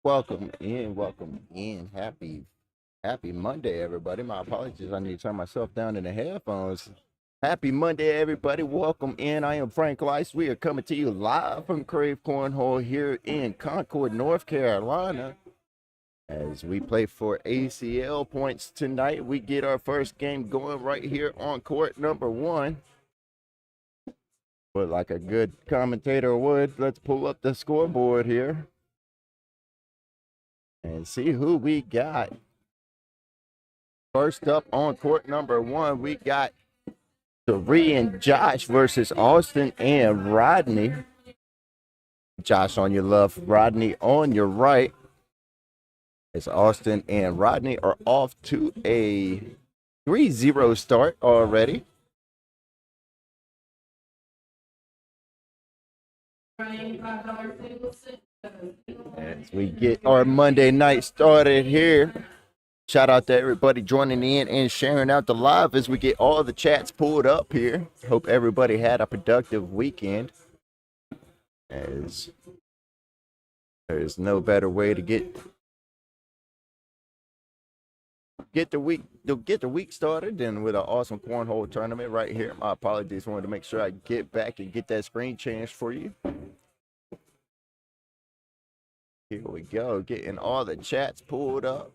Welcome in. Happy Monday, everybody. My apologies. I need to turn myself down in the headphones. Happy Monday, everybody. Welcome in. I am Frank Lice. We are coming to you live from Krave Cornhole here in Concord, North Carolina. As we play for ACL Points tonight, we get our first game going right here on court number one. But like a good commentator would, let's pull up the scoreboard here and see who we got. First up on court number one, we got Sheree and Josh versus Austin and Rodney. Josh on your left, Rodney on your right. As Austin and Rodney are off to a 3-0 start already. As we get our Monday night started here. Shout out to everybody joining in and sharing out the live as we get all the chats pulled up here. Hope everybody had a productive weekend. As there's no better way to get the week started than with an awesome cornhole tournament right here. My apologies. Wanted to make sure I get back and get that screen changed for you. Here we go, getting all the chats pulled up.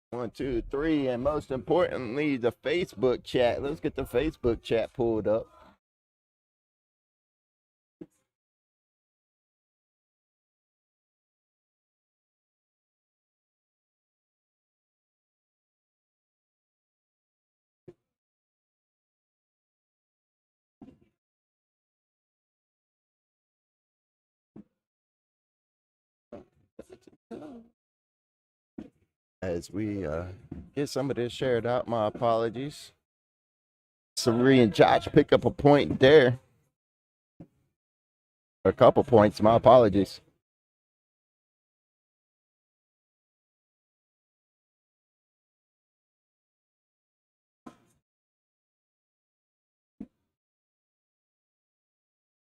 One, two, three, and most importantly, the Facebook chat. Let's get the Facebook chat pulled up. As we get some of this shared out, my apologies. Sheree and Josh pick up a point there. A couple points, my apologies.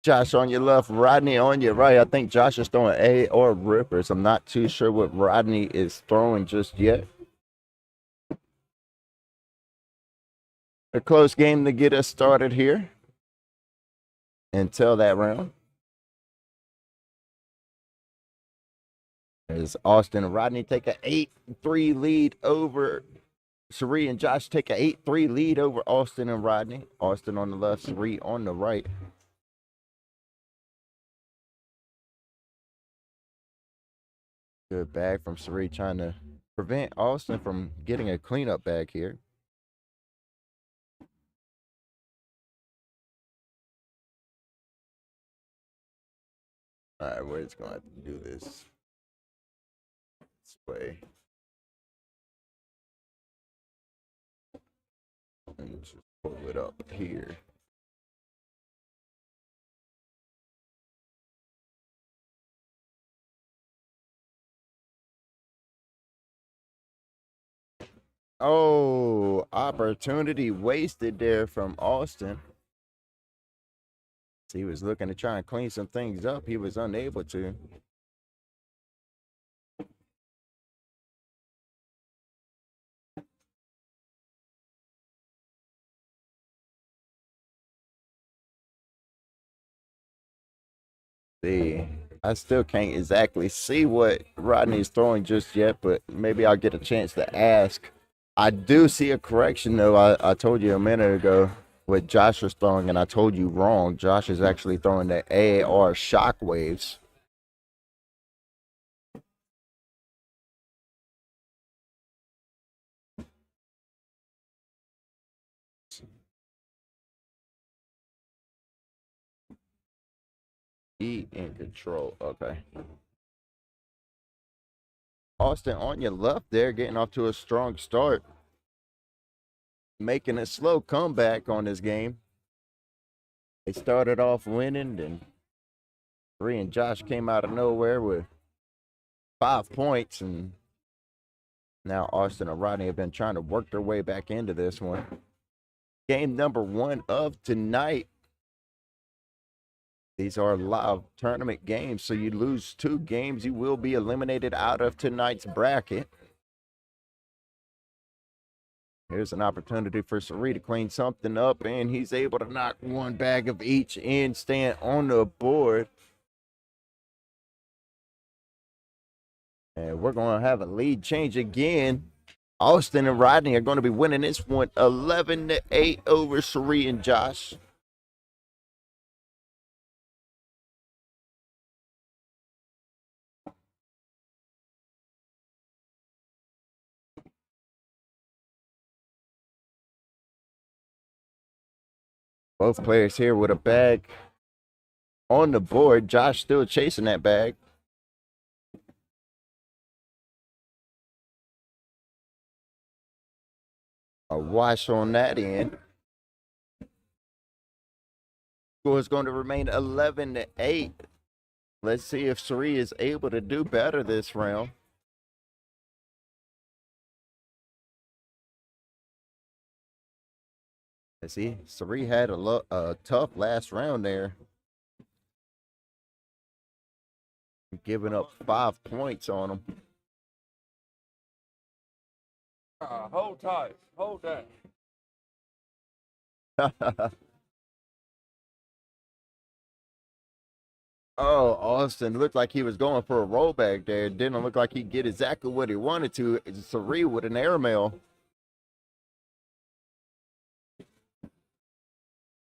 Josh on your left, Rodney on your right. I think Josh is throwing A or rippers. I'm not too sure what Rodney is throwing just yet. A close game to get us started here until that round. As Austin and Rodney take an 8-3 lead over Sheree and Josh take an 8-3 lead over Austin and Rodney. Austin on the left, Sheree on the right. Good bag from Sheree trying to prevent Austin from getting a cleanup bag here. All right, we're just going to have to do this way. And just pull it up here. Oh, opportunity wasted there from Austin. He was looking to try and clean some things up. He was unable to. See, I still can't exactly see what Rodney's throwing just yet, but maybe I'll get a chance to ask. I do see a correction, though. I told you a minute ago what Josh was throwing, and I told you wrong. Josh is actually throwing the AAR shockwaves. E in control. Okay. Austin on your left there, getting off to a strong start. Making a slow comeback on this game. They started off winning, and Bree and Josh came out of nowhere with 5 points, and now Austin and Rodney have been trying to work their way back into this one. Game number one of tonight. These are live tournament games, so you lose 2 games, you will be eliminated out of tonight's bracket. Here's an opportunity for Sari to clean something up, and he's able to knock 1 bag of each and stand on the board. And we're going to have a lead change again. Austin and Rodney are going to be winning this one 11-8 over Sari and Josh. Both players here with a bag on the board. Josh still chasing that bag. A wash on that end. Score is going to remain 11-8. Let's see if Sari is able to do better this round. See, Sari had a tough last round there. Giving up 5 points on him. Hold tight. Hold that. Oh, Austin looked like he was going for a rollback there. It didn't look like he'd get exactly what he wanted to. Sari with an airmail.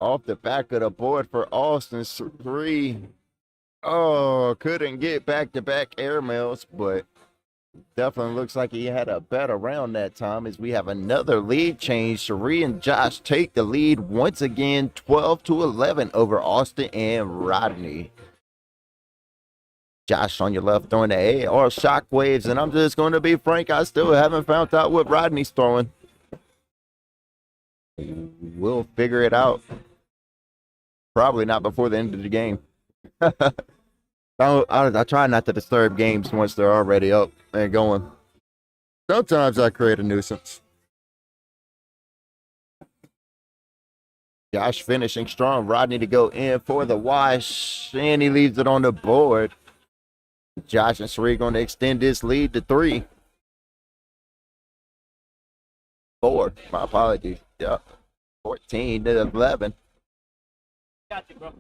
Off the back of the board for Austin. Sari. Oh, couldn't get back-to-back airmails, but definitely looks like he had a better round that time as we have another lead change. Sari and Josh take the lead once again, 12-11 over Austin and Rodney. Josh on your left throwing the AR shockwaves, and I'm just going to be frank, I still haven't found out what Rodney's throwing. We'll figure it out. Probably not before the end of the game. I try not to disturb games once they're already up and going. Sometimes I create a nuisance. Josh finishing strong. Rodney to go in for the wash, and he leaves it on the board. Josh and Sari going to extend this lead to 3. 4. My apologies. Yeah. 14-11. Got you, bro.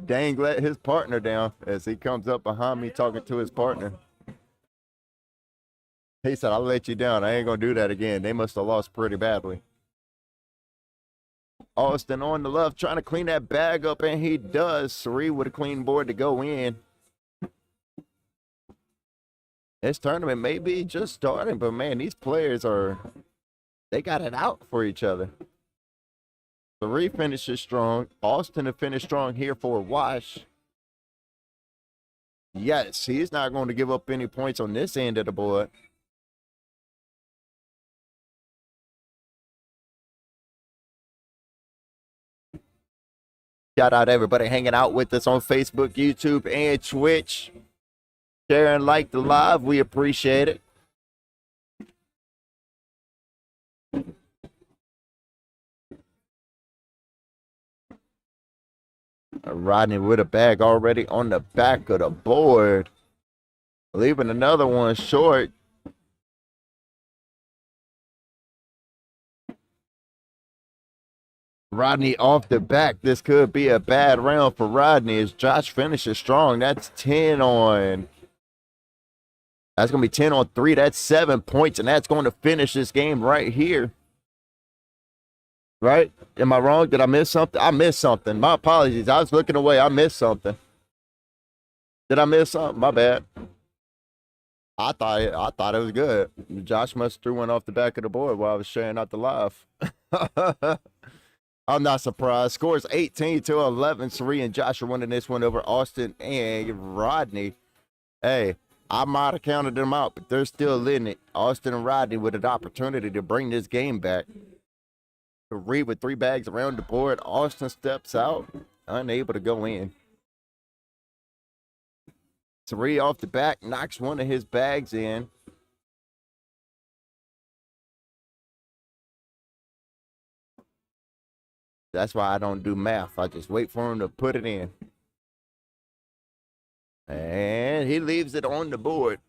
Dang, let his partner down as he comes up behind me talking to his partner. He said, I'll let you down. I ain't going to do that again. They must have lost pretty badly. Austin on the left trying to clean that bag up, and he does. Sari with a clean board to go in. This tournament may be just starting, but man, these players they got it out for each other. Sari finishes strong. Austin to finish strong here for a wash. Yes, he's not going to give up any points on this end of the board. Shout out to everybody hanging out with us on Facebook, YouTube, and Twitch. Share and like the live. We appreciate it. Rodney with a bag already on the back of the board. Leaving another one short. Rodney off the back. This could be a bad round for Rodney as Josh finishes strong. That's 10 on. That's going to be 10 on 3. That's 7 points, and that's going to finish this game right here. Right? Am I wrong? Did I miss something? I missed something. My apologies. I was looking away. I missed something. Did I miss something? My bad. I thought it was good. Josh must have threw one off the back of the board while I was sharing out the live. I'm not surprised. Scores 18-11. Sari and Josh are winning this one over Austin and Rodney. Hey, I might have counted them out, but they're still in it. Austin and Rodney with an opportunity to bring this game back. Sari with 3 bags around the board. Austin steps out, unable to go in. Sari off the back, knocks one of his bags in. That's why I don't do math. I just wait for him to put it in. And he leaves it on the board.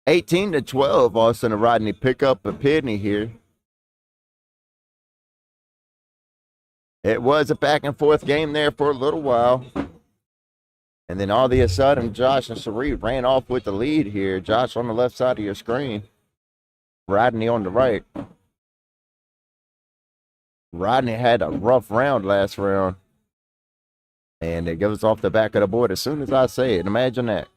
18-12, Austin and Rodney pick up a penny here. It was a back and forth game there for a little while. And then all of a sudden, Josh and Sari ran off with the lead here. Josh on the left side of your screen. Rodney on the right. Rodney had a rough round last round. And it goes off the back of the board as soon as I say it. Imagine that.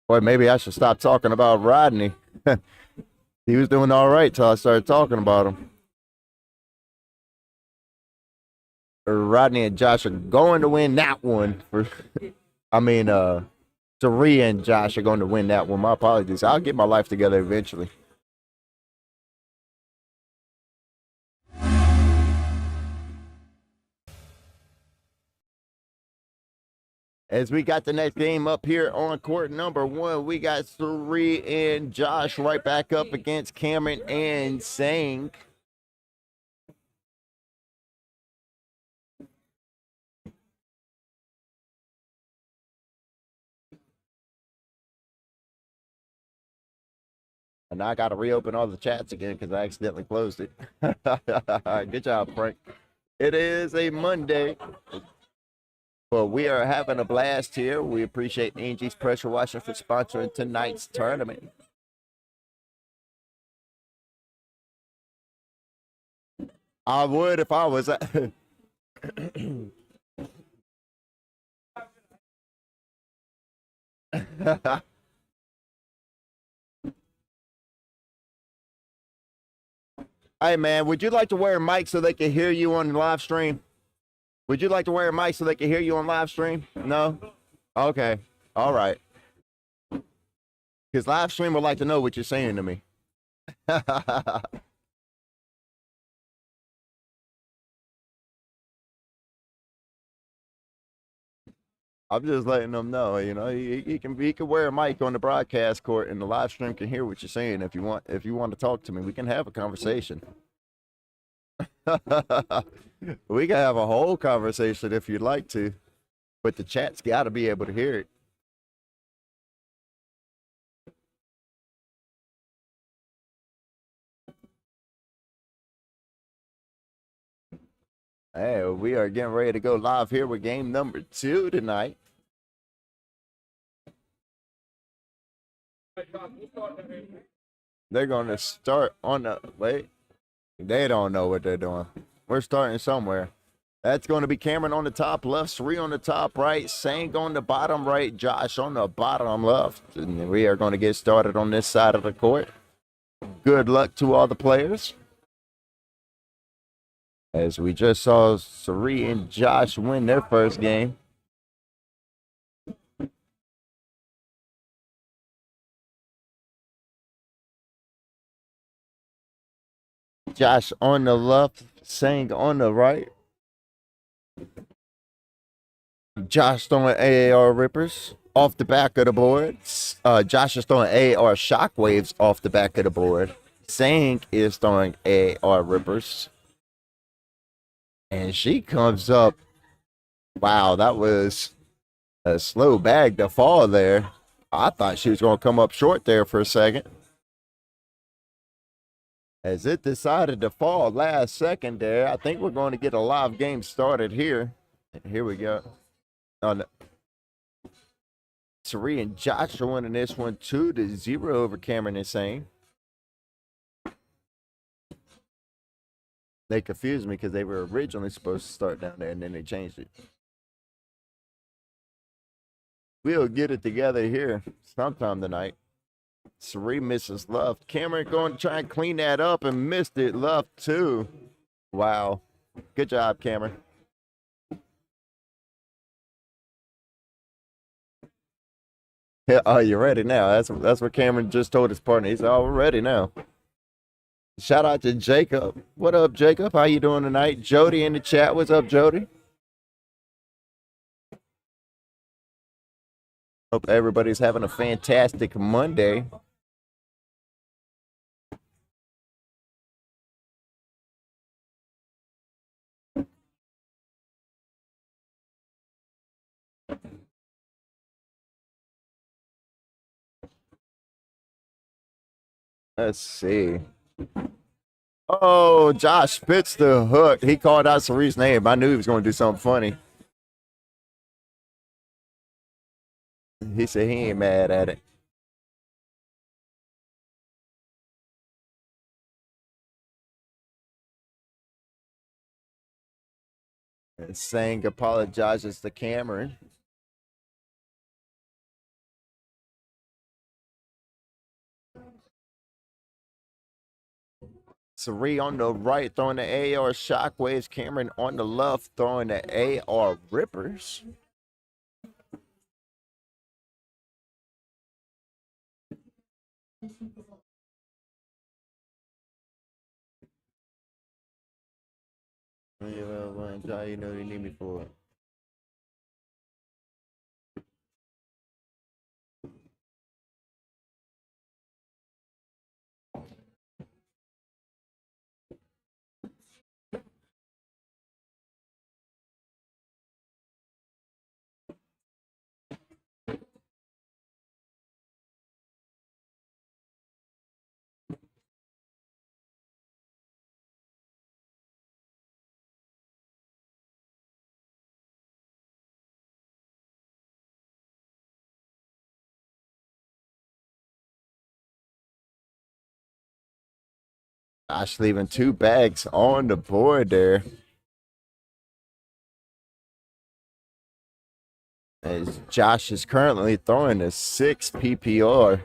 Boy, maybe I should stop talking about Rodney. He was doing all right till I started talking about him. Rodney and Josh are going to win that one. Sari and Josh are going to win that one. My apologies. I'll get my life together eventually. As we got the next game up here on court number 1, we got Sari and Josh right back up against Cameron and Sang. And now I got to reopen all the chats again because I accidentally closed it. Good job, Frank. It is a Monday. Well, we are having a blast here. We appreciate Angie's Pressure Washer for sponsoring tonight's tournament. I would if I was. Hey, man, would you like to wear a mic so they can hear you on the live stream? Would you like to wear a mic so they can hear you on live stream? No? Okay. All right. Because live stream would like to know what you're saying to me. I'm just letting them know, you know, he can wear a mic on the broadcast court and the live stream can hear what you're saying. If you want to talk to me, we can have a conversation. We can have a whole conversation if you'd like to, but the chat's got to be able to hear it. Hey, we are getting ready to go live here with game number 2 tonight. They're going to start on the, wait, they don't know what they're doing. We're starting somewhere. That's going to be Cameron on the top left, Sari on the top right, Sang on the bottom right, Josh on the bottom left. And we are going to get started on this side of the court. Good luck to all the players. As we just saw Sari and Josh win their first game. Josh on the left, Sang on the right. Josh throwing AAR rippers off the back of the board. Josh is throwing AAR shockwaves off the back of the board. Sang is throwing AAR rippers. And she comes up. Wow, that was a slow bag to fall there. I thought she was going to come up short there for a second. As it decided to fall last second there, I think we're going to get a live game started here. Here we go. Oh, no. Sari and Josh are winning this one 2-0 over Cameron and Sang. They confused me because they were originally supposed to start down there and then they changed it. We'll get it together here sometime tonight. Sari misses left. Cameron going to try and clean that up and missed it left too. Wow. Good job, Cameron. Yeah, oh, you're ready now. That's what Cameron just told his partner. He said, oh, we're ready now. Shout out to Jacob. What up, Jacob? How you doing tonight? Jody in the chat. What's up, Jody? Hope everybody's having a fantastic Monday. Let's see. Oh, Josh spits the hook. He called out Ceree's name. I knew he was going to do something funny. He said he ain't mad at it. And Sang apologizes to Cameron. Saree on the right throwing the AR shockwaves. Cameron on the left throwing the AR rippers. You know you need me for it. Josh leaving 2 bags on the board there. As Josh is currently throwing a 6 PPR.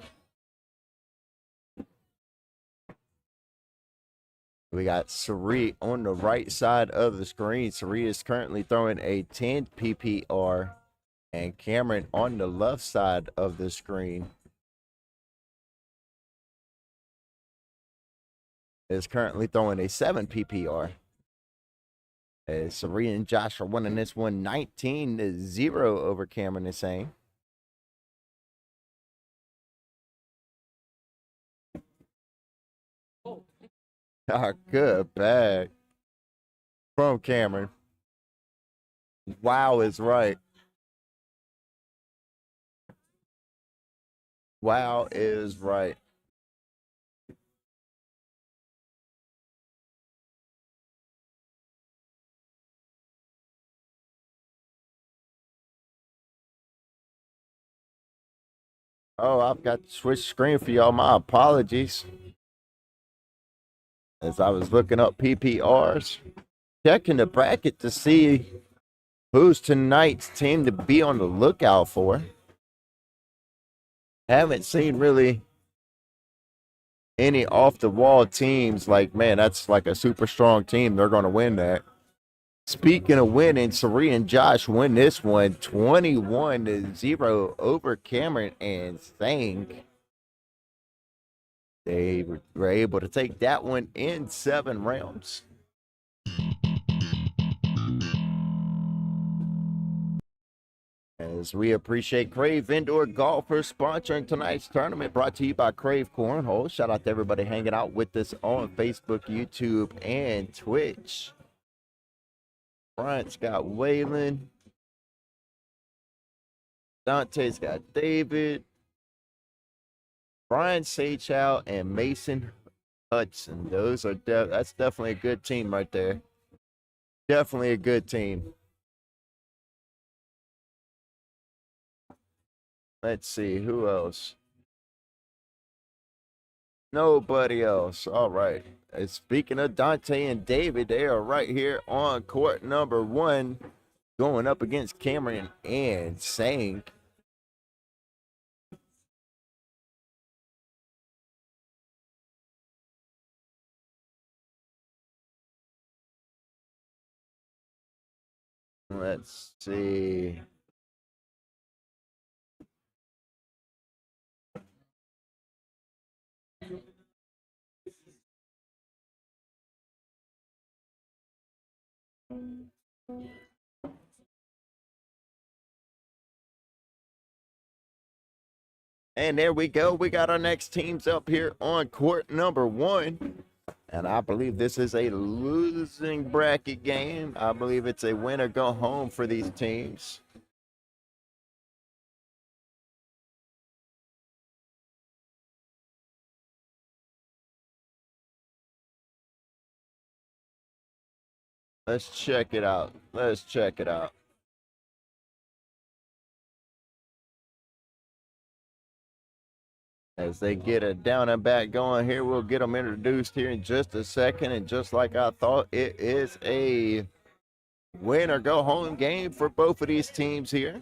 We got Saree on the right side of the screen. Saree is currently throwing a 10 PPR. And Cameron on the left side of the screen is currently throwing a 7 PPR. As Saree and Josh are winning this one 19-0 over Cameron is saying. Good bag from Cameron. Wow is right. Wow is right. Oh, I've got to switch screen for y'all. My apologies. As I was looking up PPRs, checking the bracket to see who's tonight's team to be on the lookout for. Haven't seen really any off the wall teams like, man, that's like a super strong team. They're going to win that. Speaking of winning, Saree and Josh win this one 21-0 over Cameron and Sang. They were able to take that one in 7 rounds. As we appreciate Krave Indoor Golfers sponsoring tonight's tournament, brought to you by Krave Cornhole. Shout out to everybody hanging out with us on Facebook, YouTube, and Twitch. Bryant's got Waylon. Dante's got David. Brian Sachow and Mason Hudson. Those are that's definitely a good team right there. Definitely a good team. Let's see, who else? Nobody else. All right. And speaking of Dante and David, they are right here on court number 1, going up against Cameron and Sang. Let's see. And there we go. We got our next teams up here on court number 1. And I believe this is a losing bracket game. I believe it's a win or go home for these teams. Let's check it out. Let's check it out. As they get a down and back going here, we'll get them introduced here in just a second. And just like I thought, it is a win or go home game for both of these teams here.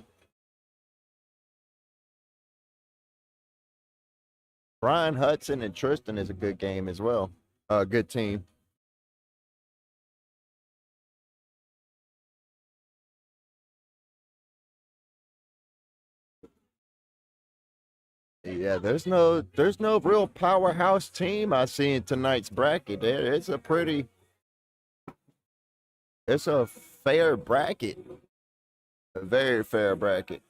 Brian Hudson and Tristan is a good game as well. A good team. Yeah, there's no real powerhouse team I see in tonight's bracket. It's a fair bracket. A very fair bracket.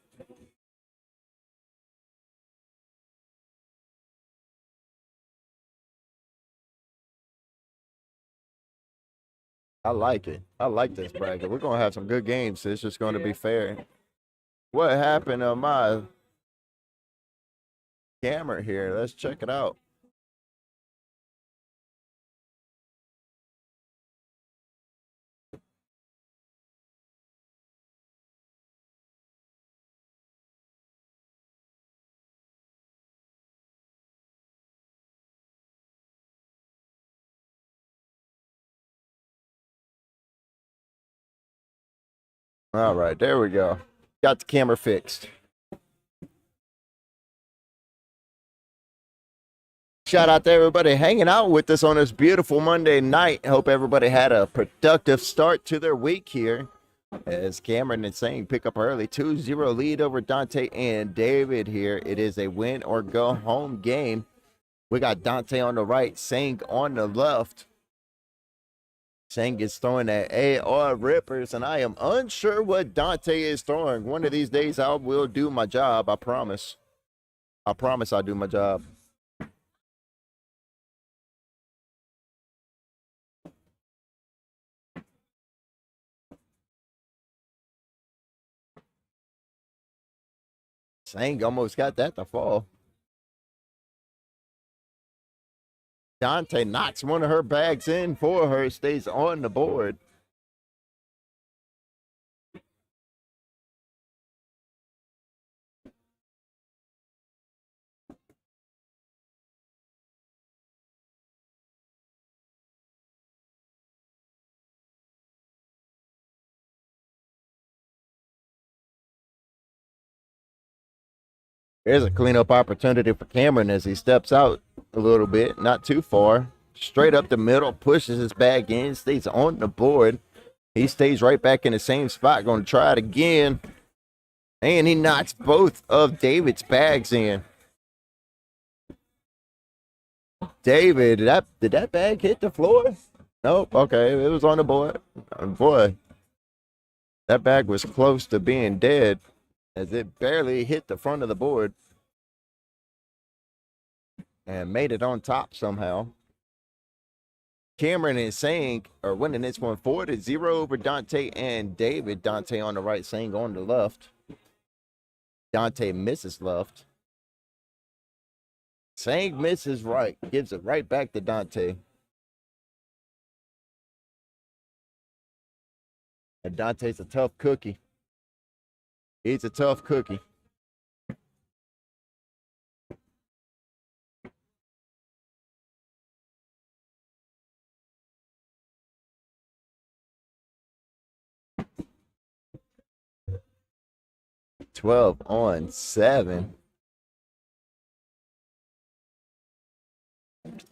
I like it. I like this bracket. We're gonna have some good games. It's just gonna be fair. What happened on my camera here? Let's check it out. All right, there we go. Got the camera fixed. Shout out to everybody hanging out with us on this beautiful Monday night. Hope everybody had a productive start to their week here. As Cameron and Sang pick up early, 2-0 lead over Dante and David here. It is a win or go home game. We got Dante on the right, Sang on the left. Sang is throwing at AR Rippers, and I am unsure what Dante is throwing. One of these days I will do my job, I promise. I promise I'll do my job. Sang almost got that to fall. Dante knocks one of her bags in for her, stays on the board. There's a cleanup opportunity for Cameron as he steps out a little bit, not too far. Straight up the middle, pushes his bag in, stays on the board. He stays right back in the same spot, going to try it again. And he knocks both of David's bags in. David, did that bag hit the floor? Nope, okay, it was on the board. Boy, that bag was close to being dead as it barely hit the front of the board and made it on top somehow. Cameron and Sang are winning this one 4-0 over Dante and David. Dante on the right, Sang on the left. Dante misses left. Sang misses right, gives it right back to Dante. And Dante's a tough cookie. He's a tough cookie. (12-7).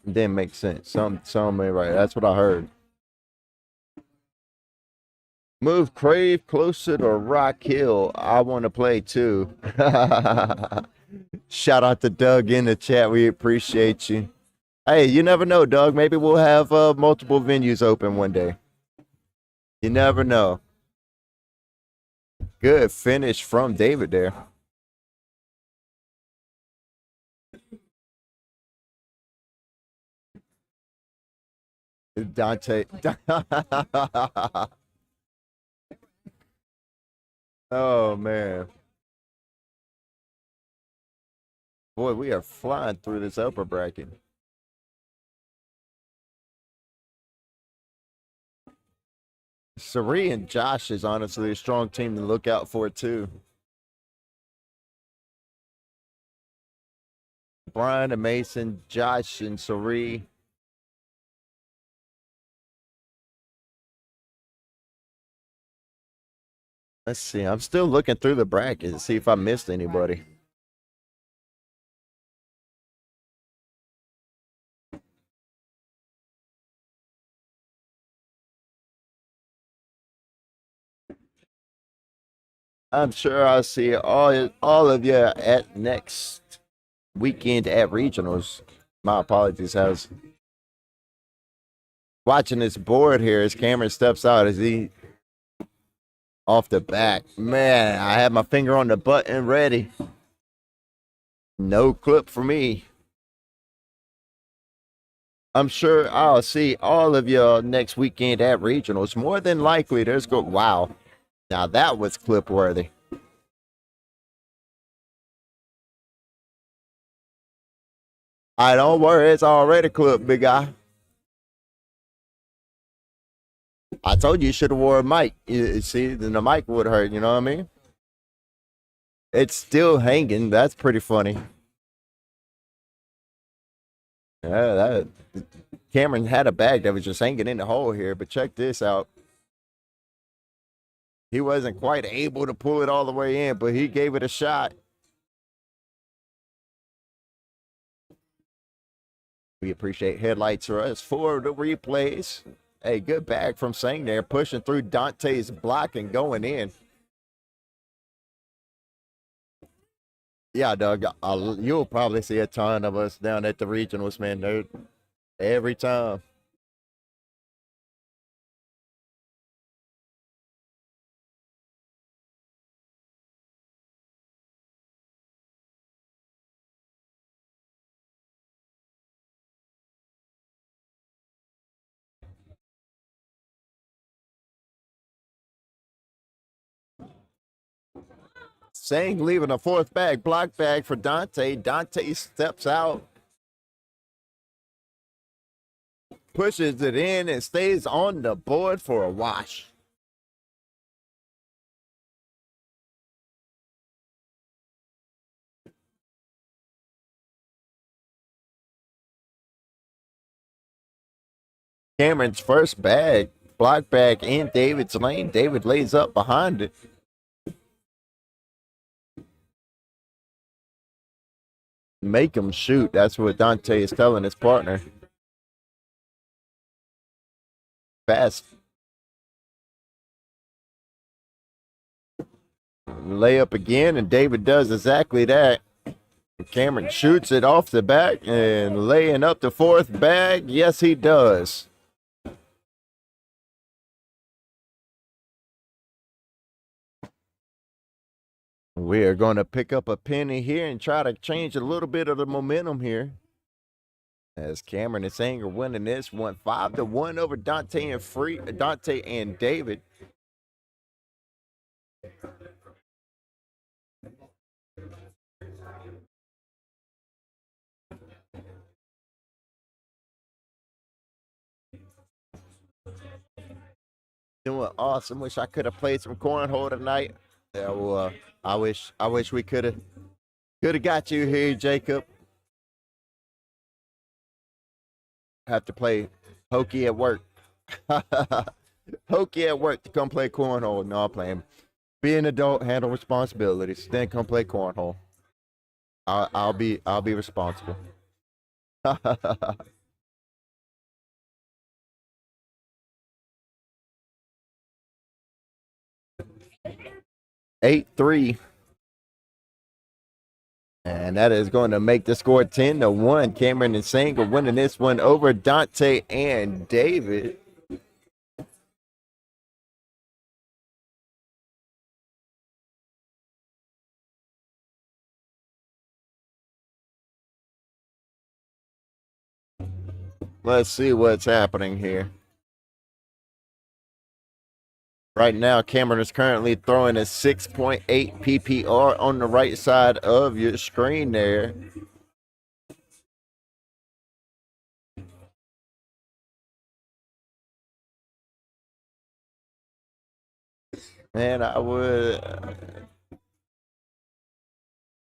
Didn't make sense. Some right. That's what I heard. Move Krave closer to Rock Hill. I want to play too. Shout out to Doug in the chat. We appreciate you. Hey, you never know, Doug. Maybe we'll have multiple venues open one day. You never know. Good finish from David there. Dante. Oh man. Boy, we are flying through this upper bracket. Sari and Josh is honestly a strong team to look out for too. Brian and Mason, Josh and Sari. Let's see. I'm still looking through the bracket to see if I missed anybody. I'm sure I'll see all of you at next weekend at regionals. My apologies. I was watching this board here as Cameron steps out. As he off the back? Man, I had my finger on the button ready. No clip for me. I'm sure I'll see all of you next weekend at regionals. More than likely, there's go. Wow, now that was clip worthy. I don't worry, it's already clip, big guy. I told you should have wore a mic. You see, then the mic would hurt. You know what I mean? It's still hanging. That's pretty funny. Yeah, that Cameron had a bag that was just hanging in the hole here, but check this out. He wasn't quite able to pull it all the way in, but he gave it a shot. We appreciate Headlights for us for the replays. Hey, good bag from Sang there, pushing through Dante's block and going in. Yeah, Doug, you'll probably see a ton of us down at the regionals, man. They're, every time. Sang leaving a fourth bag, block bag for Dante. Dante steps out, pushes it in, and stays on the board for a wash. Cameron's first bag, block bag in David's lane. David lays up behind it. Make him shoot. That's what Dante is telling his partner. Fast. Layup again, and David does exactly that. Cameron shoots it off the back and laying up the fourth bag. Yes, he does. We are going to pick up a penny here and try to change a little bit of the momentum here. As Cameron and Sanger winning this one 5-1 over Dante and David. Doing awesome. Wish I could have played some cornhole tonight. Yeah, well, I wish we could have got you here, Jacob. Have to play hokey at work. Hokey at work to come play cornhole. No, I'm playing. Be an adult, handle responsibilities, then come play cornhole. I'll be responsible. 8-3. And that is going to make the score 10-1. Cameron and Sanger winning this one over Dante and David. Let's see what's happening here. Right now, Cameron is currently throwing a 6.8 PPR on the right side of your screen there. And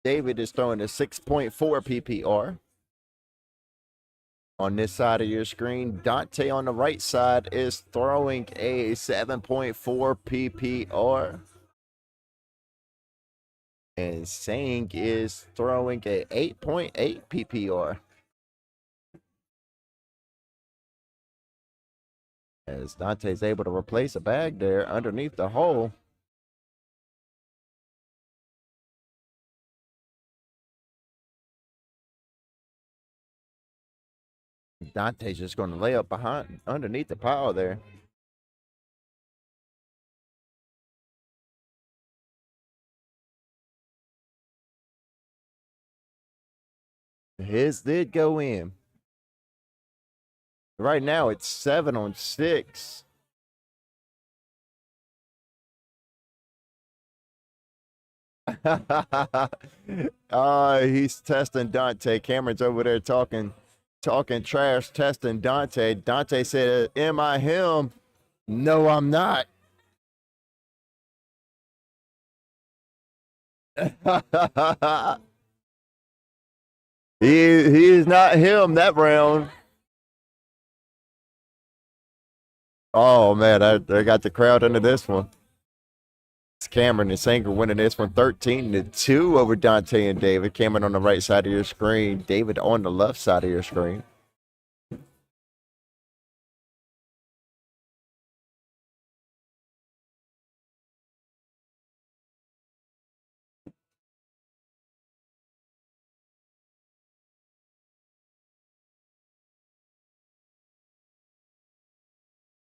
David is throwing a 6.4 PPR on this side of your screen. Dante on the right side is throwing a 7.4 PPR. And Sang is throwing a 8.8 PPR. As Dante's able to replace a bag there underneath the hole. Dante's just going to lay up behind, underneath the pile there. His did go in. Right now it's 7 on 6. He's testing Dante. Cameron's over there talking trash, testing Dante. Dante said, "Am I him?" No, I'm not. he is not him that round. Oh man, I got the crowd into this one. It's Cameron and Sanger winning this one 13-2 over Dante and David. Cameron on the right side of your screen, David on the left side of your screen.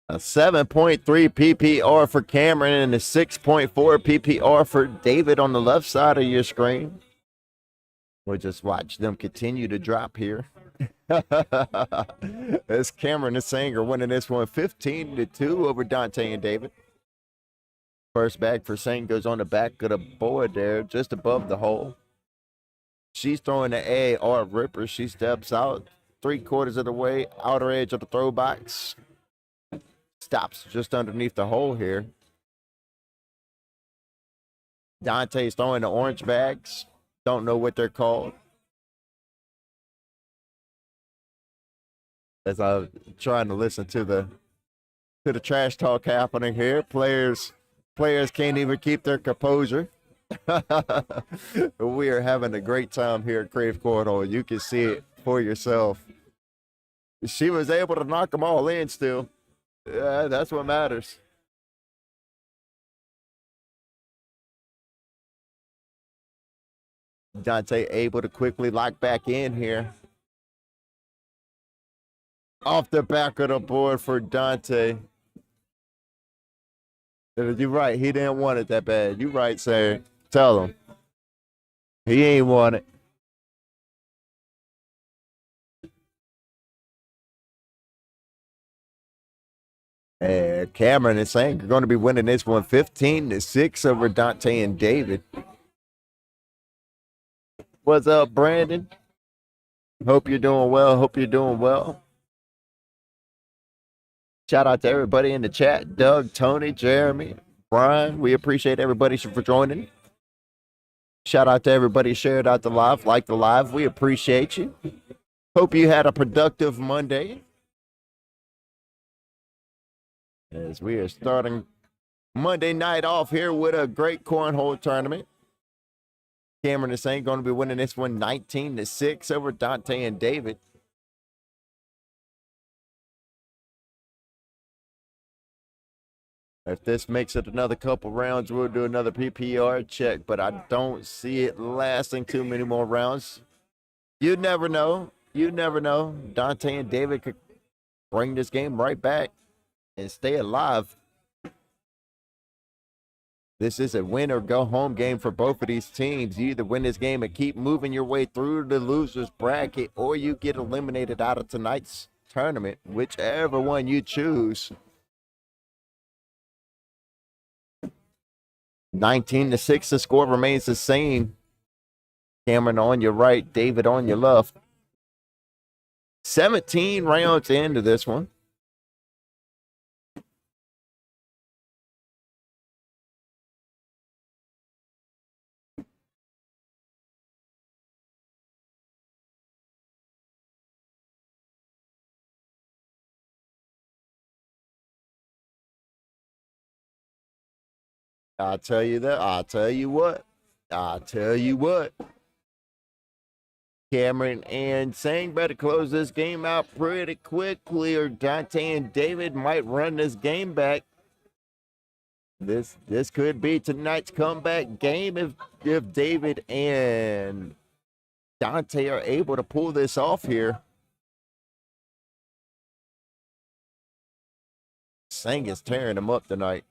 A 7.3 PPR for Cameron and a 6.4 PPR for David on the left side of your screen. We'll just watch them continue to drop here. As Cameron and Sanger winning this one 15-2 over Dante and David. First bag for Sang goes on the back of the board there, just above the hole. She's throwing the AR ripper. She steps out 3/4 of the way, outer edge of the throw box. Stops just underneath the hole here. Dante's throwing the orange bags. Don't know what they're called. As I'm trying to listen to the trash talk happening here. Players can't even keep their composure. We are having a great time here at Krave Cornhole. You can see it for yourself. She was able to knock them all in still. Yeah, that's what matters. Dante able to quickly lock back in here. Off the back of the board for Dante. You're right. He didn't want it that bad. You're right, sir. Tell him. He ain't want it. And Cameron is saying you're going to be winning this one 15-6 over Dante and David. What's up, Brandon? Hope you're doing well. Shout out to everybody in the chat. Doug, Tony, Jeremy, Brian. We appreciate everybody for joining. Shout out to everybody shared out the live, like the live. We appreciate you. Hope you had a productive Monday. As we are starting Monday night off here with a great cornhole tournament. Cameron is saying going to be winning this one 19-6 over Dante and David. If this makes it another couple rounds, we'll do another PPR check, but I don't see it lasting too many more rounds. You never know. Dante and David could bring this game right back and stay alive. This is a win or go home game for both of these teams. You either win this game and keep moving your way through the loser's bracket, or you get eliminated out of tonight's tournament, whichever one you choose. 19-6, the score remains the same. Cameron on your right, David on your left. 17 rounds into this one. I'll tell you that. I'll tell you what. I'll tell you what. Cameron and Sang better close this game out pretty quickly, or Dante and David might run this game back. This could be tonight's comeback game if David and Dante are able to pull this off here. Sang is tearing him up tonight.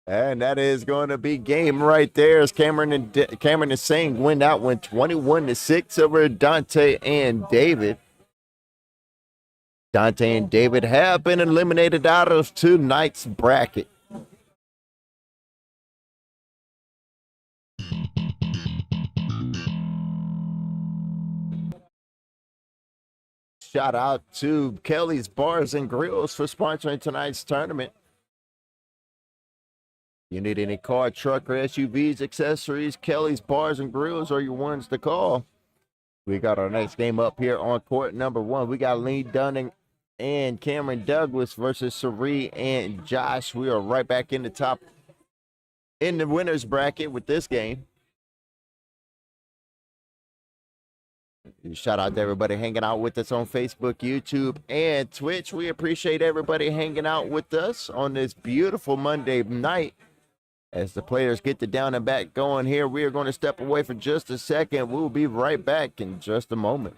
And that is going to be game right there as Cameron and Sang win that one 21-6 over Dante and David. Dante and David have been eliminated out of tonight's bracket. Shout out to Kelly's Bars and Grills for sponsoring tonight's tournament. You need any car, truck, or SUVs, accessories, Kelly's Bars and Grills are your ones to call. We got our next game up here on court number 1. We got Lee Dunning and Cameron Douglas versus Sari and Josh. We are right back in the winner's bracket with this game. Shout out to everybody hanging out with us on Facebook, YouTube, and Twitch. We appreciate everybody hanging out with us on this beautiful Monday night. As the players get the down and back going here, we are going to step away for just a second. We'll be right back in just a moment.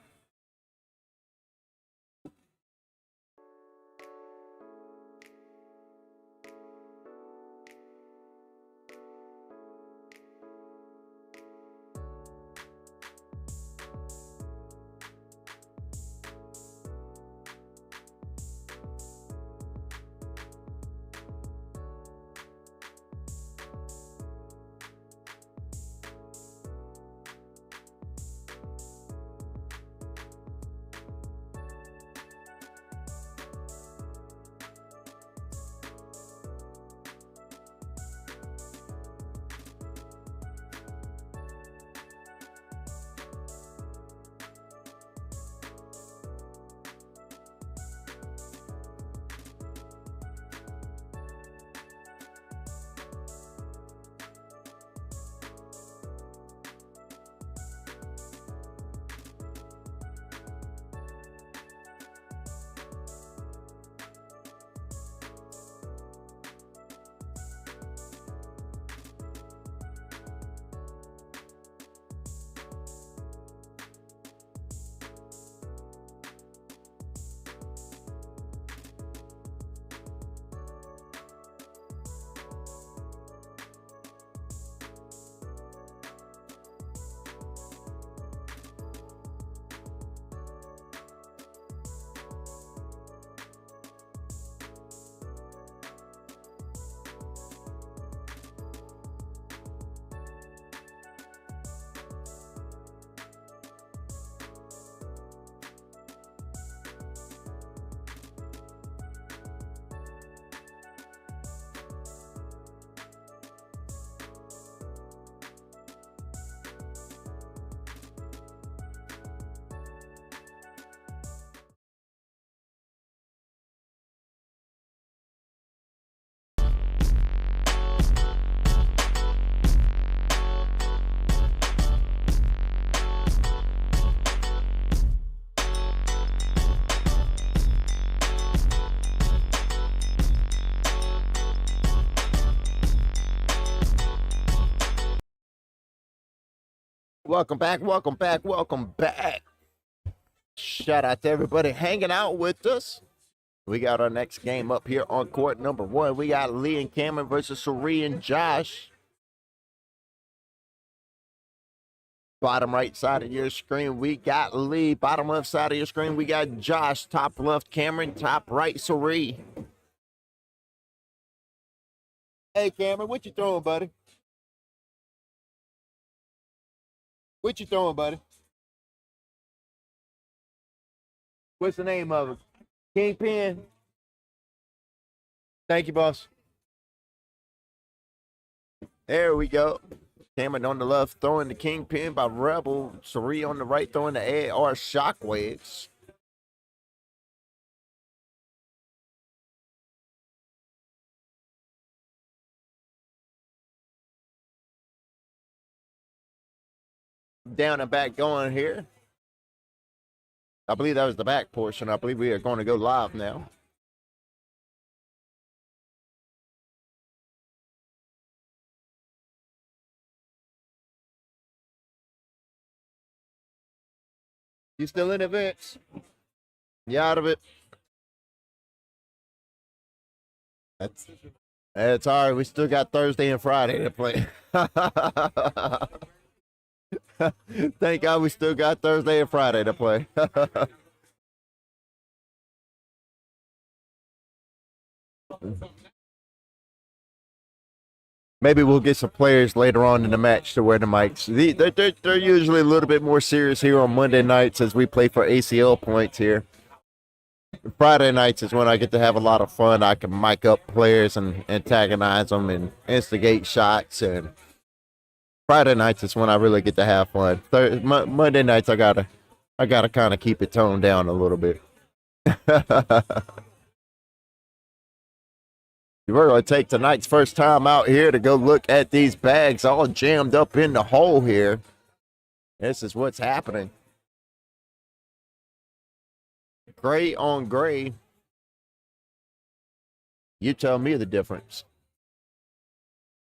Welcome back, welcome back, welcome back. Shout out to everybody hanging out with us. We got our next game up here on court number 1. We got Lee and Cameron versus Suri and Josh. Bottom right side of your screen, we got Lee. Bottom left side of your screen, we got Josh. Top left, Cameron. Top right, Suri. Hey, Cameron, what you throwing, buddy? What you throwing, buddy? What's the name of it? Kingpin. Thank you, boss. There we go. Cameron on the left throwing the Kingpin by Rebel. Suri on the right throwing the AR Shockwaves. Down and back going here. I believe that was the back portion. I believe we are going to go live now. You still in it, Vince? You out of it? That's all right. We still got Thursday and Friday to play. Thank God we still got Thursday and Friday to play. Maybe we'll get some players later on in the match to wear the mics. They're usually a little bit more serious here on Monday nights as we play for ACL points here. Friday nights is when I get to have a lot of fun. I can mic up players and antagonize them and instigate shots. And Friday nights is when I really get to have fun. Monday nights I gotta kind of keep it toned down a little bit. We're going to take tonight's first time out here to go look at these bags all jammed up in the hole here. This is what's happening. Gray on gray. You tell me the difference.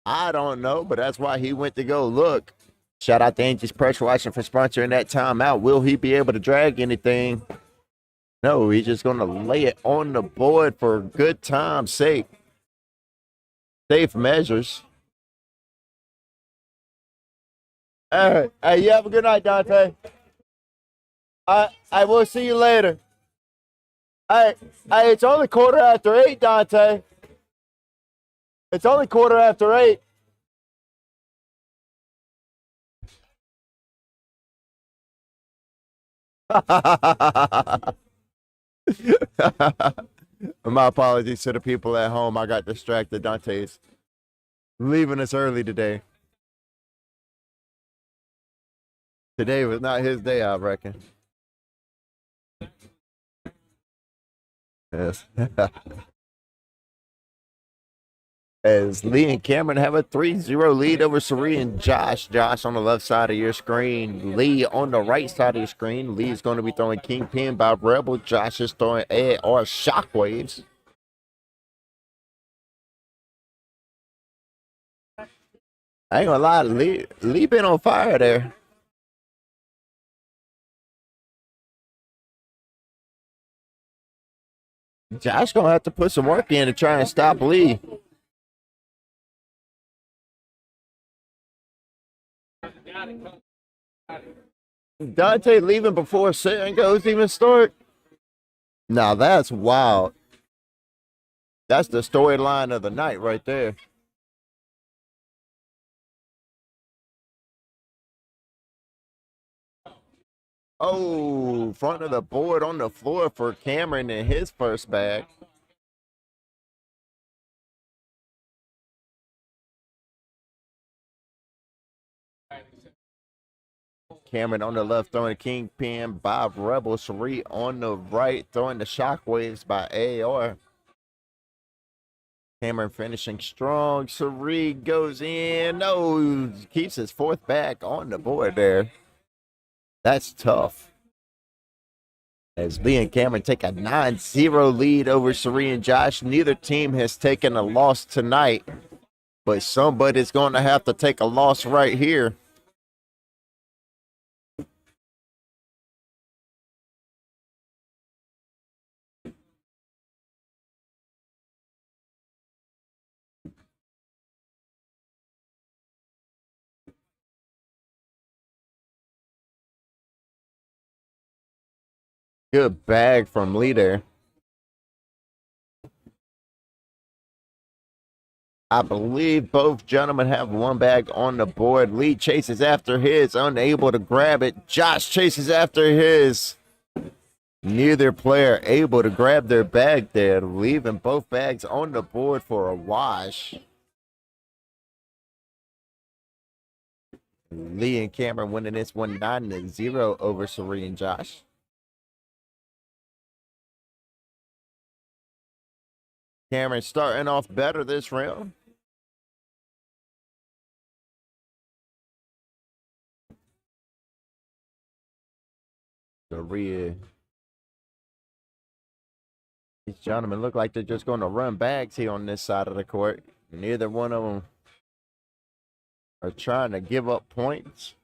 I don't know, but that's why he went to go look. Shout out to Angie's Pressure Washing for sponsoring that timeout. Will he be able to drag anything? No, he's just going to lay it on the board for good time's sake. Safe measures. All right. Hey, you have a good night, Dante. I will see you later. Hey, it's only 8:15, Dante. It's only 8:15. My apologies to the people at home. I got distracted. Dante's leaving us early today. Today was not his day, I reckon. Yes. As Lee and Cameron have a 3-0 lead over Suri and Josh. Josh on the left side of your screen. Lee on the right side of your screen. Lee is going to be throwing Kingpin by Rebel. Josh is throwing AR Shockwaves. I ain't gonna lie, Lee been on fire there. Josh gonna have to put some work in to try and stop Lee. Dante leaving before setting goes even start. Now that's wild. That's the storyline of the night right there. Oh, front of the board on the floor for Cameron in his first bag. Cameron on the left throwing the Kingpin by Rebel. Suri on the right throwing the Shockwaves by AR. Cameron finishing strong. Suri goes in. No, keeps his fourth bag on the board there. That's tough. As Lee and Cameron take a 9-0 lead over Suri and Josh. Neither team has taken a loss tonight, but somebody's going to have to take a loss right here. Good bag from leader. I believe both gentlemen have one bag on the board. Lee chases after his, unable to grab it. Josh chases after his. Neither player able to grab their bag there, leaving both bags on the board for a wash. Lee and Cameron winning this one 9-0 over Sari and Josh. Cameron starting off better this round. Sari. These gentlemen look like they're just going to run bags here on this side of the court. Neither one of them are trying to give up points.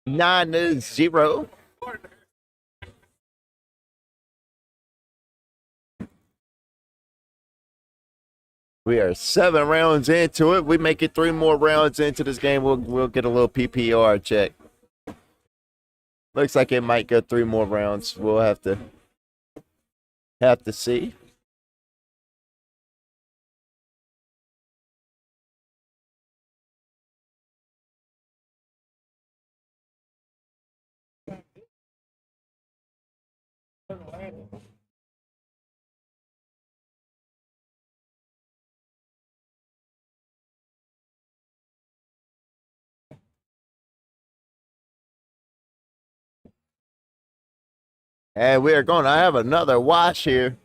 Nine to 0. We are 7 rounds into it. We make it 3 more rounds into this game. We'll get a little PPR check. Looks like it might go 3 more rounds. We'll have to see. And we are going to have another wash here.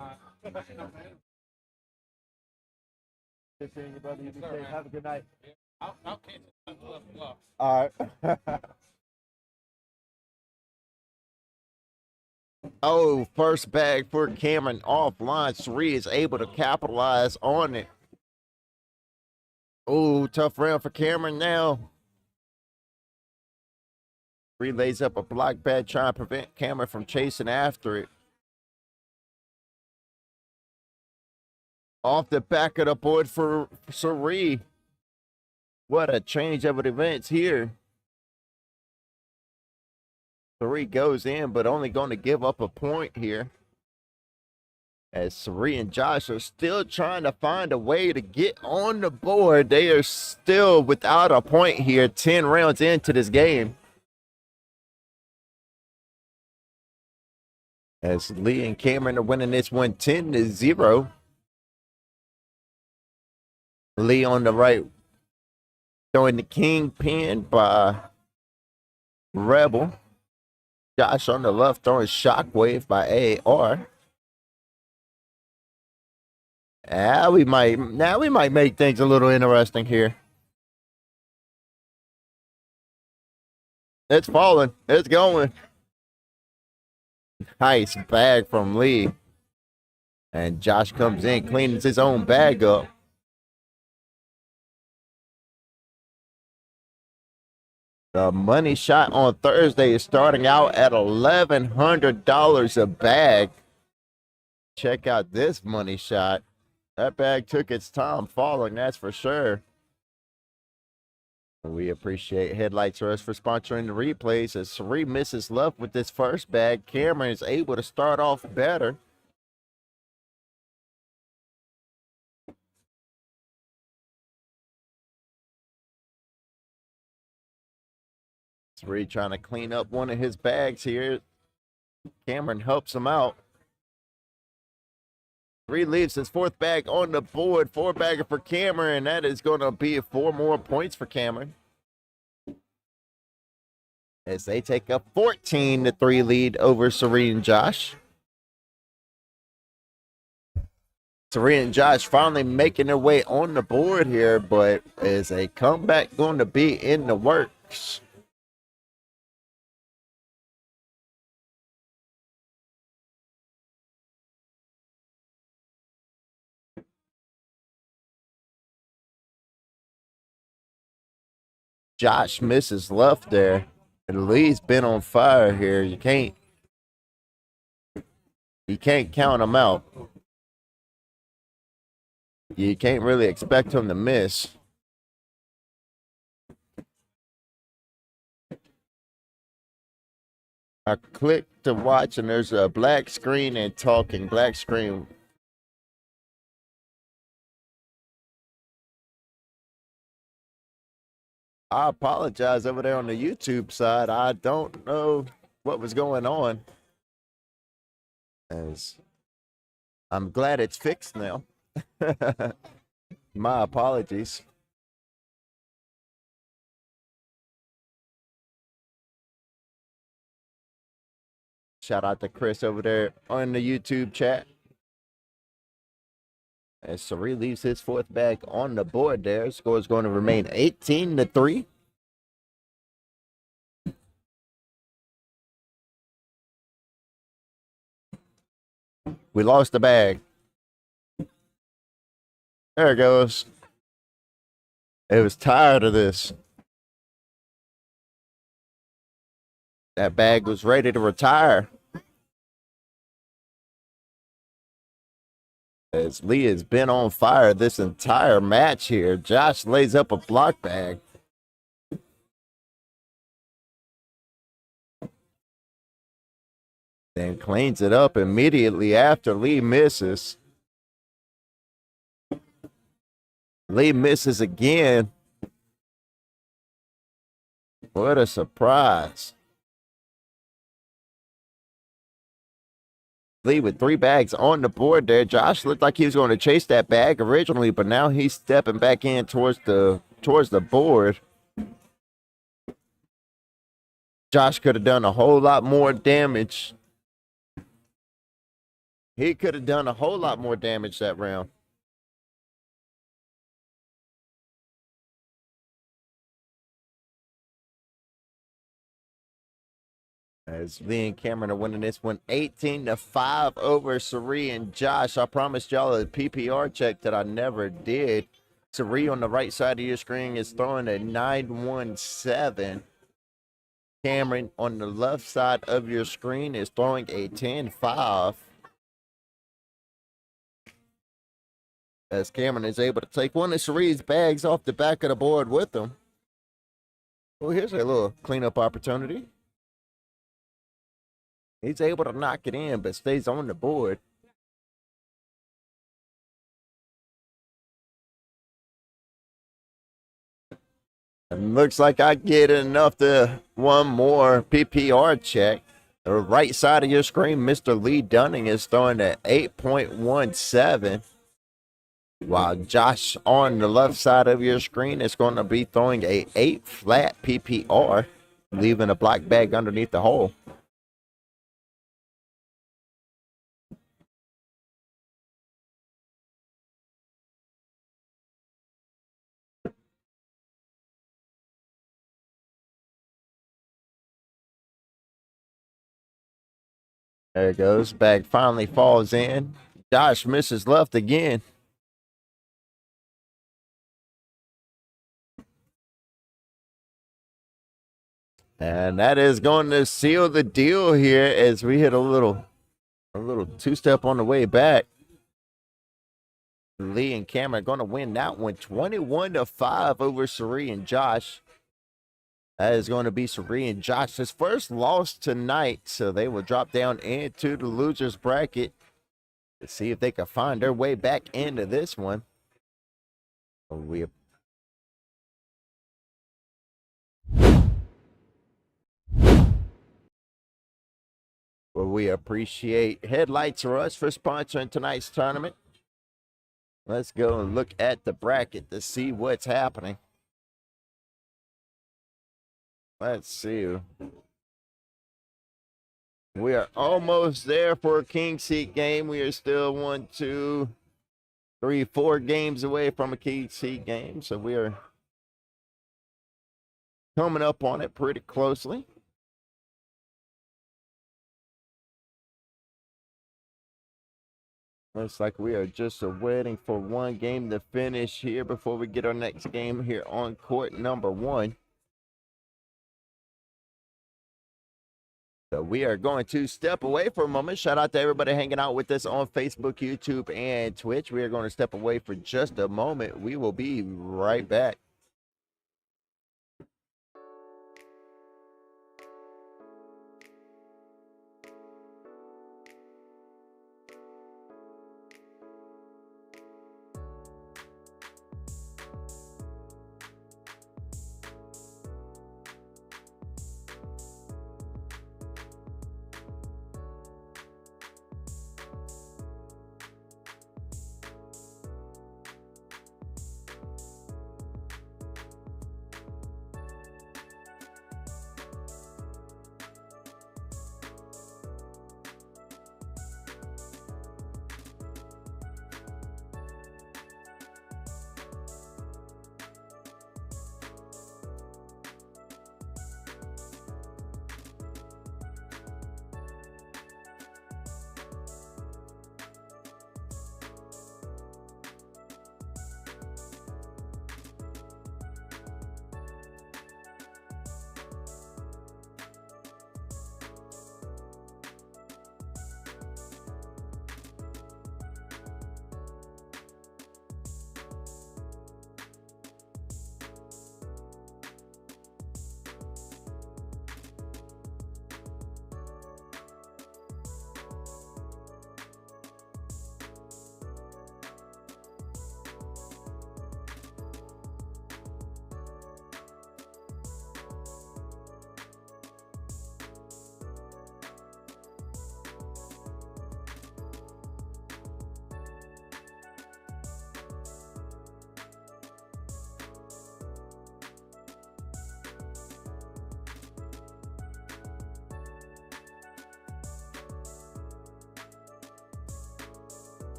Have a good night. All right. Oh, first bag for Cameron offline. Sari is able to capitalize on it. Oh, tough round for Cameron now. Sari lays up a block bag trying to prevent Cameron from chasing after it. Off the back of the board for Sari. What a change of events here. Sari goes in, but only going to give up a point here. As Sari and Josh are still trying to find a way to get on the board. They are still without a point here, 10 rounds into this game. As Lee and Cameron are winning this one 10-0. Lee on the right, throwing the kingpin by Rebel. Josh on the left throwing Shockwave by AR. Now we might make things a little interesting here. It's falling. It's going. Nice bag from Lee. And Josh comes in, cleans his own bag up. The money shot on Thursday is starting out at $1,100 a bag. Check out this money shot. That bag took its time falling, that's for sure. We appreciate Headlights Rush for sponsoring the replays. As Sari misses left with this first bag, Cameron is able to start off better. Sari trying to clean up one of his bags here. Cameron helps him out. Sari leaves his 4th bag on the board. 4-bagger for Cameron, and that is going to be 4 more points for Cameron. As they take a 14-3 lead over Sari and Josh. Sari and Josh finally making their way on the board here, but is a comeback going to be in the works? Josh misses left there. And Lee's been on fire here. You can't count him out. You can't really expect him to miss. I clicked to watch, and there's a black screen and talking. Black screen. I apologize over there on the YouTube side. I don't know what was going on. As I'm glad it's fixed now. My apologies. Shout out to Chris over there on the YouTube chat. As Sari leaves his fourth bag on the board there. Score is going to remain 18-3. We lost the bag. There it goes. It was tired of this. That bag was ready to retire. As Lee has been on fire this entire match here. Josh lays up a block bag. Then cleans it up immediately after Lee misses. Lee misses again. What a surprise. Lee with 3 bags on the board there. Josh looked like he was going to chase that bag originally, but now he's stepping back in towards the board. Josh could have done a whole lot more damage. He could have done a whole lot more damage that round. As Lee and Cameron are winning this one 18-5 over Sari and Josh. I promised y'all a PPR check that I never did. Sari on the right side of your screen is throwing a 9-1-7. Cameron on the left side of your screen is throwing a 10-5. As Cameron is able to take one of Sari's bags off the back of the board with him. Well, here's a little cleanup opportunity. He's able to knock it in, but stays on the board. And looks like I get enough to one more PPR check. The right side of your screen, Mr. Lee Dunning is throwing an 8.17. While Josh on the left side of your screen is going to be throwing a 8 flat PPR, leaving a black bag underneath the hole. There it goes. Bag finally falls in. Josh misses left again. And that is going to seal the deal here as we hit a little two-step on the way back. Lee and Cameron are going to win that one 21-5 over Sari and Josh. That is going to be Sari and Josh's first loss tonight, so they will drop down into the losers bracket to see if they can find their way back into this one. We appreciate Headlights Rush for sponsoring tonight's tournament. Let's go and look at the bracket to see what's happening. Let's see. We are almost there for a king seat game. We are still 1, 2, 3, 4 games away from a king seat game. So we are coming up on it pretty closely. Looks like we are just waiting for one game to finish here before we get our next game here on court number 1. So we are going to step away for a moment. Shout out to everybody hanging out with us on Facebook, YouTube, and Twitch. We are going to step away for just a moment. We will be right back.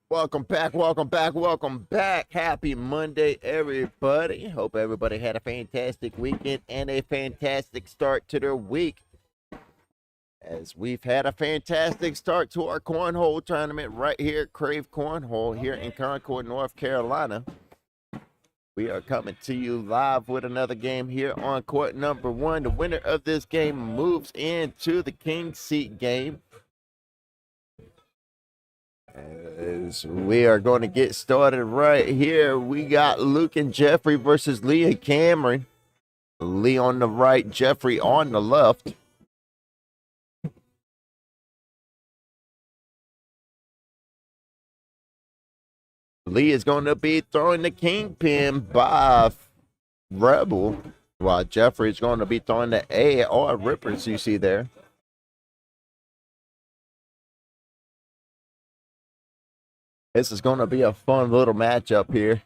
Welcome back, welcome back, welcome back. Happy Monday, everybody. Hope everybody had a fantastic weekend and a fantastic start to their week. As we've had a fantastic start to our cornhole tournament right here at Krave Cornhole here in Concord, North Carolina. We are coming to you live with another game here on court number 1. The winner of this game moves into the King Seat game. As we are going to get started right here, we got Luke and Jeffrey versus Lee and Cameron. Lee on the right, Jeffrey on the left. Lee is going to be throwing the kingpin by Rebel, while Jeffrey is going to be throwing the AR rippers you see there. This is going to be a fun little matchup here.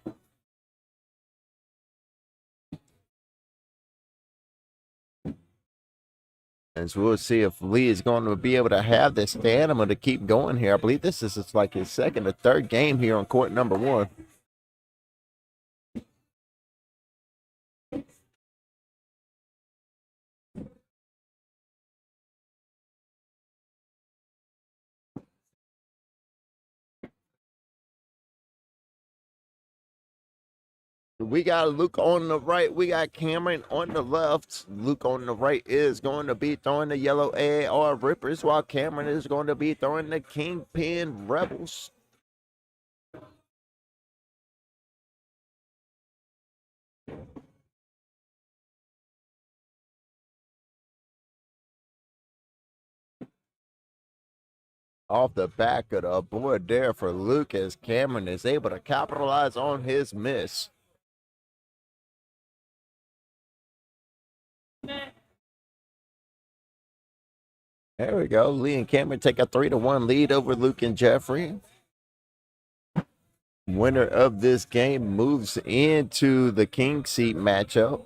And so we'll see if Lee is going to be able to have the stamina to keep going here. I believe this is like his second or third game here on court number 1. We got Luke on the right. We got Cameron on the left. Luke on the right is going to be throwing the yellow AR rippers, while Cameron is going to be throwing the kingpin rebels. Off the back of the board there for Lucas. Cameron is able to capitalize on his miss. There we go. Lee and Cameron take a 3-1 lead over Luke and Jeffrey. Winner of this game moves into the king seat matchup.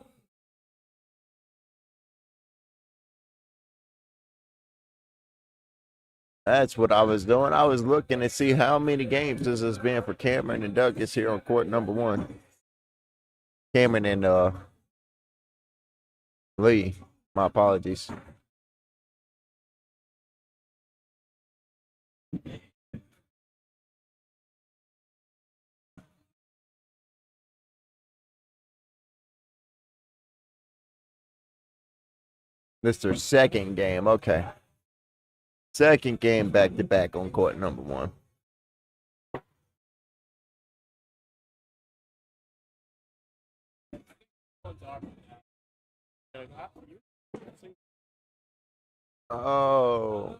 That's what I was doing. I was looking to see how many games this has been for Cameron and Doug is here on court number 1. Cameron and Lee. My apologies. This is their second game. Okay. Second game back to back on court number 1. Oh.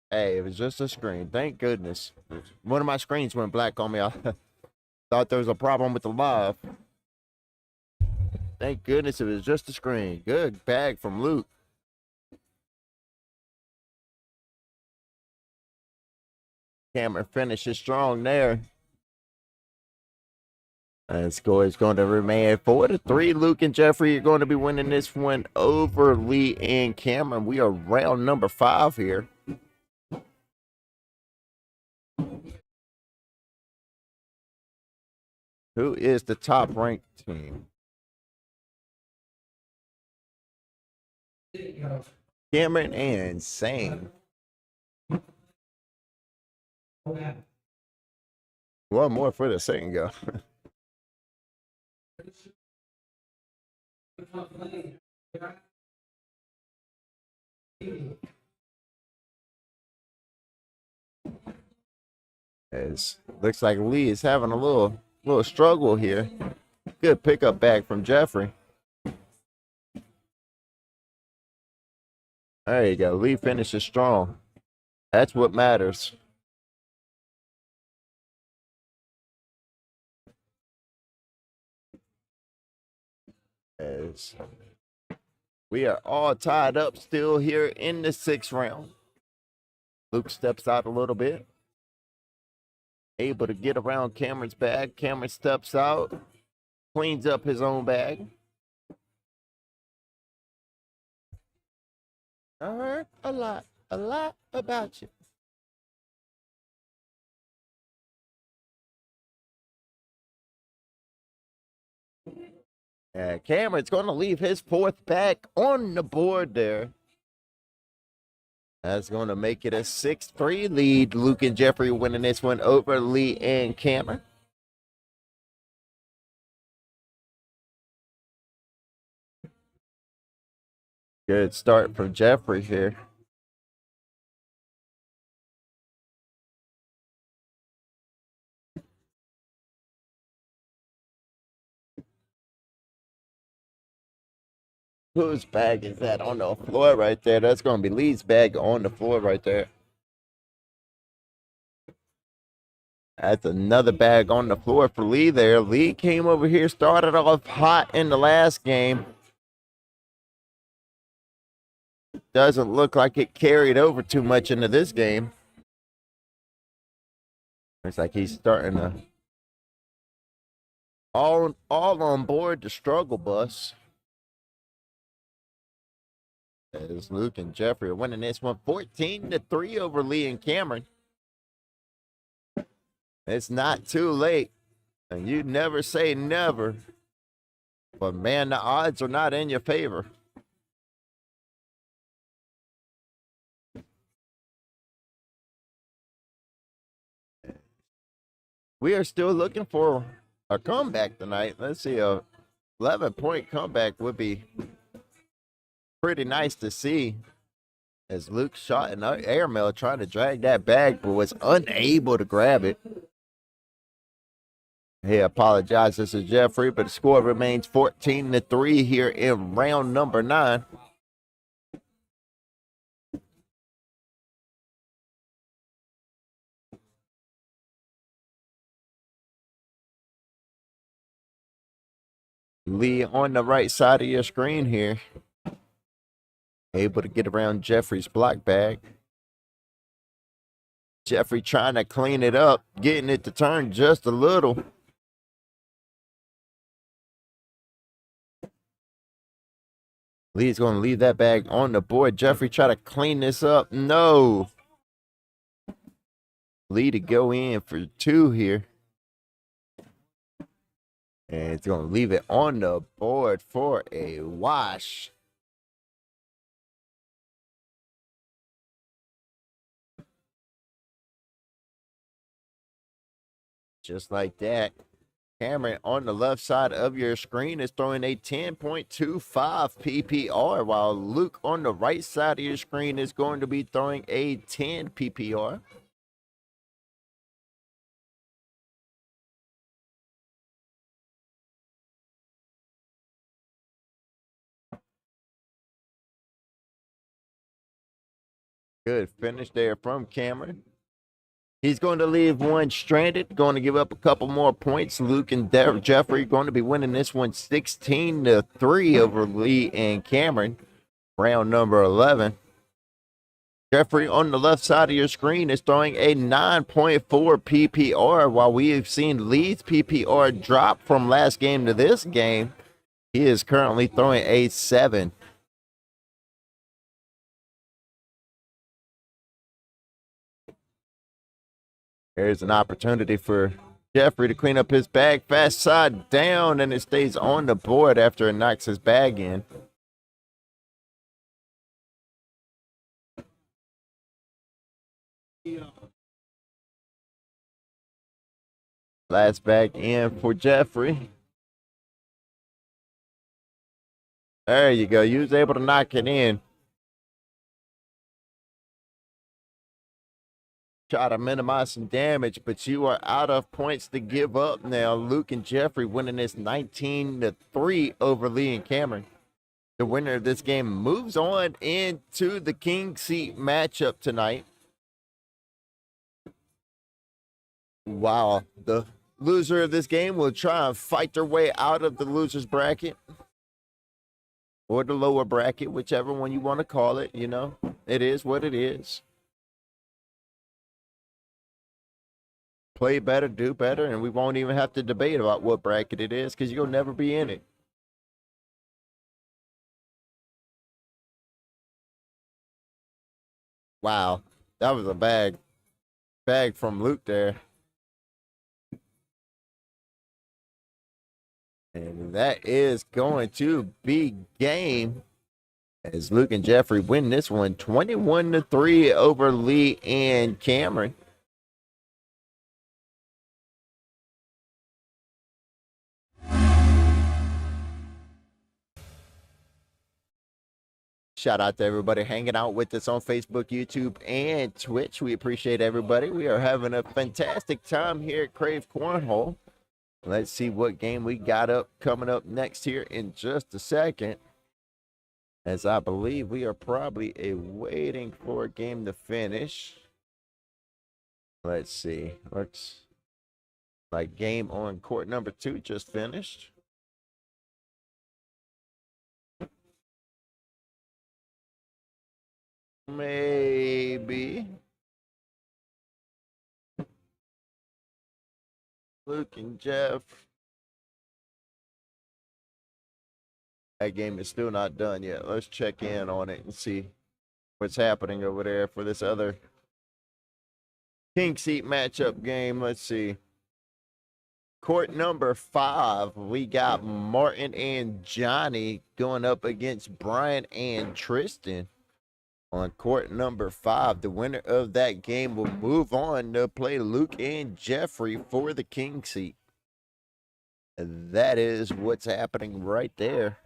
Hey, it was just a screen. Thank goodness. One of my screens went black on me. I thought there was a problem with the live. Thank goodness it was just a screen. Good bag from Luke. Cameron finishes strong there. And score is going to remain 4-3. Luke and Jeffrey are going to be winning this one over Lee and Cameron. We are round number 5 here. Who is the top ranked team? Cameron and Sane. One more for the Sane go. Looks like Lee is having a little struggle here. Good pickup back from Jeffrey. There you go. Lee finishes strong. That's what matters. As we are all tied up still here in the 6th round. Luke steps out a little bit. Able to get around Cameron's bag. Cameron steps out. Cleans up his own bag. I heard a lot about you. Cameron's going to leave his 4th bag on the board there. That's going to make it a 6-3 lead. Luke and Jeffrey winning this one over Lee and Cameron. Good start from Jeffrey here. Whose bag is that on the floor right there? That's going to be Lee's bag on the floor right there. That's another bag on the floor for Lee there. Lee came over here, started off hot in the last game. Doesn't look like it carried over too much into this game. Looks like he's starting to all on board the struggle bus. As Luke and Jeffrey are winning this one 14-3 over Lee and Cameron. It's not too late. And you never say never. But man, the odds are not in your favor. We are still looking for a comeback tonight. Let's see, a 11-point comeback would be pretty nice to see. As Luke shot an airmail trying to drag that bag, but was unable to grab it. He apologizes to Jeffrey, but the score remains 14-3 here in round number 9. Lee on the right side of your screen here. Able to get around Jeffrey's block bag. Jeffrey trying to clean it up, getting it to turn just a little. Lee's going to leave that bag on the board. Jeffrey try to clean this up. No. Lee to go in for 2 here. And it's going to leave it on the board for a wash. Just like that. Cameron on the left side of your screen is throwing a 10.25 PPR, while Luke on the right side of your screen is going to be throwing a 10 PPR. Good finish there from Cameron. He's going to leave one stranded, going to give up a couple more points. Luke and Jeffrey going to be winning this one 16-3 over Lee and Cameron. Round number 11. Jeffrey on the left side of your screen is throwing a 9.4 PPR, while we have seen Lee's PPR drop from last game to this game. He is currently throwing a 7. There's an opportunity for Jeffrey to clean up his bag. Fast side down, and it stays on the board after it knocks his bag in. Last bag in for Jeffrey. There you go. You was able to knock it in. Try to minimize some damage, but you are out of points to give up now. Luke and Jeffrey winning this 19-3 over Lee and Cameron. The winner of this game moves on into the king seat matchup tonight. Wow, the loser of this game will try and fight their way out of the loser's bracket or the lower bracket, whichever one you want to call it. You know, it is what it is. Play better, do better, and we won't even have to debate about what bracket it is because you'll never be in it. Wow, that was a bag from Luke there. And that is going to be game as Luke and Jeffrey win this one 21-3 over Lee and Cameron. Shout out to everybody hanging out with us on Facebook, YouTube, and Twitch. We appreciate everybody. We are having a fantastic time here at Krave Cornhole. Let's see what game we got coming up next here in just a second. As I believe we are probably waiting for a game to finish. Let's see. Looks like game on court number 2 just finished. Maybe. Luke and Jeff. That game is still not done yet. Let's check in on it and see what's happening over there for this other king seat matchup game. Let's see. Court number 5, we got Martin and Johnny going up against Brian and Tristan. On court number 5, the winner of that game will move on to play Luke and Jeffrey for the king seat. That is what's happening right there.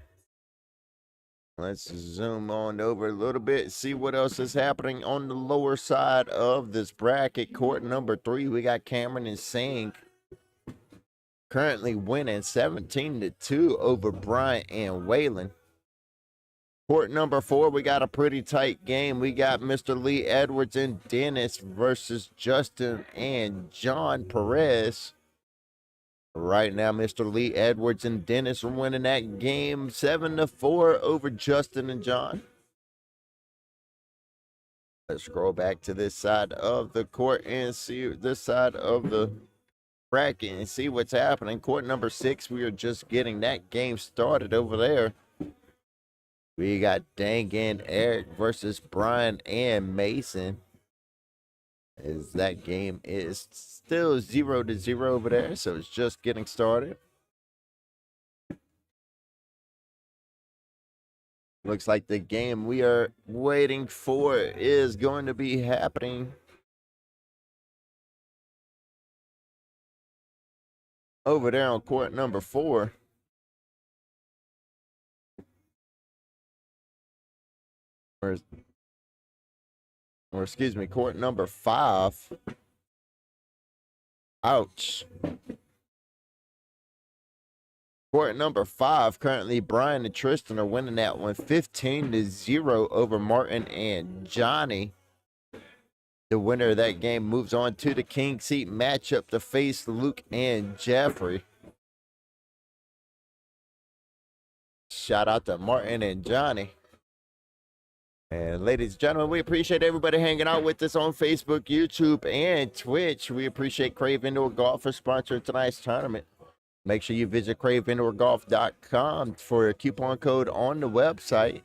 Let's zoom on over a little bit, see what else is happening on the lower side of this bracket. Court number 3, we got Cameron and Singh currently winning 17-2 over Bryant and Whalen. Court number 4, we got a pretty tight game. We got Mr. Lee Edwards and Dennis versus Justin and John Perez. Right now, Mr. Lee Edwards and Dennis are winning that game 7-4 over Justin and John. Let's scroll back to this side of the court and see this side of the bracket and see what's happening. Court number 6, we are just getting that game started over there. We got Dang and Eric versus Brian and Mason. As that game is still 0-0 over there, so it's just getting started. Looks like the game we are waiting for is going to be happening over there on court number 4. Or excuse me, court number 5. Ouch. Court number 5, currently Brian and Tristan are winning that one 15-0 over Martin and Johnny. The winner of that game moves on to the king seat matchup to face Luke and Jeffrey. Shout out to Martin and Johnny. And ladies and gentlemen, we appreciate everybody hanging out with us on Facebook, YouTube, and Twitch. We appreciate Krave Indoor Golf for sponsoring tonight's tournament. Make sure you visit craveindoorgolf.com for a coupon code on the website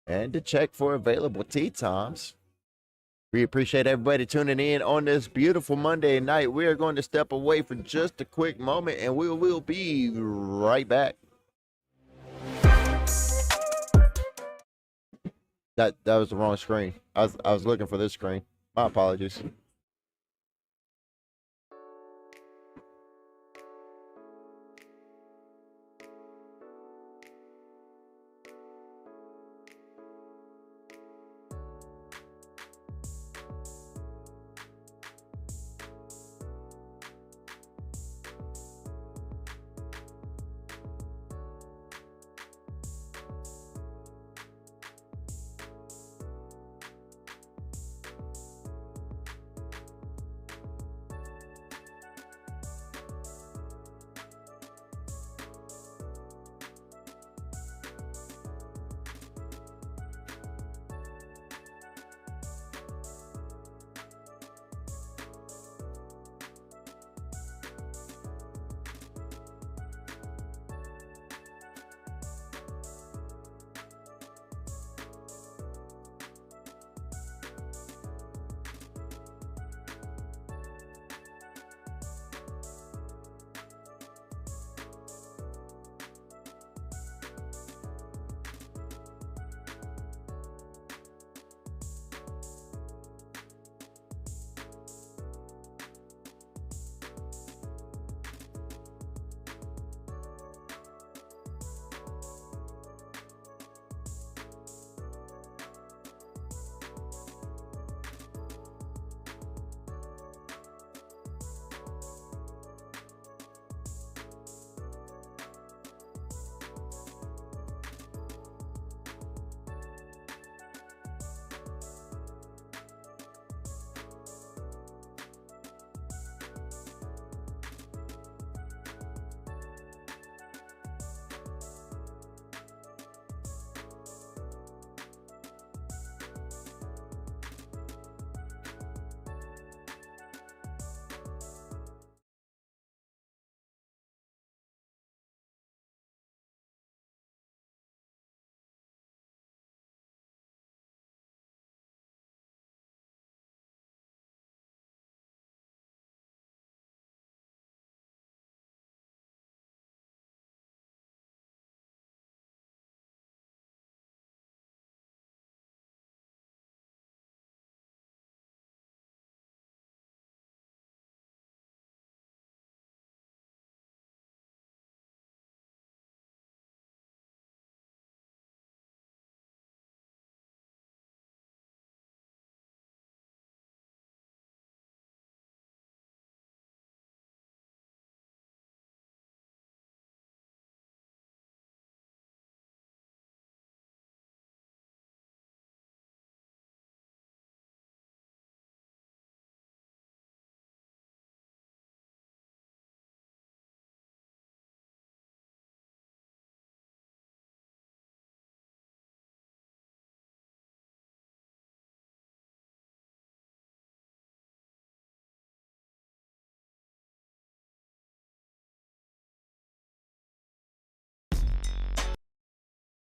and to check for available tee times. We appreciate everybody tuning in on this beautiful Monday night. We are going to step away for just a quick moment, and we will be right back. That was the wrong screen. I was looking for this screen. My apologies.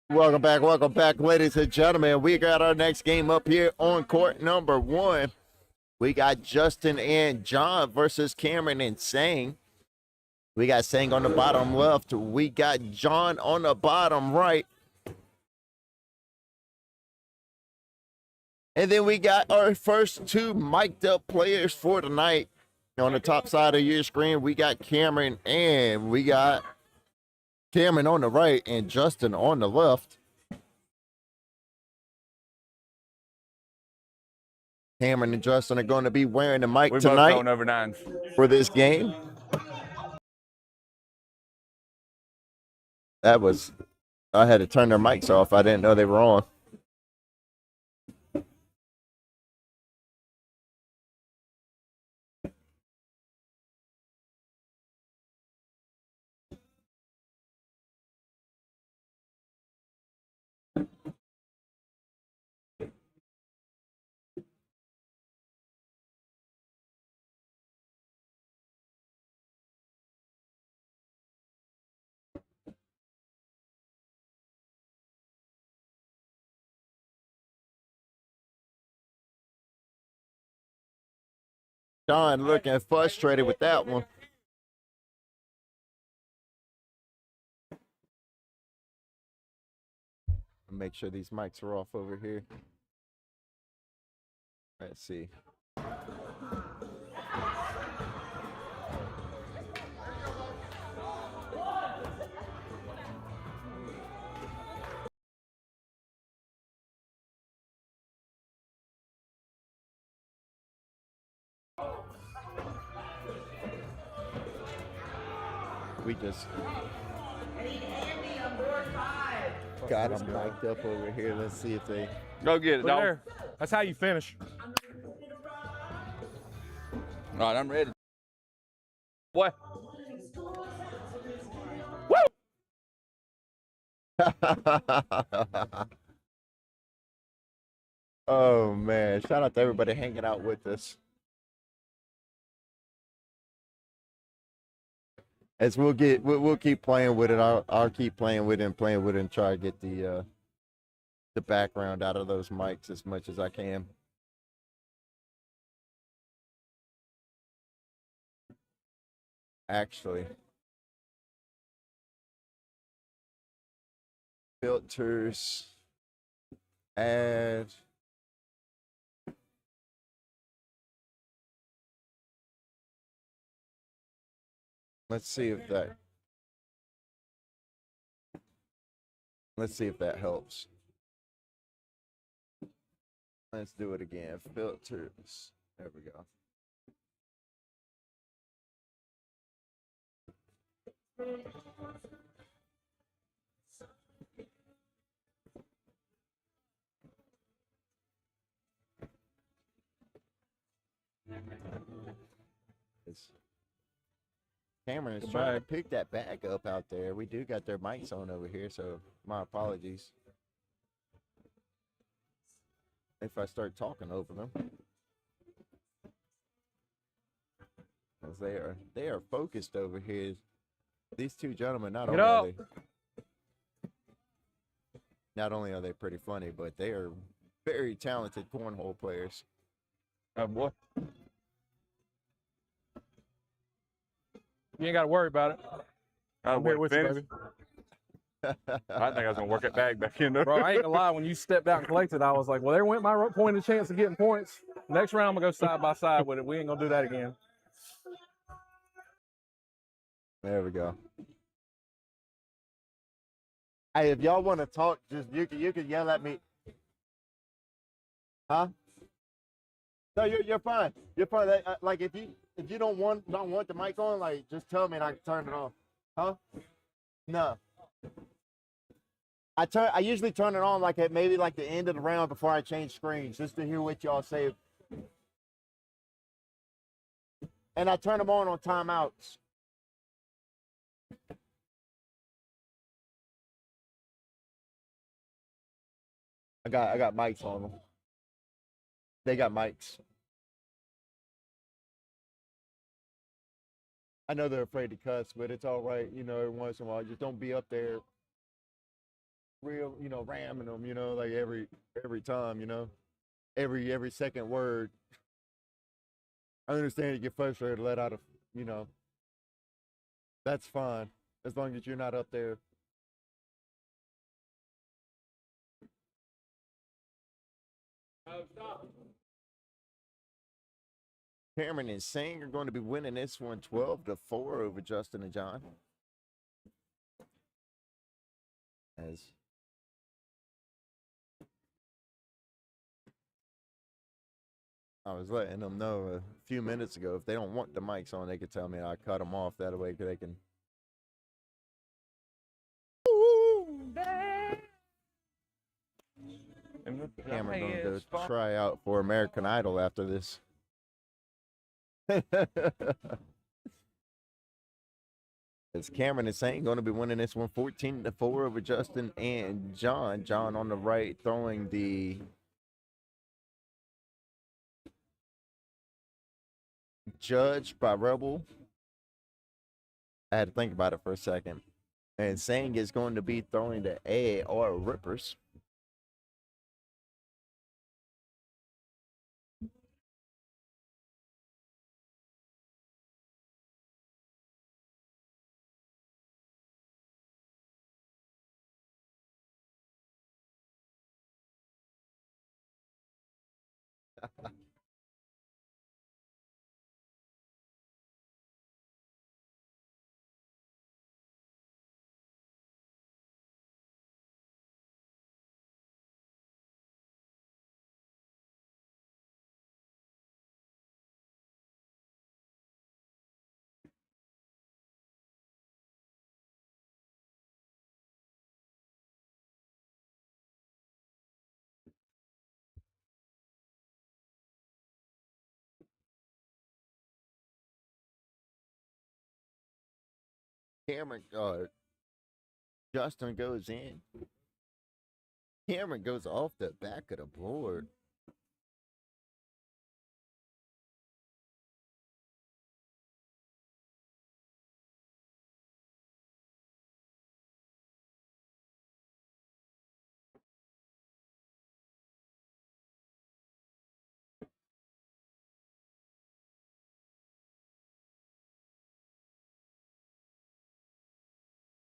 welcome back, ladies and gentlemen. We got our next game up here on court number 1. We got Justin and John versus Cameron and Sang. We got Sang on the bottom left. We got John on the bottom right. And then we got our first 2 mic'd up players for tonight. On the top side of your screen, we got Cameron and we got Cameron on the right and Justin on the left. Cameron and Justin are going to be wearing the mic tonight over 9s. for this game. I had to turn their mics off. I didn't know they were on. John looking frustrated with that one. Make sure these mics are off over here. Let's see. We just got them mic'd up over here. Let's see if they Go get it, Look dog. there. That's how you finish. All right, I'm ready. Boy. Oh man, shout out to everybody hanging out with us. As we'll keep playing with it. I'll keep playing with it and try to get the background out of those mics as much as I can. Actually, filters, add. Let's see if that helps. Let's do it again. Filters. There we go. Cameron is trying to pick that bag up out there. We do got their mics on over here, so my apologies if I start talking over them. As they are focused over here. These 2 gentlemen not only are they pretty funny, but they are very talented cornhole players. Oh boy. You ain't got to worry about it. I'm here with you, baby. I think I was gonna work that bag back in there. Bro, I ain't gonna lie. When you stepped out and collected, I was like, well, there went my point of chance of getting points. Next round, I'm gonna go side by side with it. We ain't gonna do that again. There we go. Hey, if y'all want to talk, just you can yell at me. Huh? No, you're fine. You're fine. Like if you don't want the mic on, like just tell me and I can turn it off. Huh? No. I usually turn it on like at maybe like the end of the round before I change screens, just to hear what y'all say. And I turn them on timeouts. I got mics on them. They got mics. I know they're afraid to cuss, but it's all right. You know, every once in a while, just don't be up there real, ramming them, like every time, every second word. I understand you get frustrated, let out you know, that's fine as long as you're not up there. Cameron and Singh are going to be winning this one 12-4 over Justin and John. As I was letting them know a few minutes ago, if they don't want the mics on, they could tell me, and I cut them off. That way they can. Cameron gonna go try out for American Idol after this. It's Cameron and Saint going to be winning this one 14-4 over Justin and John. John on the right throwing the Judge by Rebel. I had to think about it for a second. And Saint is going to be throwing the AAR Rippers. Cameron, Justin goes in. Cameron goes off the back of the board.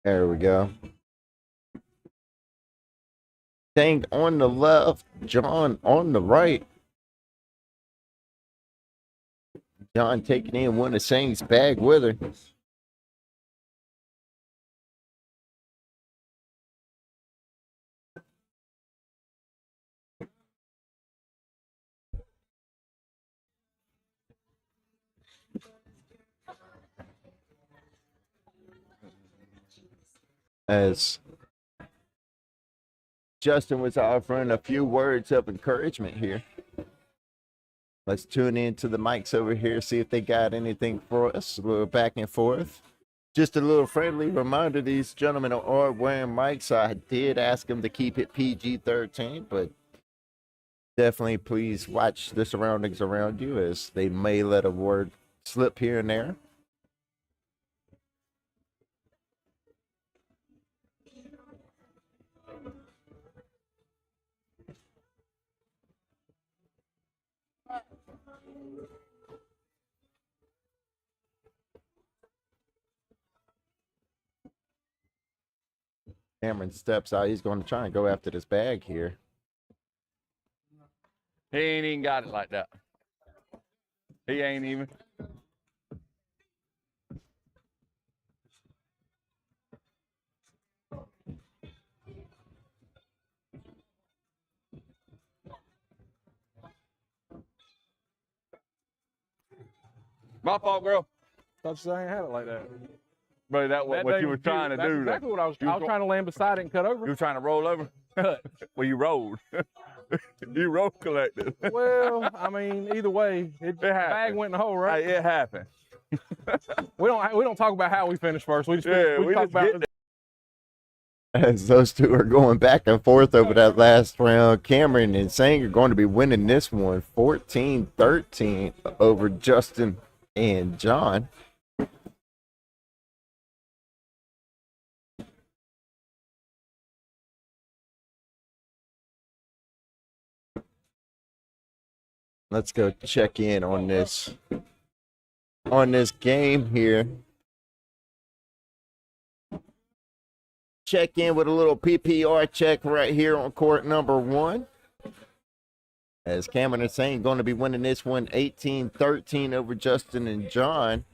There we go. Dang on the left, John on the right. John taking in one of Saint's bag with her. As Justin was offering a few words of encouragement here. Let's tune in to the mics over here, see if they got anything for us. A little back and forth. Just a little friendly reminder, these gentlemen are wearing mics. I did ask them to keep it PG-13, but definitely please watch the surroundings around you, as they may let a word slip here and there. Cameron steps out. He's going to try and go after this bag here. He ain't even got it like that. He ain't even. My fault, girl. Thought you said I ain't had it like that. Bro, that was what you were trying to do. That's exactly what I was trying to land beside it and cut over. You were trying to roll over? Well, you rolled. You roll collected. Well, I mean, either way, the bag went in the hole, right? It happened. We don't talk about how we finished first. We talk about as those two are going back and forth over that last round. Cameron and Sang are going to be winning this one 14-13 over Justin and John. Let's go check in on this game here. Check in with a little PPR check right here on court number 1. As Cameron is saying, going to be winning this one 18-13 over Justin and John.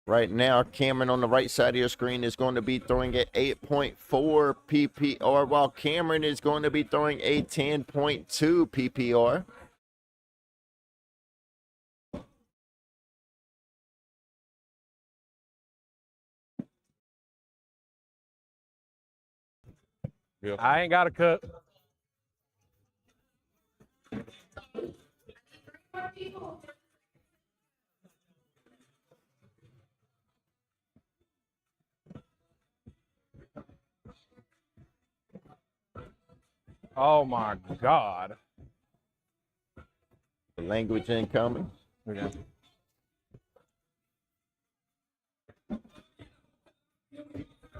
Right now, Cameron on the right side of your screen is going to be throwing at 8.4 PPR, while Cameron is going to be throwing a 10.2 PPR. I ain't got a cup. Oh my God. The language incoming. Yeah.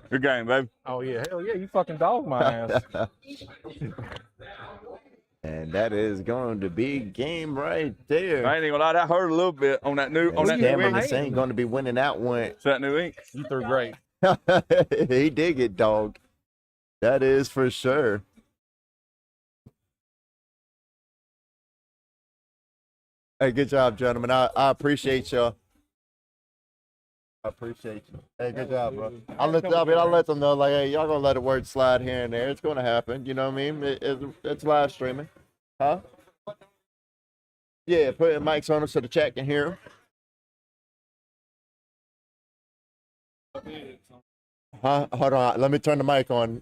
Good game, baby. Oh yeah, hell yeah, you fucking dog my ass. And that is going to be game right there. I ain't even gonna lie, that hurt a little bit on that new As Cameron ink. is saying, going to be winning that one. Is that new ink? You threw great. He did get dogged. That is for sure. Hey, good job, gentlemen. I appreciate y'all. I appreciate you. Hey, good job, bro. I'll let them know, like, hey, y'all gonna let a word slide here and there. It's gonna happen. You know what I mean? It's live streaming. Huh? Yeah, putting mics on them so the chat can hear them. Huh? Hold on. Let me turn the mic on.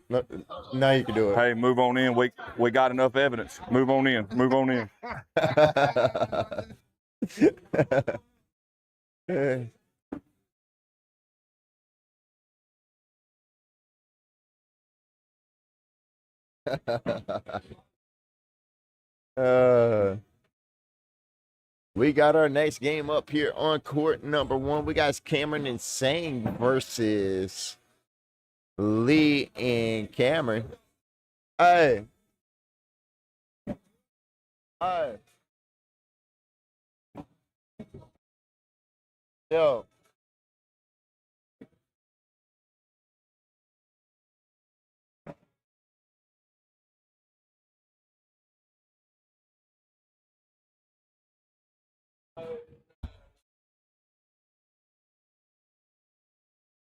Now you can do it. Hey, move on in. We got enough evidence. Move on in. Move on in. We got our next game up here on court number 1. We got Cameron and Sang versus Lee and Cameron. Hey. Hey. Yo.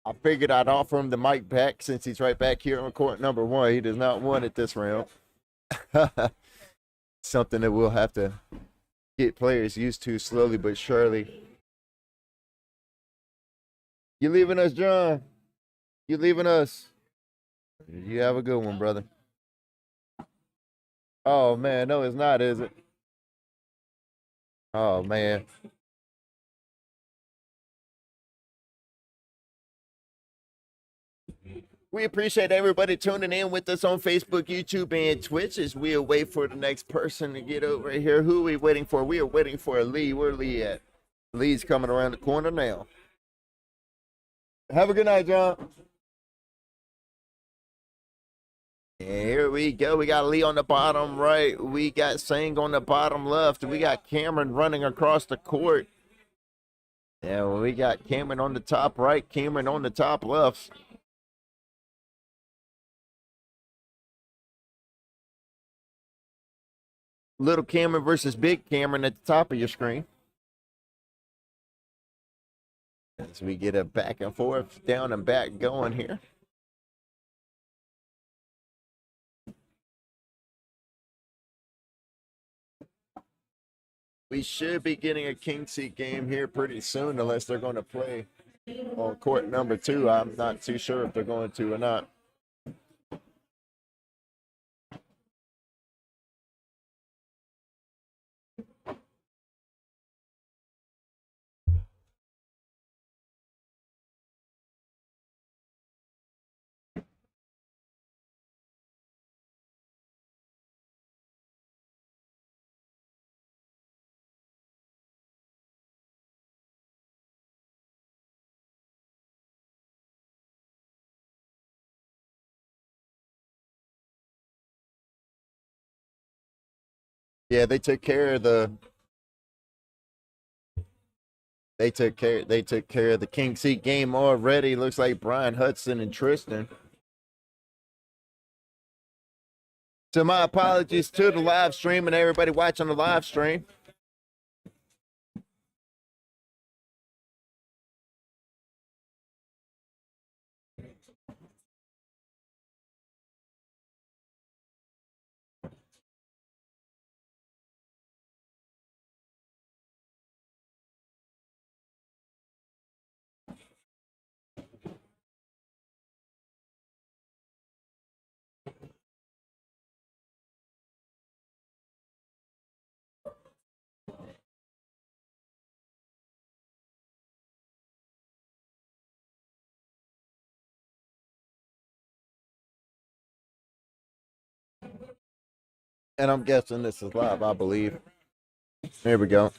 I figured I'd offer him the mic back since he's right back here on court number 1. He does not want it this round. Something that we'll have to get players used to slowly but surely. You leaving us, John? You leaving us? You have a good one, brother. Oh, man. No, it's not, is it? Oh, man. We appreciate everybody tuning in with us on Facebook, YouTube, and Twitch as we wait for the next person to get over here. Who are we waiting for? We are waiting for Lee. Where Lee at? Lee's coming around the corner now. Have a good night, John. And here we go. We got Lee on the bottom right. We got Sang on the bottom left. We got Cameron running across the court. And we got Cameron on the top right, Cameron on the top left. Little Cameron versus Big Cameron at the top of your screen. As we get a back and forth, down and back going here. We should be getting a king seat game here pretty soon, unless they're going to play on court number 2. I'm not too sure if they're going to or not. Yeah, they took care of the They took care of the King Seat game already. Looks like Brian Hudson and Tristan. So my apologies to the live stream and everybody watching the live stream. And I'm guessing this is live, I believe. There we go.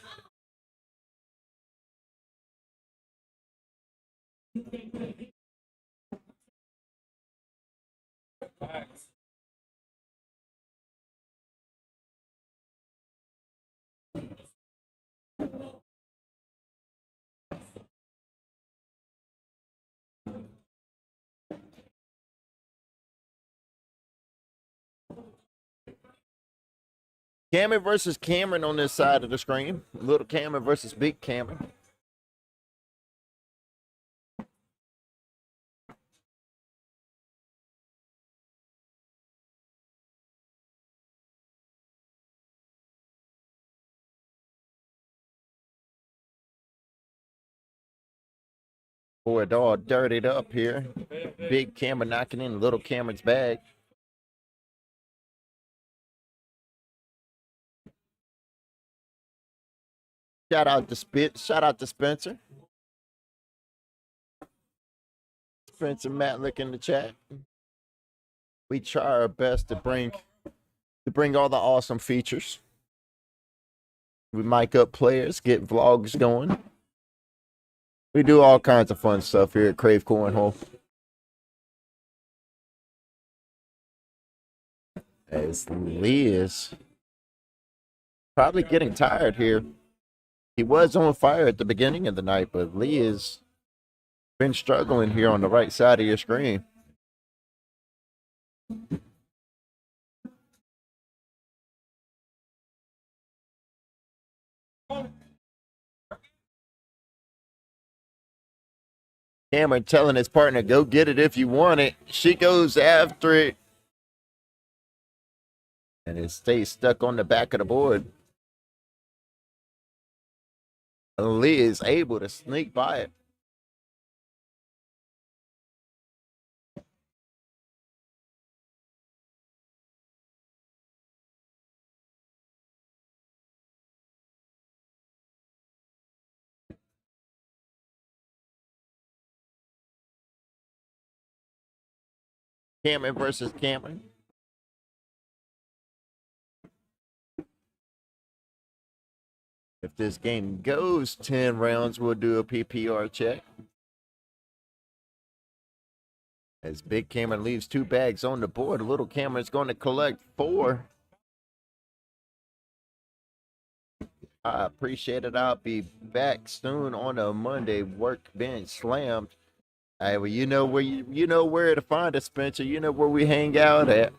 Cameron versus Cameron on this side of the screen. Little Cameron versus Big Cameron. Boy, it all dirtied up here. Big Cameron knocking in Little Cameron's bag. Shout out to Spencer. Spencer Matlick in the chat. We try our best to bring all the awesome features. We mic up players, get vlogs going. We do all kinds of fun stuff here at Krave Cornhole. As Lee is probably getting tired here. He was on fire at the beginning of the night, but Lee has been struggling here on the right side of your screen. Cameron telling his partner, go get it if you want it. She goes after it. And it stays stuck on the back of the board. Lee is able to sneak by it. Cameron versus Cameron. If this game goes 10 rounds, we'll do a PPR check. As Big Cameron leaves 2 bags on the board, Little Cameron's going to collect 4. I appreciate it. I'll be back soon on a Monday. Workbench slammed. Hey, well, you know where to find us, Spencer. You know where we hang out at.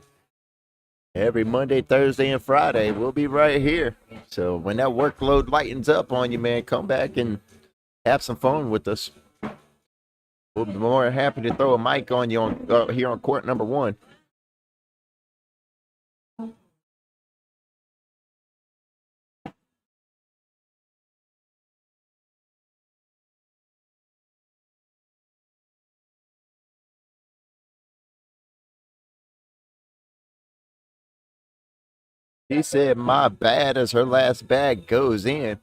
Every Monday, Thursday, and Friday, we'll be right here. So when that workload lightens up on you, man, come back and have some fun with us. We'll be more than happy to throw a mic on you on here on court number 1. He said, my bad, as her last bag goes in.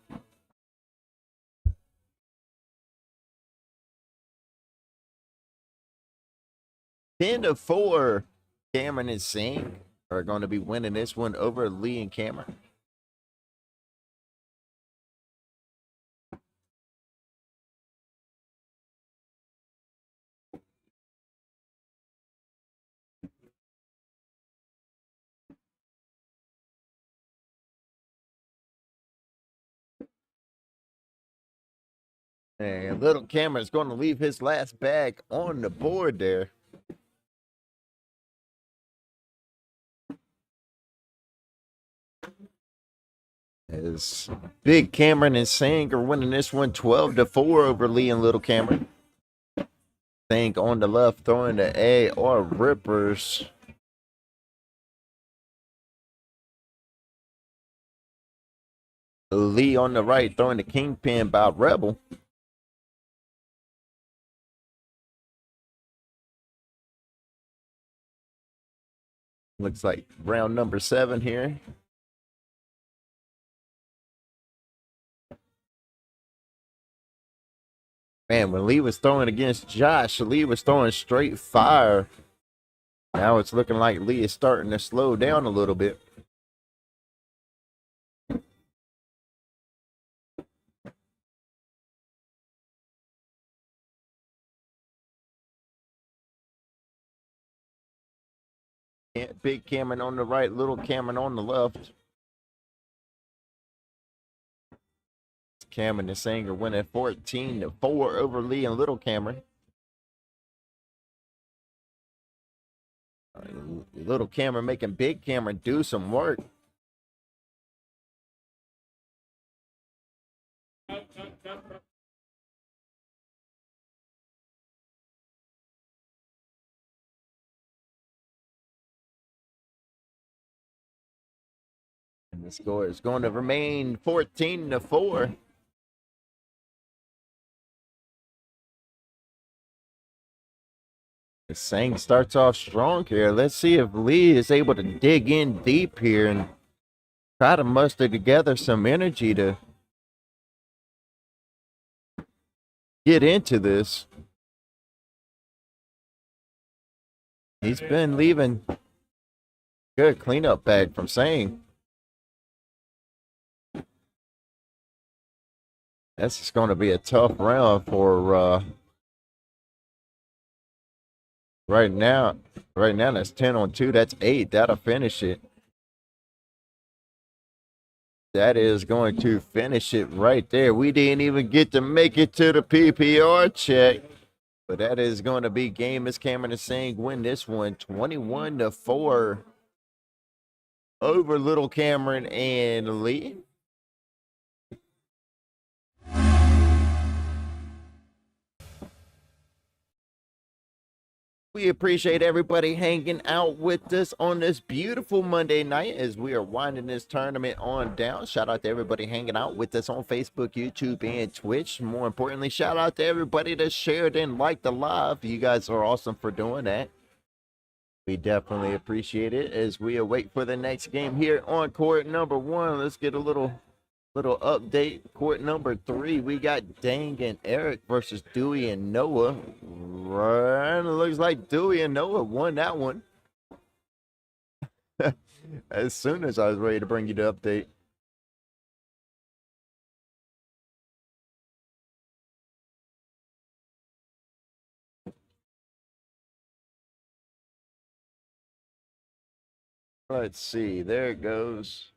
Ten to 4, Cameron and Singh are going to be winning this one over Lee and Cameron. And little Cameron's going to leave his last bag on the board there. As Big Cameron and Sang are winning this one 12-4 over Lee and Little Cameron. Sang on the left throwing the AR rippers. Lee on the right throwing the kingpin by Rebel. Looks like round number 7 here. Man, when Lee was throwing against Josh, Lee was throwing straight fire. Now it's looking like Lee is starting to slow down a little bit. Big Cameron on the right, Little Cameron on the left. Cameron and Sanger winning 14-4 over Lee and Little Cameron. Little Cameron making Big Cameron do some work. And the score is going to remain 14-4. Sang starts off strong here. Let's see if Lee is able to dig in deep here and try to muster together some energy to get into this. He's been leaving good cleanup bag from Sang. This is going to be a tough round for right now. Right now that's 10-2. That's 8. That'll finish it. That is going to finish it right there. We didn't even get to make it to the PPR check. But that is going to be game as Cameron and Sang win this one 21-4 over Little Cameron and Lee. We appreciate everybody hanging out with us on this beautiful Monday night as we are winding this tournament on down. Shout out to everybody hanging out with us on Facebook, YouTube, and Twitch. More importantly, shout out to everybody that shared and liked the live. You guys are awesome for doing that. We definitely appreciate it as we await for the next game here on court number 1. Let's get a little update. Court number 3, we got Dang and Eric versus Dewey and Noah. Right, it looks like Dewey and Noah won that one. As soon as I was ready to bring you the update. Let's see, there it goes.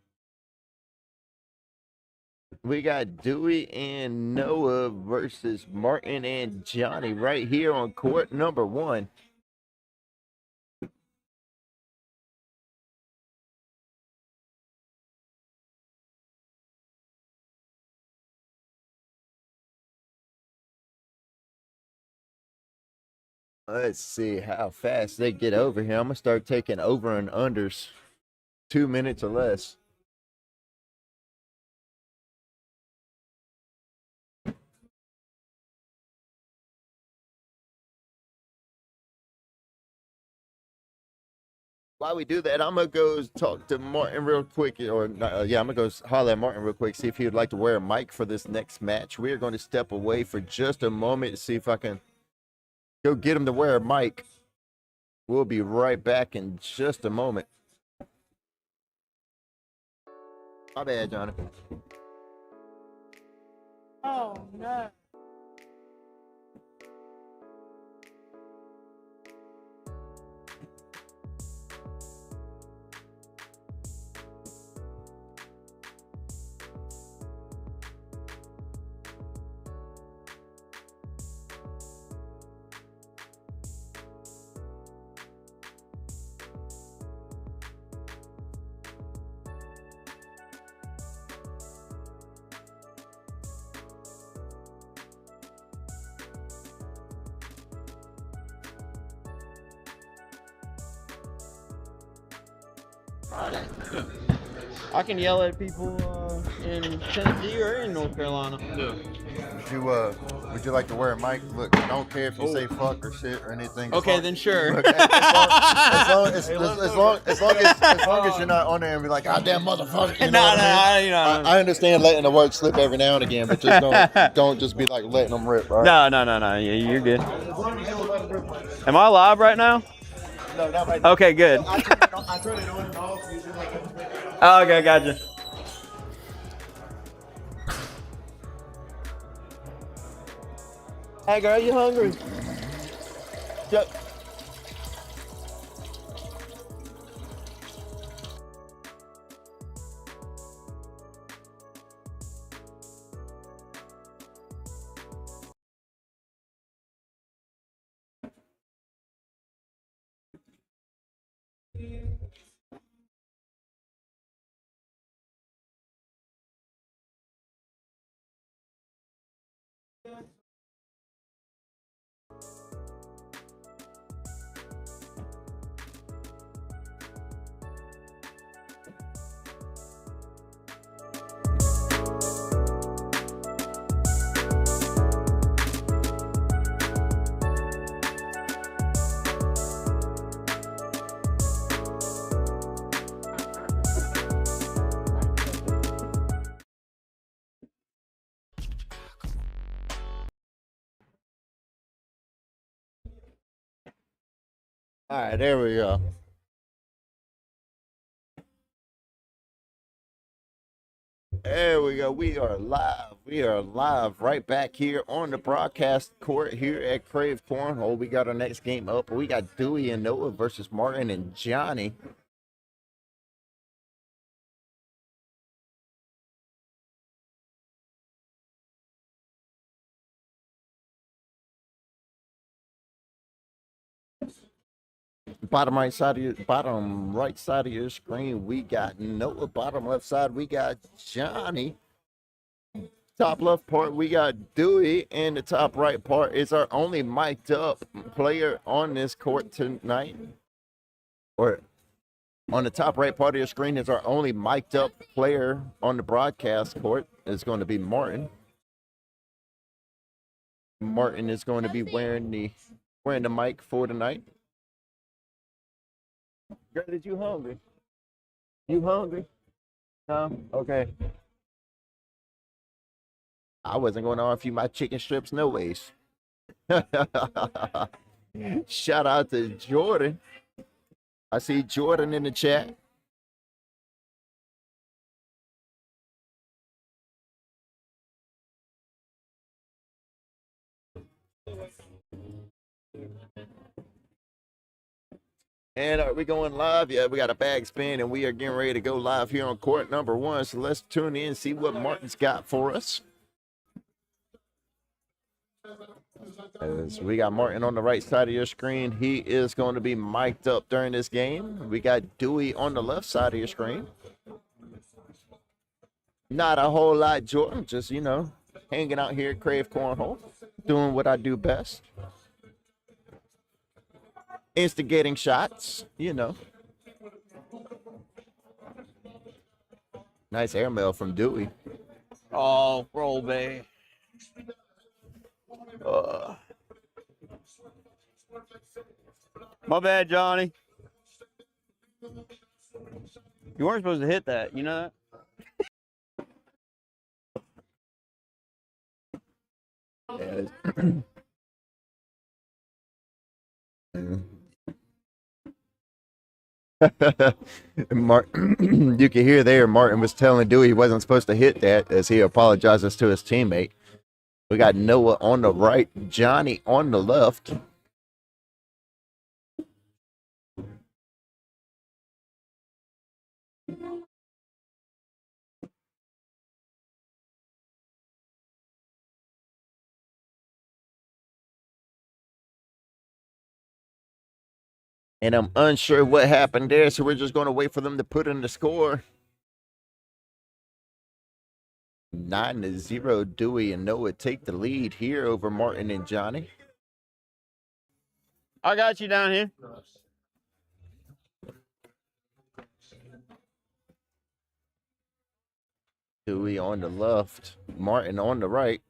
We got Dewey and Noah versus Martin and Johnny right here on court number 1. Let's see how fast they get over here. I'm going to start taking over and unders 2 minutes or less. While we do that, I'm going to go talk to Martin real quick. I'm going to go holler at Martin real quick, see if he would like to wear a mic for this next match. We are going to step away for just a moment to see if I can go get him to wear a mic. We'll be right back in just a moment. My bad, Jonathan. Oh, no. I can yell at people in Tennessee or in North Carolina. Yeah. Would you like to wear a mic? Look, I don't care if you say fuck or shit or anything. Okay, then sure. Look, as long as you're not on there and be like, goddamn motherfucker. You know what I mean? I understand letting the word slip every now and again, but just don't just be like letting them rip, right? No. Yeah, you're good. Am I live right now? No, not right now. Okay, good. I turn it on and off. Usually like Oh, okay, gotcha. hey, girl, you hungry? Yep. All right, there we go. There we go. We are live. We are live right back here on the broadcast court here at Krave Cornhole. We got our next game up. We got Dewey and Noah versus Martin and Johnny. Bottom right side of your screen, we got Noah. Bottom left side, we got Johnny. Top left part, we got Dewey, and the top right part is our only mic'd up player on this court tonight. Or on the top right part of your screen is our only mic'd up player on the broadcast court. It's going to be Martin. Martin is going to be wearing the mic for tonight. Girl, did you hungry? You hungry? No? Okay. I wasn't going to offer you my chicken strips no ways. Shout out to Jordan. I see Jordan in the chat. And are we going live? Yeah, we got a bag spin, and we are getting ready to go live here on court number 1. So let's tune in and see what Martin's got for us. As we got Martin on the right side of your screen. He is going to be mic'd up during this game. We got Dewey on the left side of your screen. Not a whole lot, Jordan. Just, hanging out here at Krave Cornhole, doing what I do best. Instigating shots, Nice airmail from Dewey. Oh, roll, babe. My bad, Johnny. You weren't supposed to hit that, you know that? Martin, you can hear there, Martin was telling Dewey he wasn't supposed to hit that as he apologizes to his teammate. We got Noah on the right, Johnny on the left. And I'm unsure what happened there, so we're just going to wait for them to put in the score. 9-0, Dewey and Noah take the lead here over Martin and Johnny. I got you down here. Dewey on the left, Martin on the right.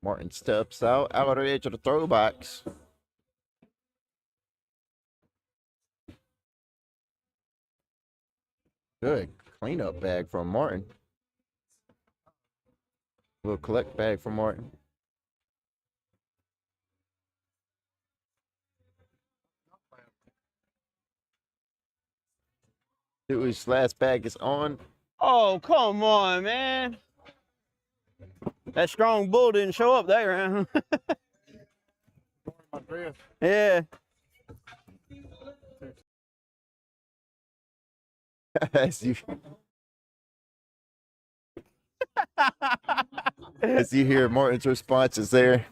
Martin steps out the edge of the throw box. Good cleanup bag from Martin. Little collect bag from Martin. Dewey's last bag is on. Oh, come on, man. That strong bull didn't show up that round. Yeah. as you hear Martin's responses there.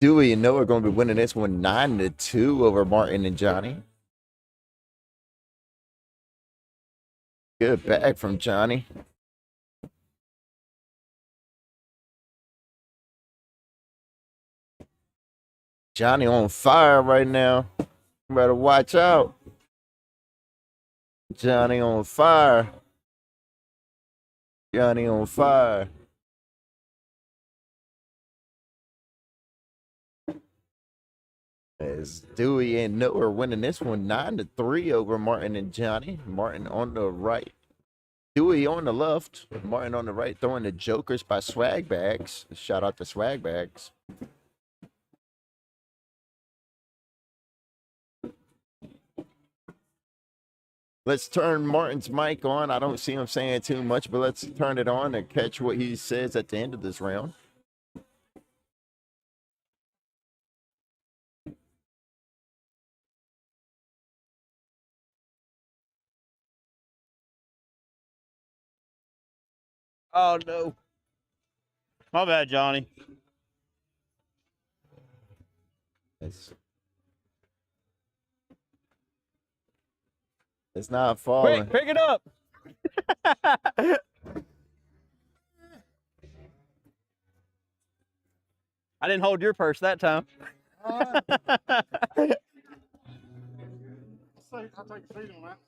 Dewey and Noah are going to be winning this one 9-2 over Martin and Johnny. Good bag from Johnny. Johnny on fire right now. You better watch out. Johnny on fire. Johnny on fire. As Dewey and Noah are winning this one 9-3 over Martin and Johnny. Martin on the right. Dewey on the left. Martin on the right throwing the jokers by Swag Bags. Shout out to Swag Bags. Let's turn Martin's mic on. I don't see him saying too much, but let's turn it on and catch what he says at the end of this round. Oh, no. My bad, Johnny. It's not falling. Quick, pick it up. I didn't hold your purse that time. I'll take a seat on that.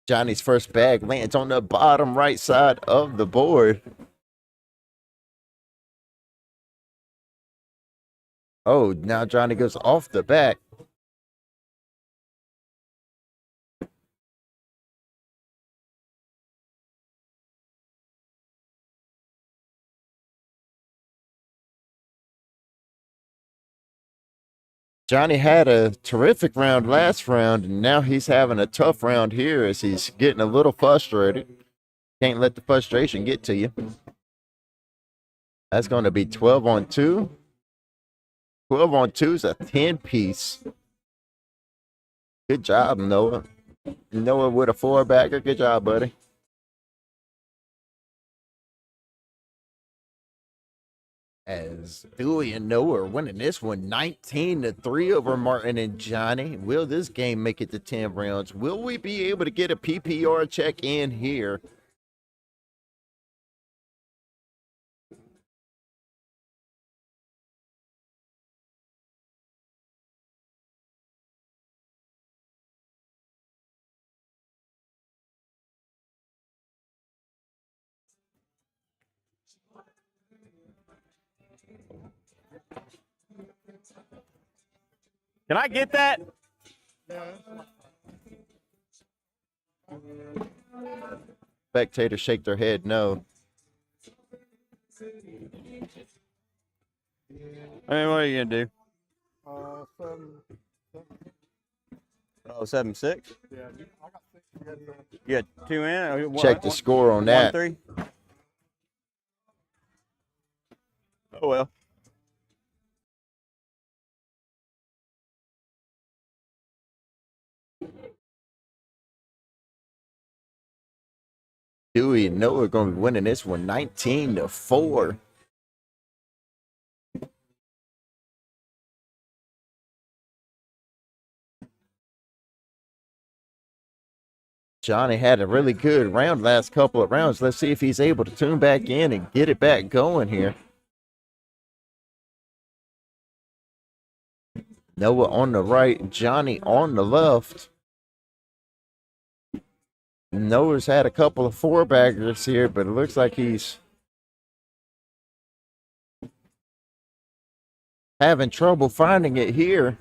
Johnny's first bag lands on the bottom right side of the board. Oh, now Johnny goes off the back. Johnny had a terrific round last round, and now he's having a tough round here as he's getting a little frustrated. Can't let the frustration get to you. That's going to be 12 on 2. 12 on 2 is a 10-piece. Good job, Noah. Noah with a 4-bagger. Good job, buddy. As Dewey and Noah are winning this one 19-3 over Martin and Johnny. Will this game make it to 10 rounds? Will we be able to get a PPR check in here? Can I get that? Spectators shake their head no. I mean, what are you gonna do? 7-6. Yeah, I got 6. You got 2 in. Check the score on that. 1-3. Oh well. Dewey and Noah are going to be winning this one 19-4. Johnny had a really good round last couple of rounds. Let's see if he's able to tune back in and get it back going here. Noah on the right, Johnny on the left. Noah's had a couple of four-baggers here, but it looks like he's having trouble finding it here.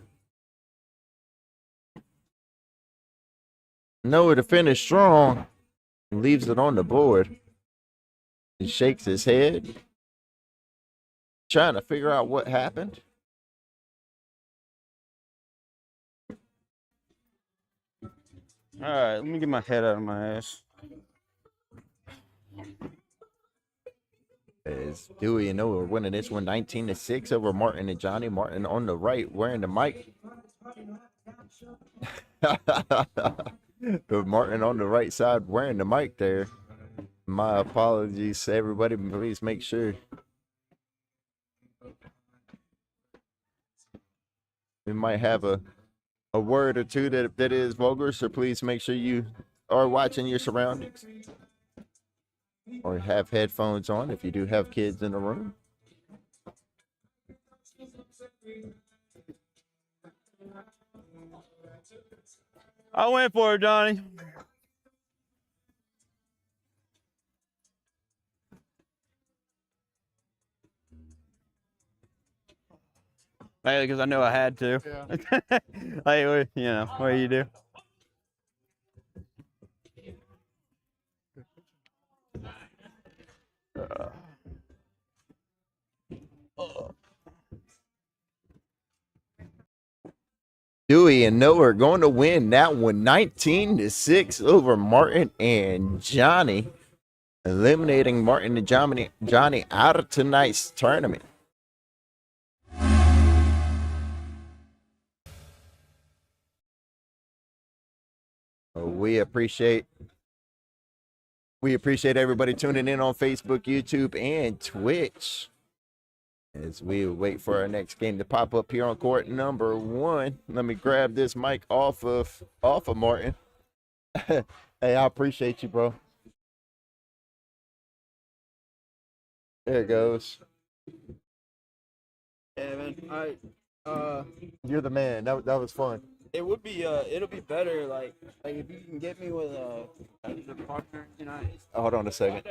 Noah to finish strong. Leaves it on the board. He shakes his head, trying to figure out what happened. All right, let me get my head out of my ass. As Dewey and Noah are winning this one 19-6 over Martin and Johnny. Martin on the right wearing the mic. Martin on the right side wearing the mic there. My apologies, everybody. Please make sure. We might have a word or two that is vulgar, so please make sure you are watching your surroundings. Or have headphones on if you do have kids in the room. I went for it, Johnny. Hey, because I knew I had to. Yeah. Hey, what do you do? Dewey and Noah are going to win that one 19-6 over Martin and Johnny, eliminating Martin and Johnny out of tonight's tournament. We appreciate everybody tuning in on Facebook, YouTube, and Twitch as we wait for our next game to pop up here on court number 1. Let me grab this mic off of Martin. Hey, I appreciate you, bro. There it goes. Yeah, man. You're the man. That was fun. It would be it'll be better like if you can get me with a partner, Hold on a second.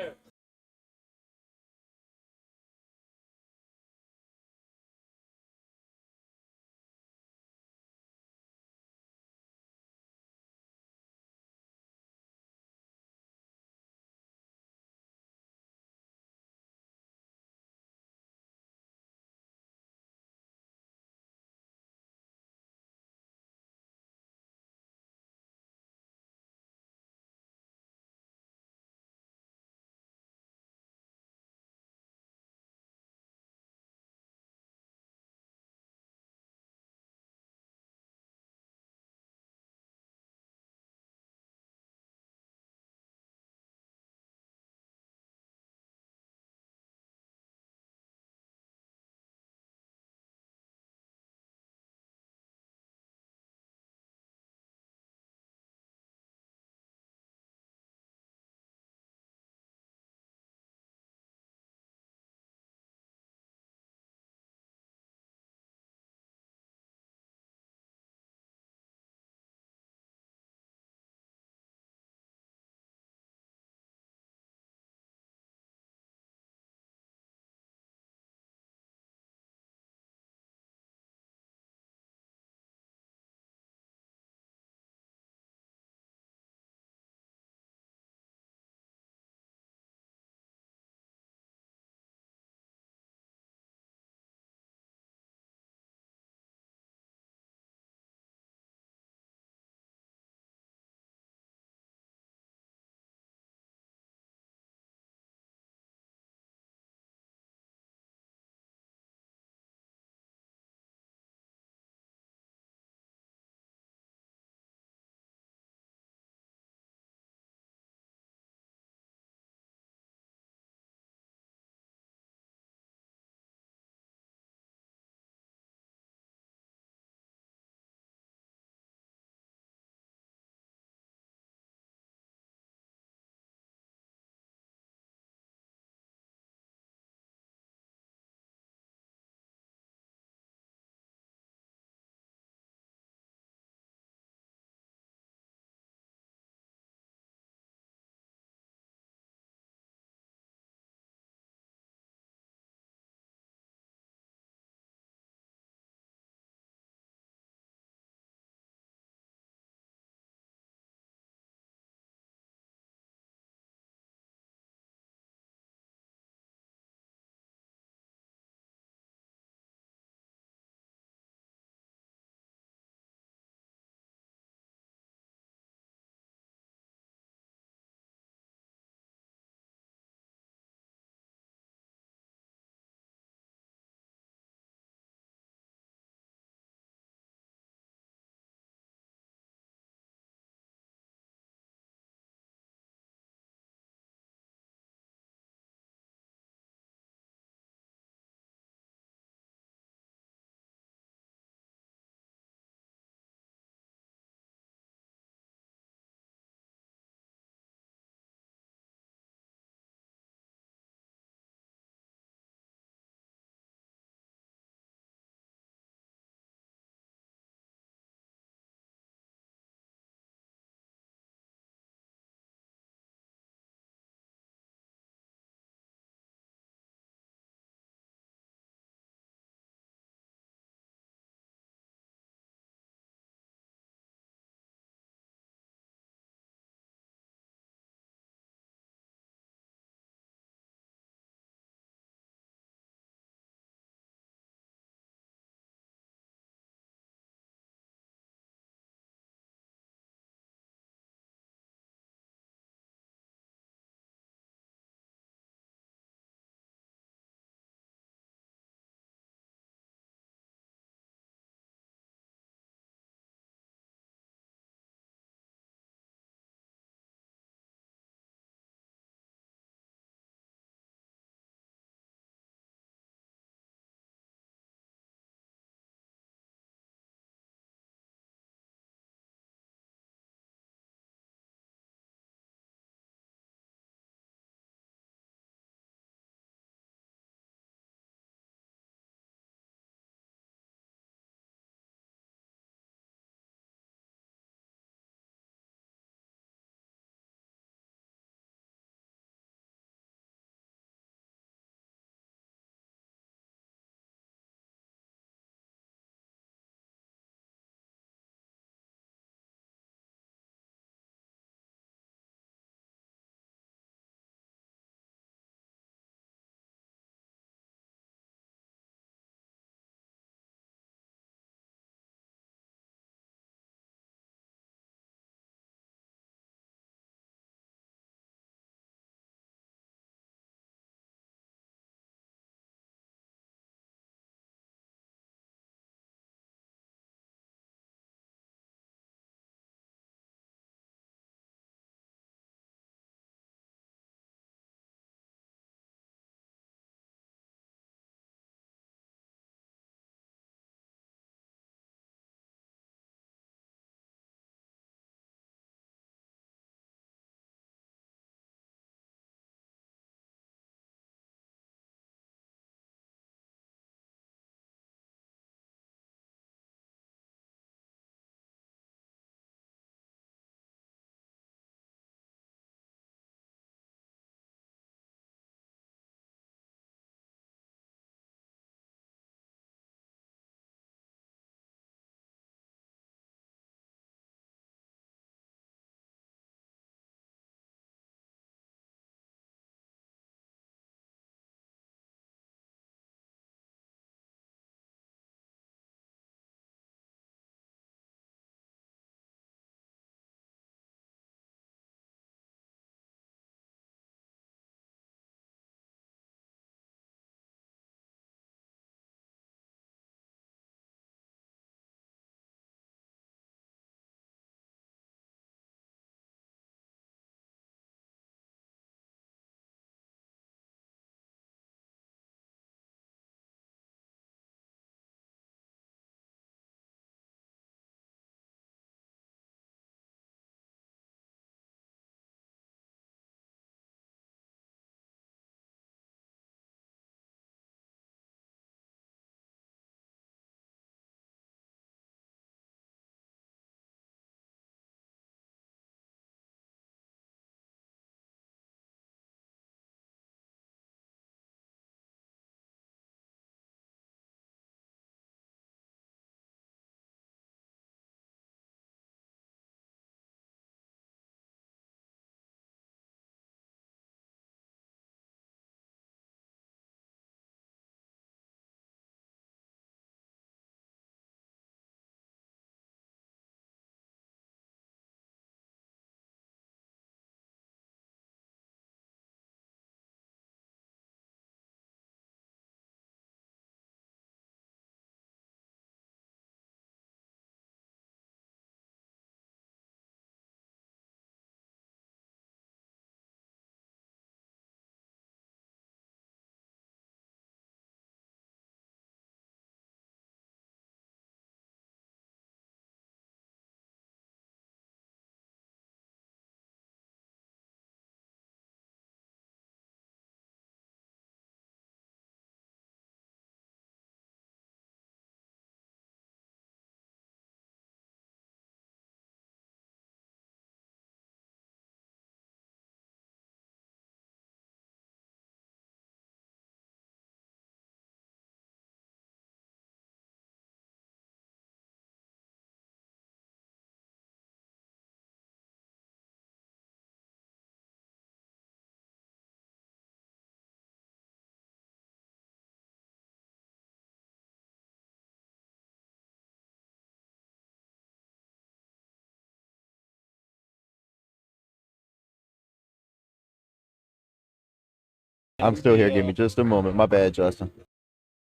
I'm still here. Give me just a moment. My bad, Justin.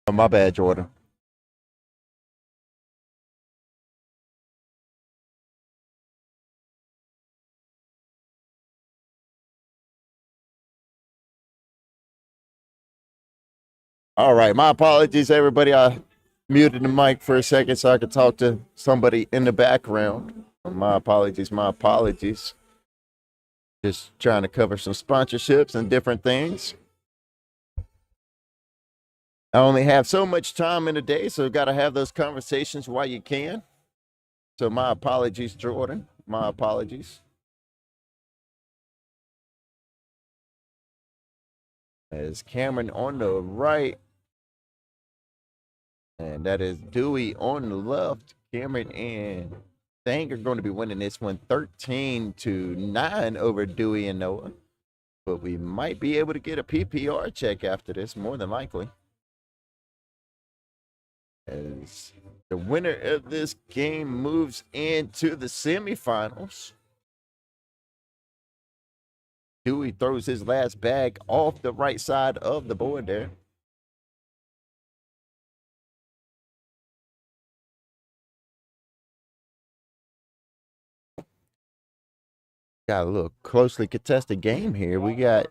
Oh, my bad, Jordan. All right. My apologies, everybody. I muted the mic for a second so I could talk to somebody in the background. My apologies. My apologies. Just trying to cover some sponsorships and different things. I only have so much time in a day, so got to have those conversations while you can. So my apologies, Jordan. My apologies. As Cameron on the right, and that is Dewey on the left. Cameron and Thang are going to be winning this one 13-9 over Dewey and Noah. But we might be able to get a PPR check after this, more than likely. As the winner of this game moves into the semifinals. Dewey throws his last bag off the right side of the board there. Got a little closely contested game here. We got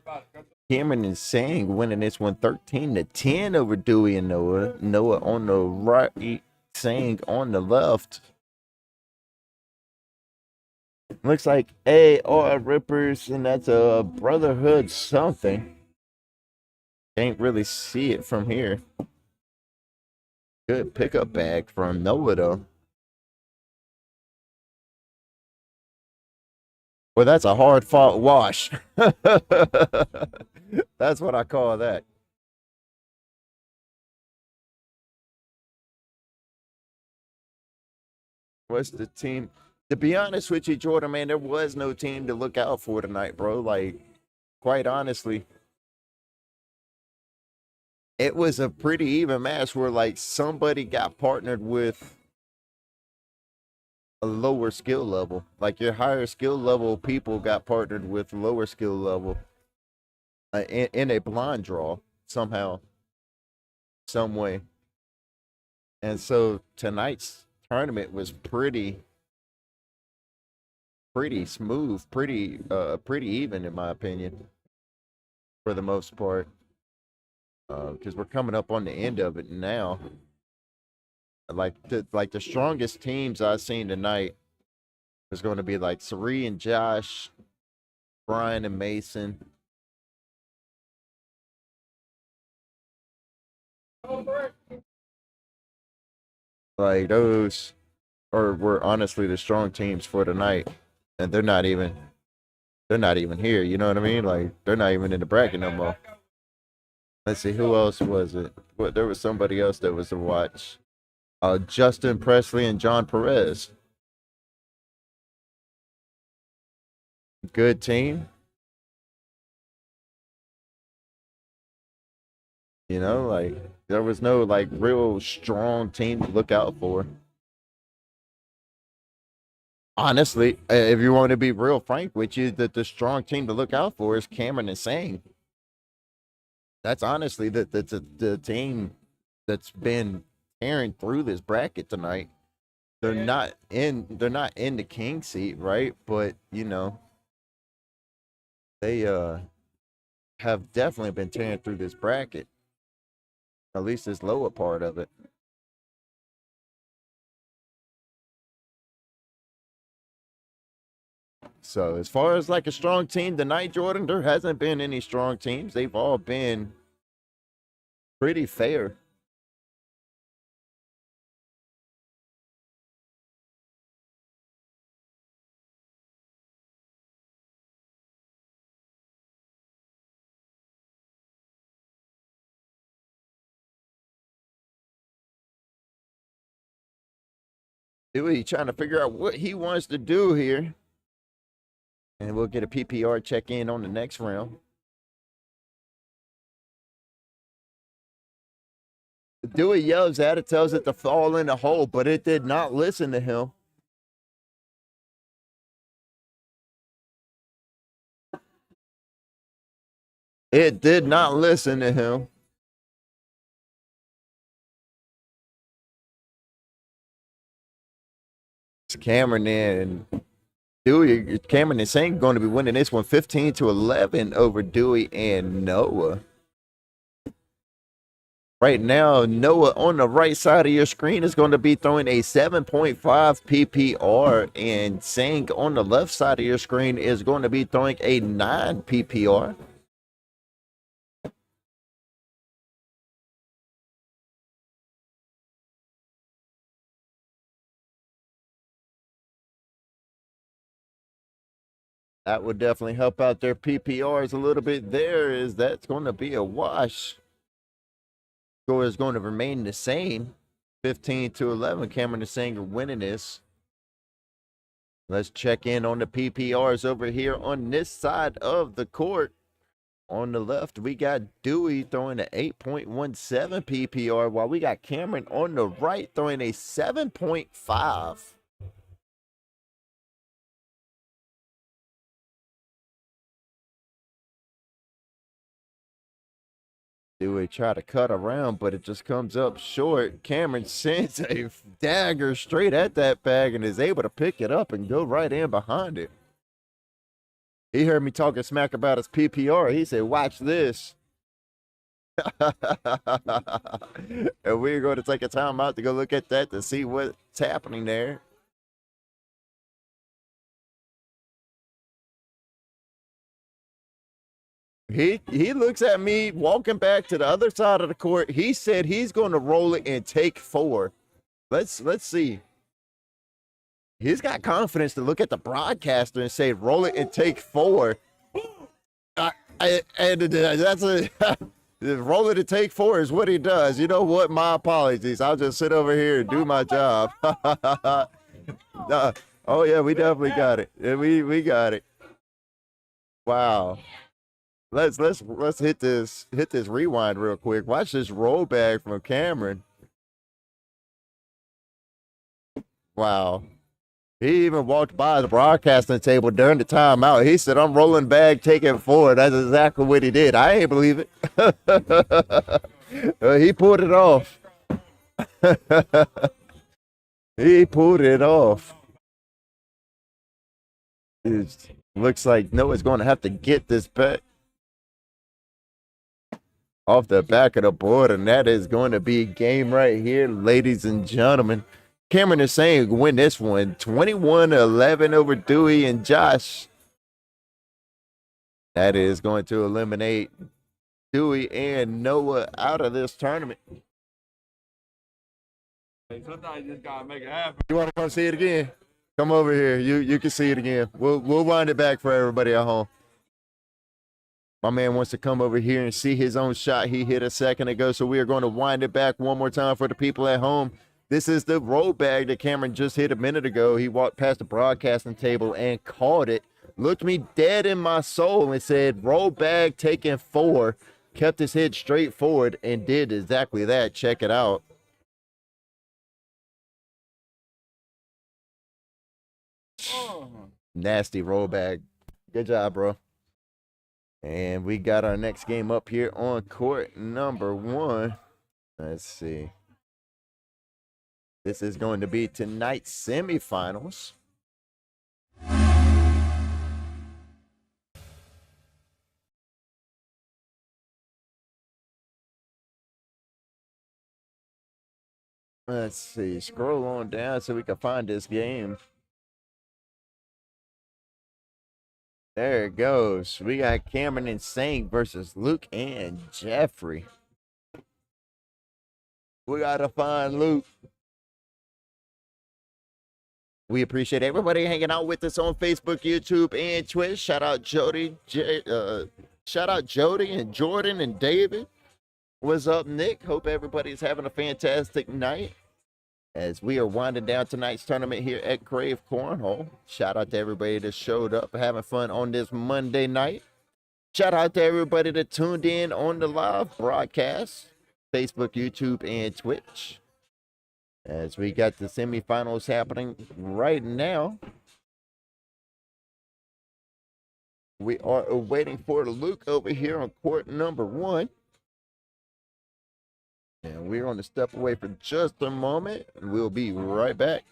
Cameron and Sang winning this one 13-10 over Dewey and Noah. Noah on the right, Sang on the left. Looks like AR Rippers, and that's a Brotherhood something. Can't really see it from here. Good pickup bag from Noah, though. Well, that's a hard fought wash. That's what I call that. What's the team? To be honest with you, Jordan, man, there was no team to look out for tonight, bro. Like, quite honestly, it was a pretty even match where, like, somebody got partnered with a lower skill level. Like, your higher skill level people got partnered with lower skill level in a blind draw somehow, some way. And so tonight's tournament was pretty smooth, pretty even in my opinion, for the most part. Because we're coming up on the end of it now. Like the strongest teams I've seen tonight is going to be like Sari and Josh, Brian and Mason. Like those were honestly the strong teams for tonight, and they're not even here. You know what I mean? Like they're not even in the bracket no more. Let's see, who else was it? Well, there was somebody else that was to watch. Justin Presley and John Perez. Good team. You know, like there was no like real strong team to look out for. Honestly, if you want to be real frank with you, that the strong team to look out for is Cameron and Sang. That's honestly the team that's been tearing through this bracket tonight. They're not in the king seat, right? But you know, they have definitely been tearing through this bracket. At least this lower part of it. So as far as like a strong team tonight, Jordan, there hasn't been any strong teams. They've all been pretty fair. He's trying to figure out what he wants to do here. And we'll get a PPR check in on the next round. Dewey yells at it, tells it to fall in the hole, but it did not listen to him. It did not listen to him. It's Cameron and Dewey. Cameron and Singh going to be winning this one 15-11 over Dewey and Noah. Right now, Noah on the right side of your screen is going to be throwing a 7.5 PPR, and Singh on the left side of your screen is going to be throwing a 9 PPR. That would definitely help out their PPRs a little bit there, is that's going to be a wash. Score is going to remain the same, 15-11. Cameron and Singh are winning this. Let's check in on the PPRs over here on this side of the court. On the left, we got Dewey throwing an 8.17 PPR, while we got Cameron on the right throwing a 7.5. Dewey try to cut around, but it just comes up short. Cameron sends a dagger straight at that bag and is able to pick it up and go right in behind it. He heard me talking smack about his PPR. He said, watch this. And we're going to take a time out to go look at that to see what's happening there. He looks at me walking back to the other side of the court. He said he's going to roll it and take 4. Let's see. He's got confidence to look at the broadcaster and say, roll it and take 4. And that's a roll it and take 4 is what he does. You know what? My apologies. I'll just sit over here and do my job. Oh yeah, we definitely got it. Yeah, we got it. Wow. Let's hit this rewind real quick. Watch this roll back from Cameron. Wow. He even walked by the broadcasting table during the timeout. He said, I'm rolling back, taking 4. That's exactly what he did. I ain't believe it. He pulled it off. He pulled it off. It looks like Noah's going to have to get this back off the back of the board, and that is going to be game right here, ladies and gentlemen. Cameron is saying win this one 21-11 over Dewey and Josh. That is going to eliminate Dewey and Noah out of this tournament. Sometimes you just gotta make it happen. You want to come see it again? Come over here. You can see it again. We'll wind it back for everybody at home. My man wants to come over here and see his own shot he hit a second ago, so we are going to wind it back one more time for the people at home. This is the roll bag that Cameron just hit a minute ago. He walked past the broadcasting table and caught it, looked me dead in my soul and said, roll bag taking 4, kept his head straight forward and did exactly that. Check it out. Nasty roll bag. Good job, bro. And we got our next game up here on court number 1. Let's see. This is going to be tonight's semifinals. Let's see. Scroll on down so we can find this game. There it goes. We got Cameron and Singh versus Luke and Jeffrey. We got to find Luke. We appreciate everybody hanging out with us on Facebook, YouTube, and Twitch. Shout out Jody, shout out Jody and Jordan and David. What's up, Nick? Hope everybody's having a fantastic night as we are winding down tonight's tournament here at Krave Cornhole. Shout out to everybody that showed up having fun on this Monday night. Shout out to everybody that tuned in on the live broadcast, Facebook, YouTube, and Twitch. As we got the semifinals happening right now. We are waiting for Luke over here on court number 1. And we're going to step away for just a moment. We'll be right back.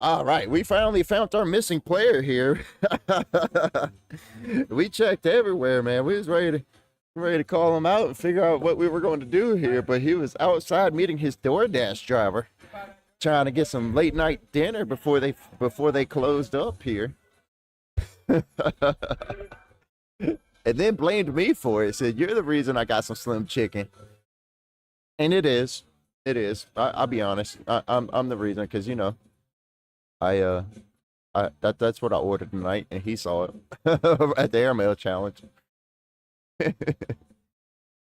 All right, we finally found our missing player here. We checked everywhere, man. We was ready to call him out and figure out what we were going to do here, but he was outside meeting his DoorDash driver, trying to get some late night dinner before they closed up here. And then blamed me for it. Said, "You're the reason I got some slim chicken." And it is. I'll be honest. I'm the reason, because I That's what I ordered tonight, and he saw it at the airmail challenge.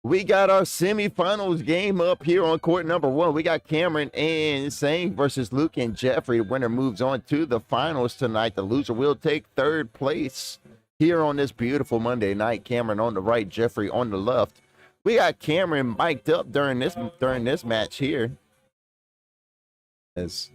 We got our semifinals game up here on court number 1. We got Cameron and Sang versus Luke and Jeffrey. The winner moves on to the finals tonight. The loser will take 3rd place here on this beautiful Monday night. Cameron on the right, Jeffrey on the left. We got Cameron mic'd up during this match here. As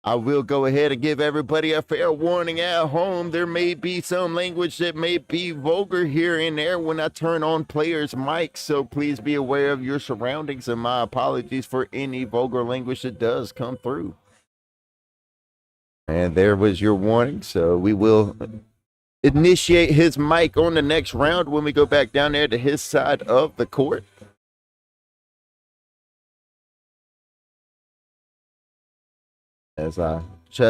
I will go ahead and give everybody a fair warning at home. There may be some language that may be vulgar here and there when I turn on players' mics, so please be aware of your surroundings, and my apologies for any vulgar language that does come through. And there was your warning, so we will initiate his mic on the next round when we go back down there to his side of the court. As I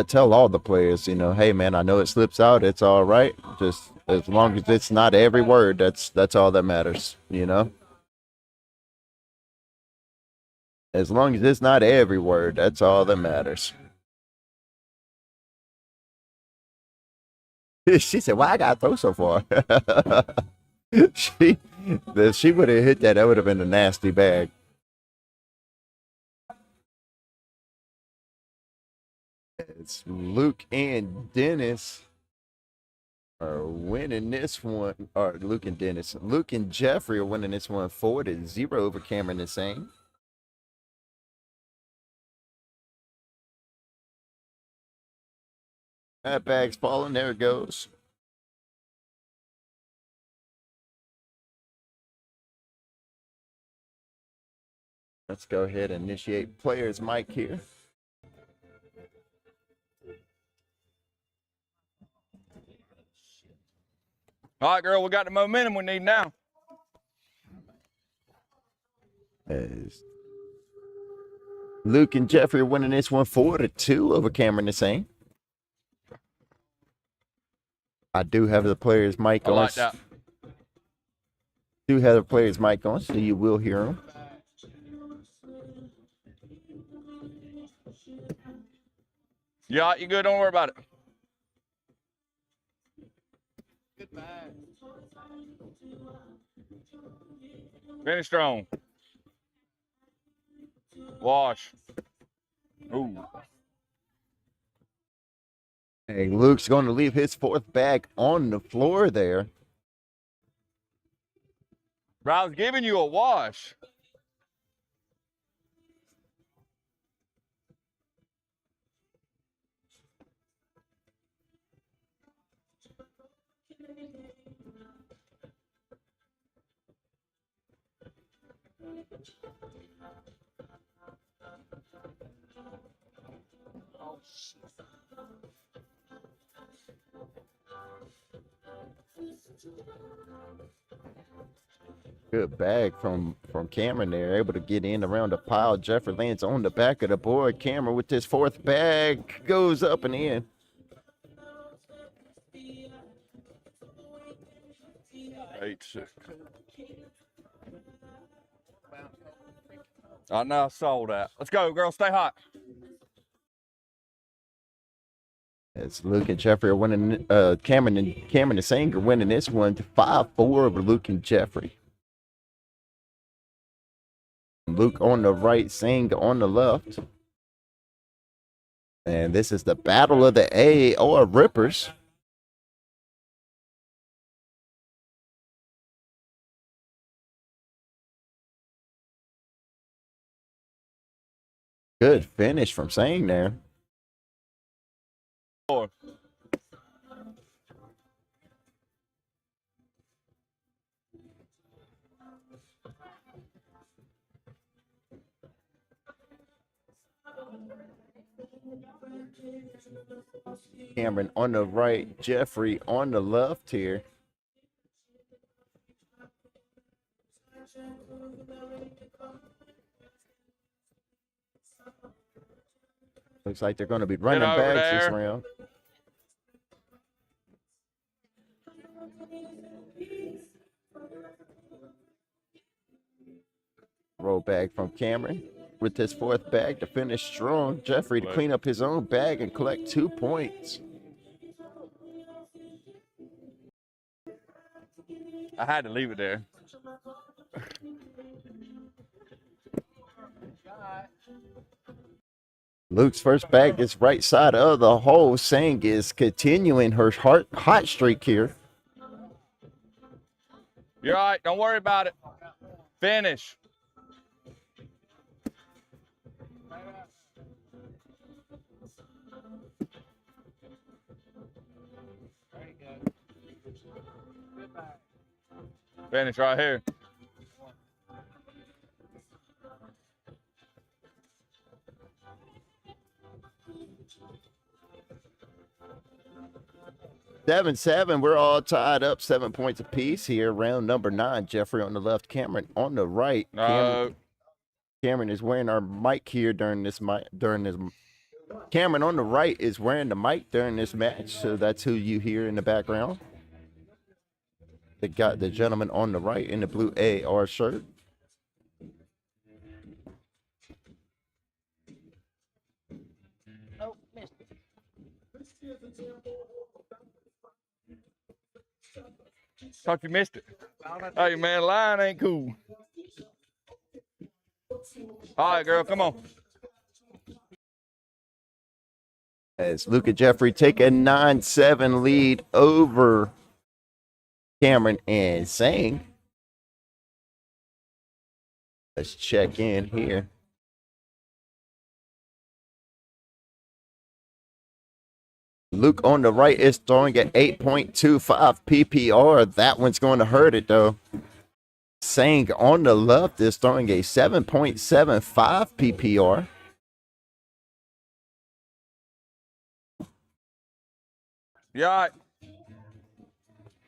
tell all the players, hey man, I know it slips out, it's all right. Just as long as it's not every word, that's all that matters, As long as it's not every word, that's all that matters. She said, "Why I gotta throw so far?" she would have hit that. That would have been a nasty bag. It's Luke and Dennis are winning this one. Or Luke and Jeffrey are winning this one 4-0 over Cameron and Sang. That bag's falling. There it goes. Let's go ahead and initiate player's mic here. All right, girl, we got the momentum we need now. As Luke and Jeffrey are winning this one 4-2 over Cameron and Sang. I do have the player's mic on. I like that. Do have the player's mic on, so you will hear him. Yeah, you good? Don't worry about it. Finish strong. Wash. Ooh. Hey, Luke's going to leave his 4th bag on the floor there. Brown's giving you a wash. Good bag from Cameron there, able to get in around the pile. Jeffrey lands on the back of the board. Cameron with his 4th bag goes up and in. Eight, 6. I now saw that. Let's go, girl. Stay hot. As Luke and Jeffrey are winning, Cameron and Sang are winning this one 5-4 over Luke and Jeffrey. Luke on the right, Sang on the left. And this is the battle of the AAR Rippers. Good finish from Sang there. Cameron on the right, Jeffrey on the left here. Looks like they're going to be running bags this round. Roll bag from Cameron with his 4th bag to finish strong. Jeffrey to clean up his own bag and collect 2 points. I had to leave it there. Luke's first bag is right side of the hole. Sang is continuing her hot streak here. You're all right. Don't worry about it. Finish. Finish right here. 7-7. We're all tied up 7 points apiece here. Round number 9. Jeffrey on the left, Cameron on the right. No. Cameron is wearing our mic here during this Cameron on the right is wearing the mic during this match, so that's who you hear in the background. They got the gentleman on the right in the blue AR shirt. Oh, missed it. Thought you missed it. Hey, man, line ain't cool. All right, girl, come on. As Luke and Jeffrey take a 9-7 lead over Cameron and Sang. Let's check in here. Luke on the right is throwing at 8.25 PPR. That one's going to hurt it, though. Sang on the left is throwing a 7.75 PPR. You all right?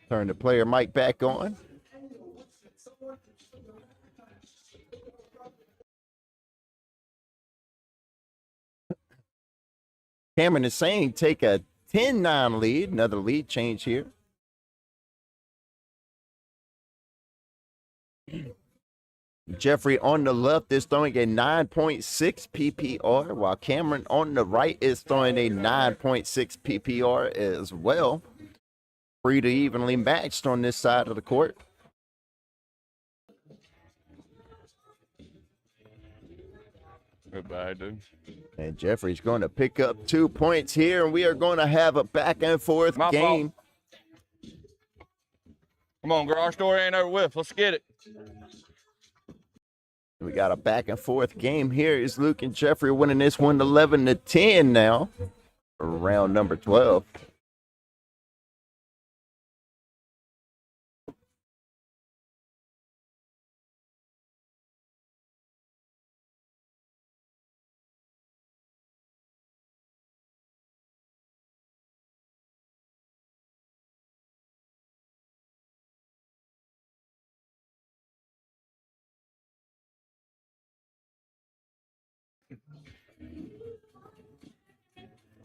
Turn the player mic back on. Cameron is saying take a 10-9 lead. Another lead change here. Jeffrey on the left is throwing a 9.6 PPR, while Cameron on the right is throwing a 9.6 PPR as well. Pretty evenly matched on this side of the court. Goodbye, dude. And Jeffrey's going to pick up 2 points here, and we are going to have a back and forth My game. fault. Come on, girl. Our story ain't over with. Let's get it. We got a back and forth game here. Is Luke and Jeffrey winning this one 11-10 now for round number 12.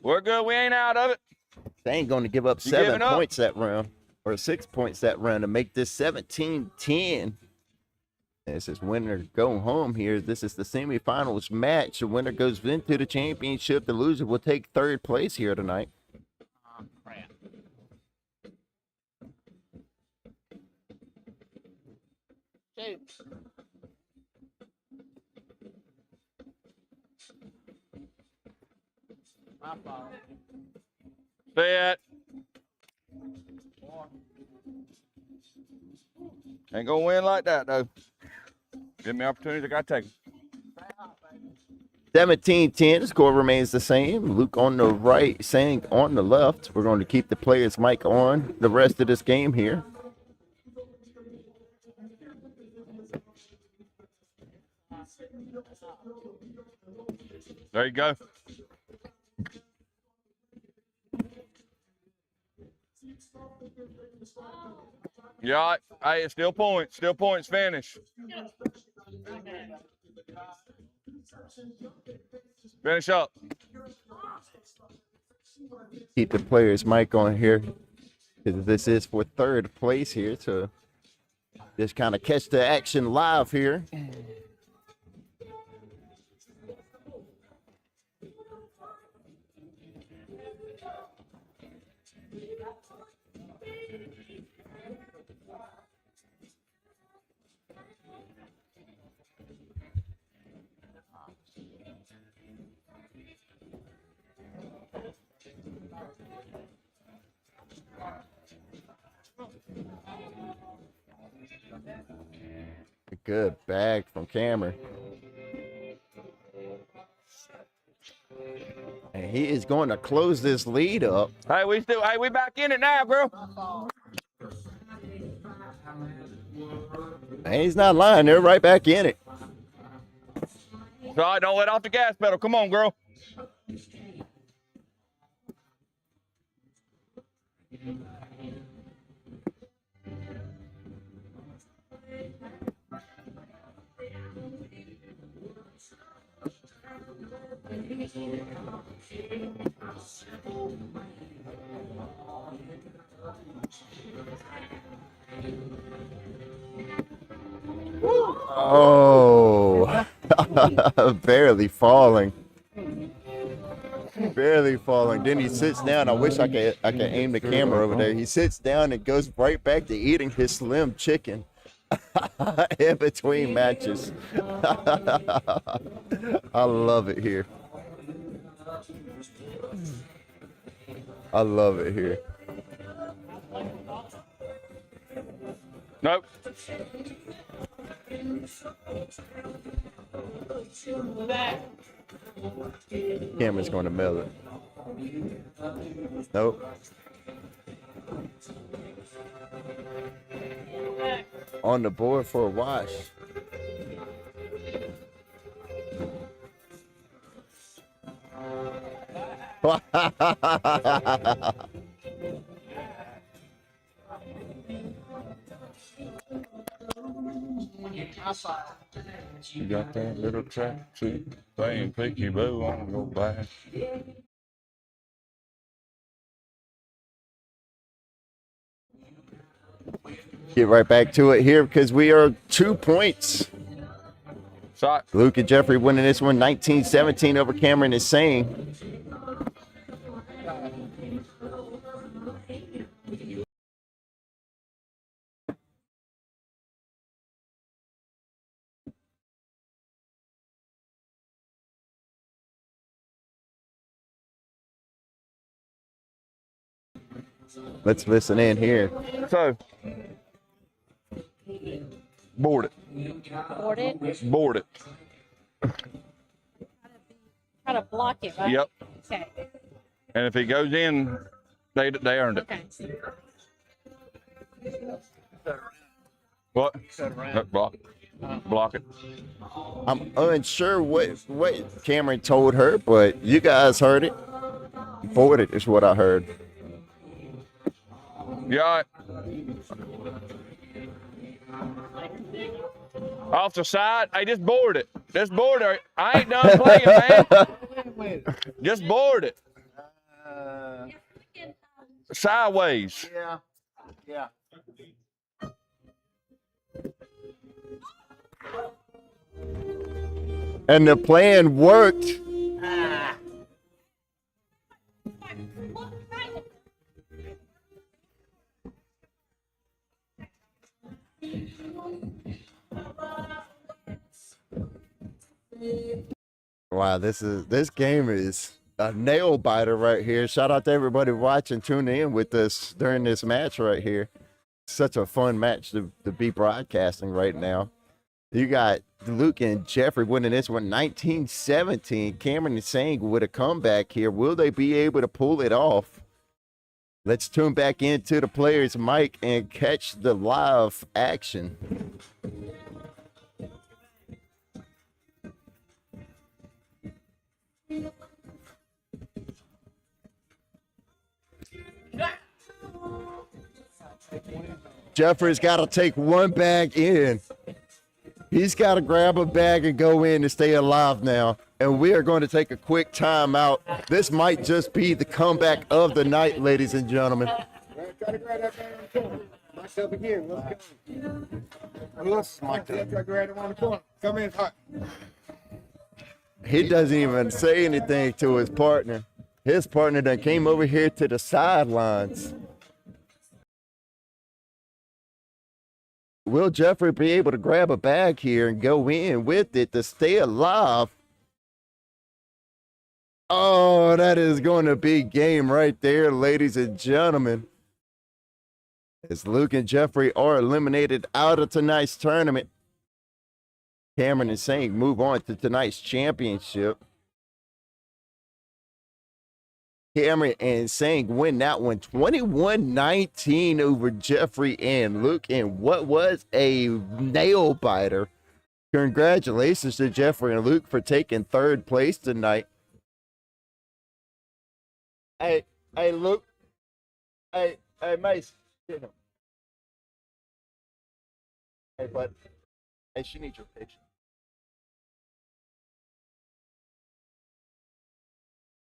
We're good. We ain't out of it. They ain't going to give up You 7 giving up? points that round, or 6 points that round to make this 17-10. This is winner go home here. This is the semifinals match. The winner goes into the championship. The loser will take third place here tonight. Oh, crap. Shoot. My fault. Stay at. Ain't gonna win like that, though. Give me opportunities, I gotta take them. 17-10. The score remains the same. Luke on the right, Sang on the left. We're going to keep the player's mic on the rest of this game here. There you go. You all right? Hey, it's still points. Still points. Finish. Finish up. Keep the player's mic on here because this is for third place here. So just kind of catch the action live here. A good bag from Cameron. And he is going to close this lead up. Hey, we back in it now, girl. And he's not lying. They're right back in it. All right, don't let off the gas pedal. Come on, girl. Oh, barely falling. Barely falling. Then he sits down. I wish I could aim the camera over there. He sits down and goes right back to eating his slim chicken in between matches. I love it here. I love it here. Nope. Cameron's going to mail it. Nope. On the board for a wash. You got that little track too. Playing picky boo on go back. Get right back to it here because we are 2 points. Shot. Luke and Jeffrey winning this one 19-17 over Cameron is saying. Let's listen in here. So, board it. Board it. Board it. Try to block it, right? Yep. Okay. And if he goes in, they earned it. Okay. What? Block. Block it. I'm unsure what Cameron told her, but you guys heard it. Board it is what I heard. You all right? Off the side. Hey, just board it. Just board it. I ain't done playing, man. Just board it. Sideways. Yeah. And the plan worked. Wow, this game is a nail biter right here. Shout out to everybody watching, tuning in with us during this match right here. Such a fun match to be broadcasting right now. You got Luke and Jeffrey winning this one 19-17. Cameron is saying with a comeback here, will they be able to pull it off? Let's tune back into the player's mic and catch the live action. Jeffrey's got to take one bag in. He's got to grab a bag and go in to stay alive now. And we are going to take a quick time out. This might just be the comeback of the night, ladies and gentlemen. Try to grab that bag on the corner. Myself again. Let's go. Who else is mic'd up? Try to grab it on the corner. Come in hot. He doesn't even say anything to his partner. His partner done came over here to the sidelines. Will Jeffrey be able to grab a bag here and go in with it to stay alive? Oh, that is going to be game right there, ladies and gentlemen. As Luke and Jeffrey are eliminated out of tonight's tournament, Cameron and Singh move on to tonight's championship. Cameron and Singh win that one 21-19 over Jeffrey and Luke in what was a nail biter. Congratulations to Jeffrey and Luke for taking third place tonight. Hey, Luke. Hey, Mace. Get him. Hey, bud. Hey, she needs your picture.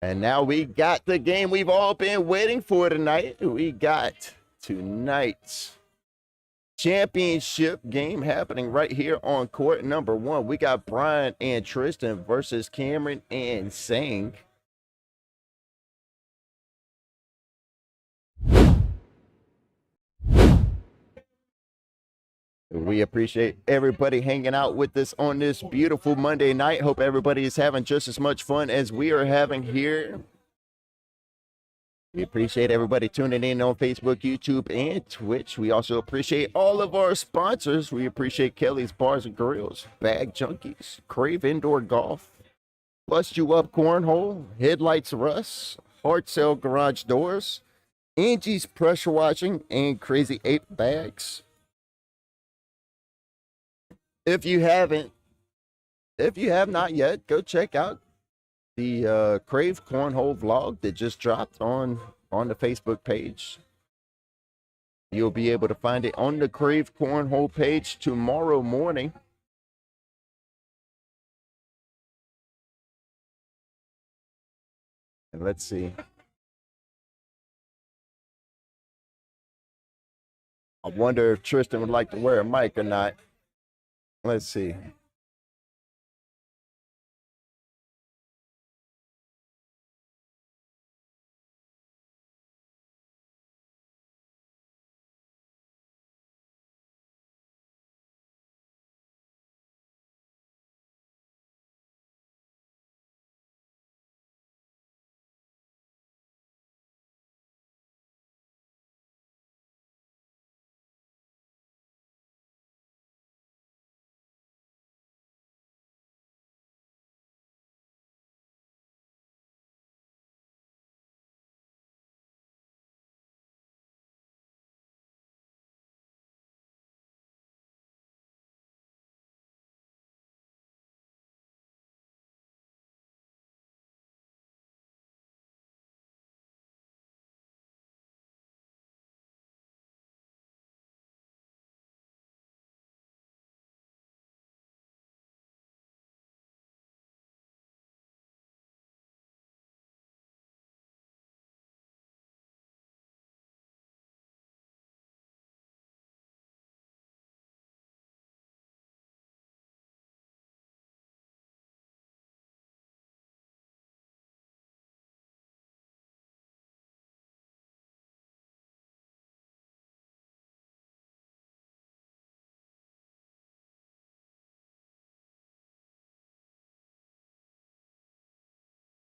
And now we got the game we've all been waiting for tonight. We got tonight's championship game happening right here on court number 1. We got Brian and Tristan versus Cameron and Singh. We appreciate everybody hanging out with us on this beautiful Monday night. Hope everybody is having just as much fun as we are having here. We appreciate everybody tuning in on Facebook, YouTube, and Twitch. We also appreciate all of our sponsors. We appreciate Kelly's Bars and Grills, Bag Junkies, Krave Indoor Golf, Bust You Up Cornhole, Headlights Russ, Hard Sell Garage Doors, Angie's Pressure Washing, and Crazy Ape Bags. If you have not yet, go check out the Krave Cornhole vlog that just dropped on the Facebook page. You'll be able to find it on the Krave Cornhole page tomorrow morning. And let's see. I wonder if Tristan would like to wear a mic or not. Let's see.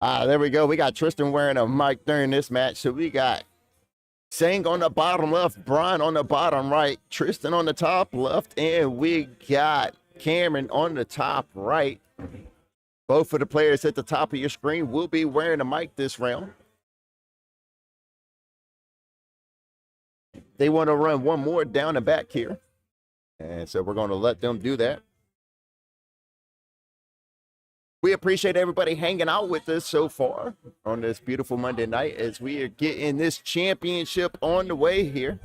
There we go. We got Tristan wearing a mic during this match. So we got Singh on the bottom left, Brian on the bottom right, Tristan on the top left, and we got Cameron on the top right. Both of the players at the top of your screen will be wearing a mic this round. They want to run one more down the back here. And so we're going to let them do that. We appreciate everybody hanging out with us so far on this beautiful Monday night as we are getting this championship on the way here.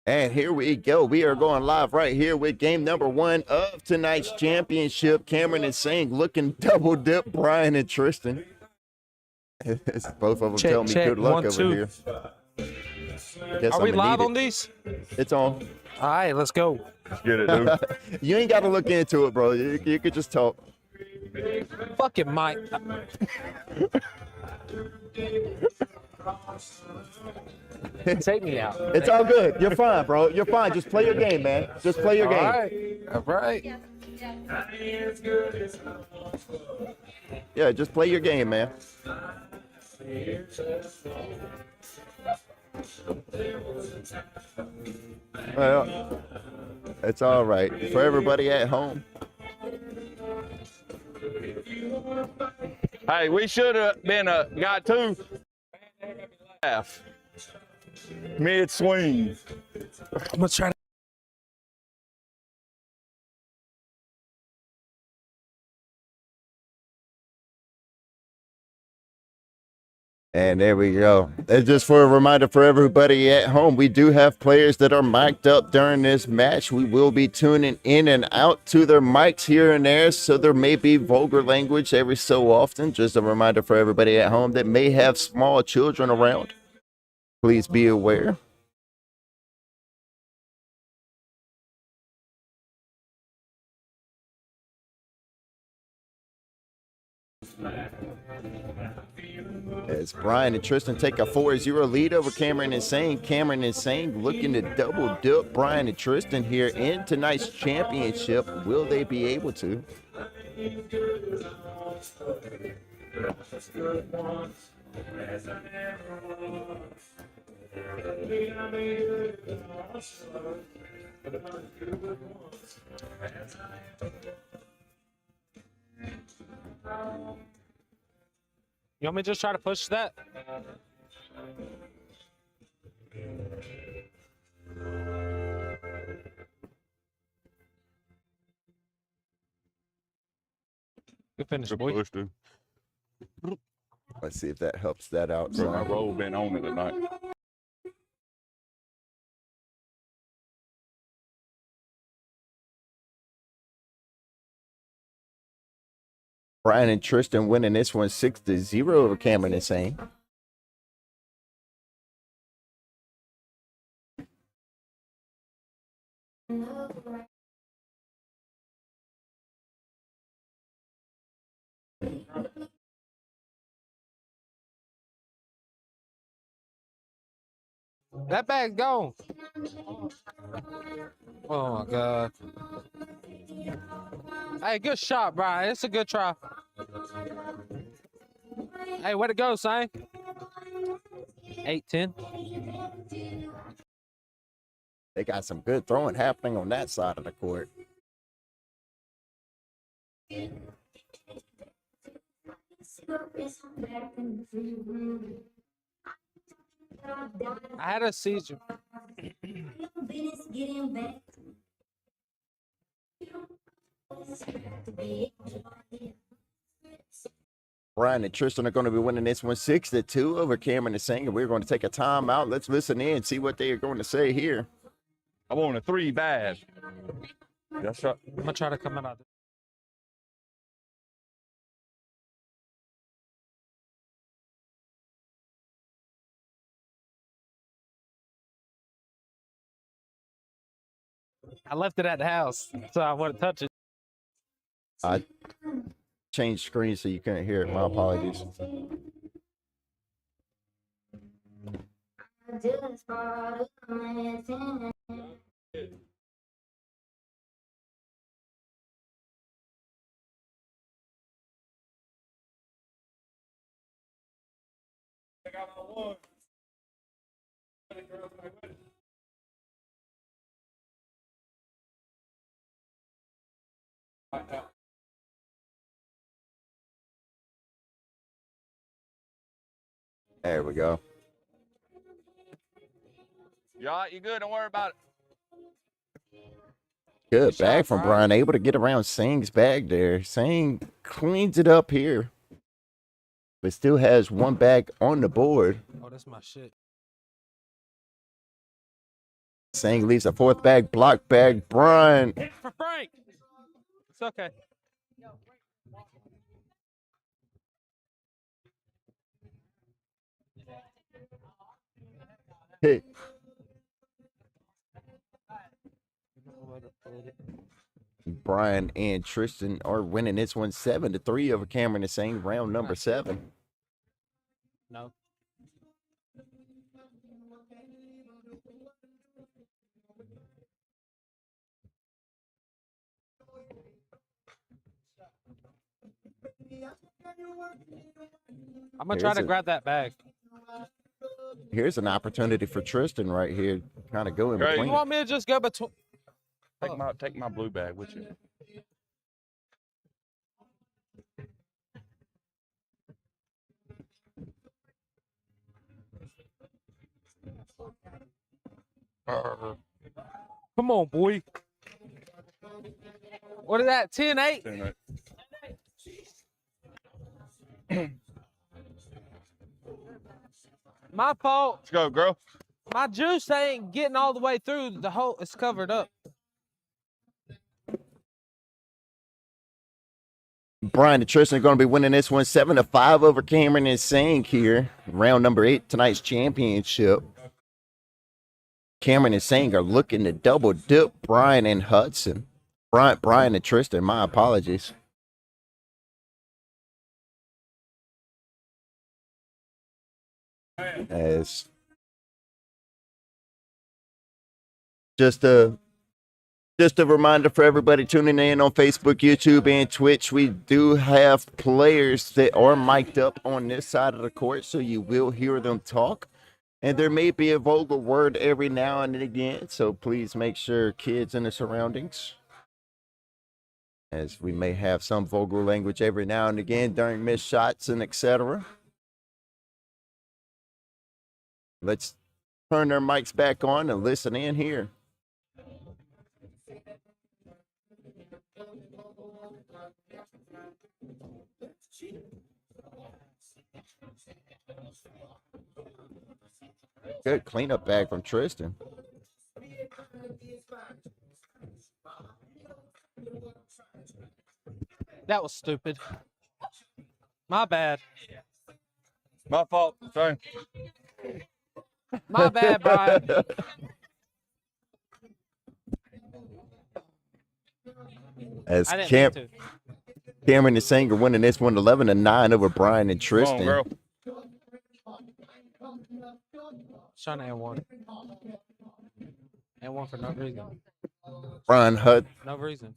And here we go. We are going live right here with game number 1 of tonight's championship. Cameron and Singh looking double dip Brian and Tristan. Both of them tell me good luck 1, over 2. here. Guess Are we I'ma live need on it. these? It's on. All right, let's go. Get it, dude. You ain't got to look into it, bro. You could just talk. Fuck it, Mike. Take me out. It's all good. You're fine, bro. You're fine. Just play your game, man. Just play your game. All right. Yeah, just play your game, man. Well, it's all right. For everybody at home, Hey, we should have been got 2 half mid swing. I'm gonna try to. and there we go. It's just for a reminder for everybody at home, we do have players that are mic'd up during this match. We will be tuning in and out to their mics here and there, so there may be vulgar language every so often. Just a reminder for everybody at home that may have small children around. Please be aware. As Brian and Tristan take a 4-0 lead over Cameron and Singh. Cameron and Singh looking to double dip Brian and Tristan here in tonight's championship. Will they be able to? You want me to just try to push that? Good finish, boy. Push, dude. Let's see if that helps that out. Bro, my roll been on it tonight. Brian and Tristan winning this one 6-0 over Cameron and Singh. That bag's gone. Oh my god. Hey, good shot, Brian. It's a good try. Hey, way to go, Sang. 8-10. They got some good throwing happening on that side of the court. I had a seizure. Brian and Tristan are going to be winning this one 6-2 over Cameron and Singh. And we're going to take a timeout. Let's listen in and see what they are going to say here. I want a 3 bad. That's right. I'm gonna try to come out. I left it at the house, so I wouldn't touch it. I changed screens so you couldn't hear it. My apologies. There we go. Yeah, you good? Don't worry about it. Good bag from Brian. Able to get around Singh's bag there. Singh cleans it up here, but still has one bag on the board. Oh, that's my shit. Sang leaves a fourth bag, block bag. Brian. For Frank. It's okay. Hey. Brian and Tristan are winning this one 7-3 over Cameron and Sang, round number 7. No. I'm gonna try to grab that bag. Here's an opportunity for Tristan right here. Kind of go in Great. between. You want me to just go between? Take my blue bag with you. Come on, boy. What is that? 10-8? My fault. Let's go, girl. My juice ain't getting all the way through. The whole it's covered up. Brian and Tristan are going to be winning this one 7-5 over Cameron and Sang here. Round number 8, tonight's championship. Cameron and Sang are looking to double dip Brian and Hudson. Brian and Tristan, my apologies. As just a reminder for everybody tuning in on Facebook, YouTube, and Twitch, we do have players that are mic'd up on this side of the court, so you will hear them talk. And there may be a vulgar word every now and again, so please make sure kids in the surroundings, as we may have some vulgar language every now and again during missed shots and etc. Let's turn their mics back on and listen in here. Good cleanup bag from Tristan. That was stupid. My bad. My fault. Sorry. My bad, Brian. As I didn't mean to. Cameron and Sang are winning this one 11-9 over Brian and Tristan. Come on, girl. Trying to one. And one for no reason. No reason.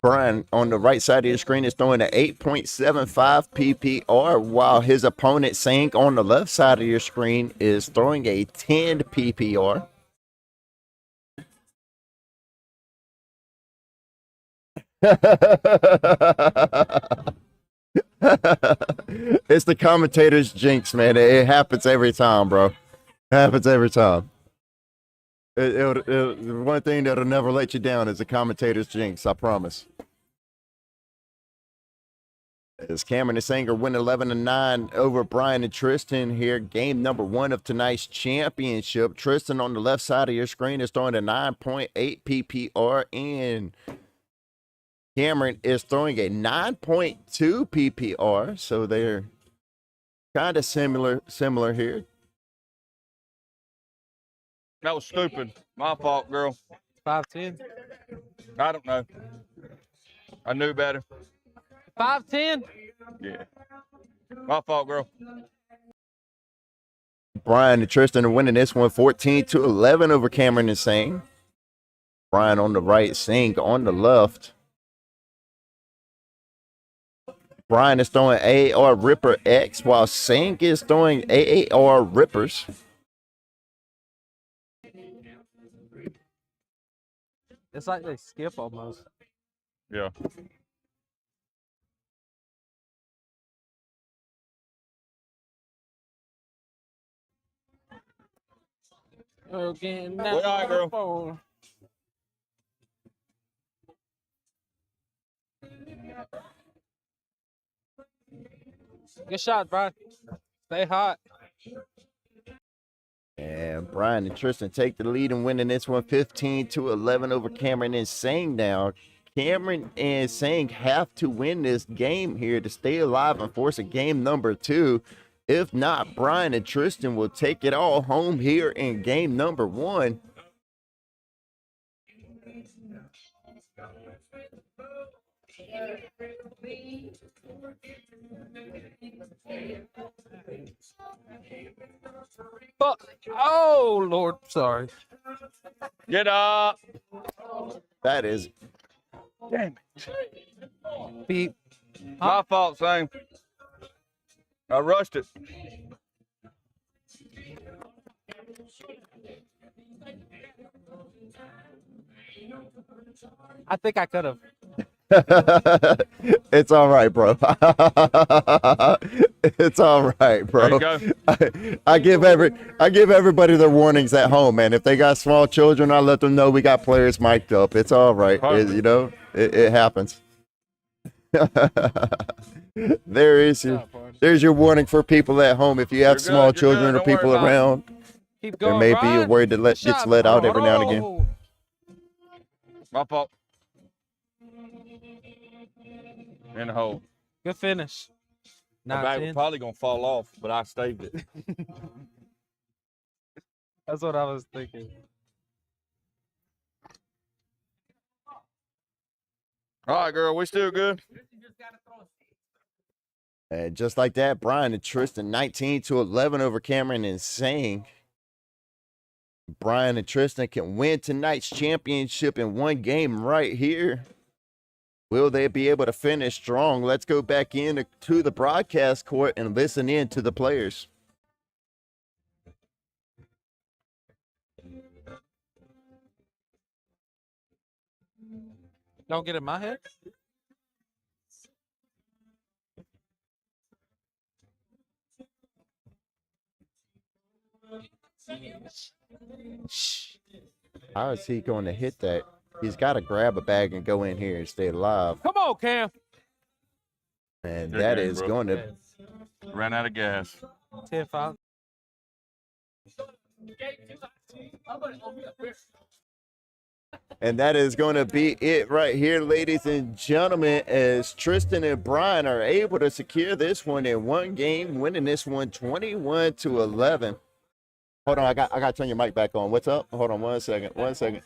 Brian on the right side of your screen is throwing an 8.75 PPR, while his opponent Sang on the left side of your screen is throwing a 10 PPR. It's the commentator's jinx, man. It happens every time, bro. It happens every time. The one thing that'll never let you down is the commentator's jinx, I promise. As Cameron and Sang win 11-9 over Brian and Tristan here. Game number 1 of tonight's championship. Tristan on the left side of your screen is throwing a 9.8 PPR, and Cameron is throwing a 9.2 PPR. So they're kind of similar here. That was stupid. My fault, girl. 5'10". I don't know. I knew better. 5'10". Yeah. My fault, girl. Brian and Tristan are winning this one 14-11 over Cameron and Sang. Brian on the right, Sang on the left. Brian is throwing AR Ripper X, while Sang is throwing AAR Rippers. It's like they skip almost. Yeah. Again, All right, girl. Good shot, Brian. Stay hot. And Brian and Tristan take the lead and winning this one 15-11 over Cameron and Sang now. Cameron and Sang have to win this game here to stay alive and force a game number 2. If not, Brian and Tristan will take it all home here in game number 1. Oh, Lord. Sorry. Get up. That is Beep. My fault, Sam. I rushed it. I think I could have. it's all right, bro. It's all right, bro. There you I give everybody their warnings at home, man. If they got small children, I let them know we got players mic'd up. It's all right. It happens. There's your warning for people at home. If you have small children or people around, Keep there going, may be Brian. a word that gets let out every now and again. Oh. My fault. In the hole. Good finish. My bag was probably going to fall off, but I saved it. That's what I was thinking. All right, girl. We still good? And just like that, Brian and Tristan 19-11 over Cameron and Sang. Brian and Tristan can win tonight's championship in one game right here. Will they be able to finish strong? Let's go back into the broadcast court and listen in to the players. Don't get in my head. How is he going to hit that? He's got to grab a bag and go in here and stay alive. Come on, Cam. And Good that game, is bro. going to... Ran out of gas. 10-5. And that is going to be it right here, ladies and gentlemen, as Tristan and Brian are able to secure this one in one game, winning this one 21-11. Hold on, I got to turn your mic back on. What's up? Hold on 1 second. 1 second.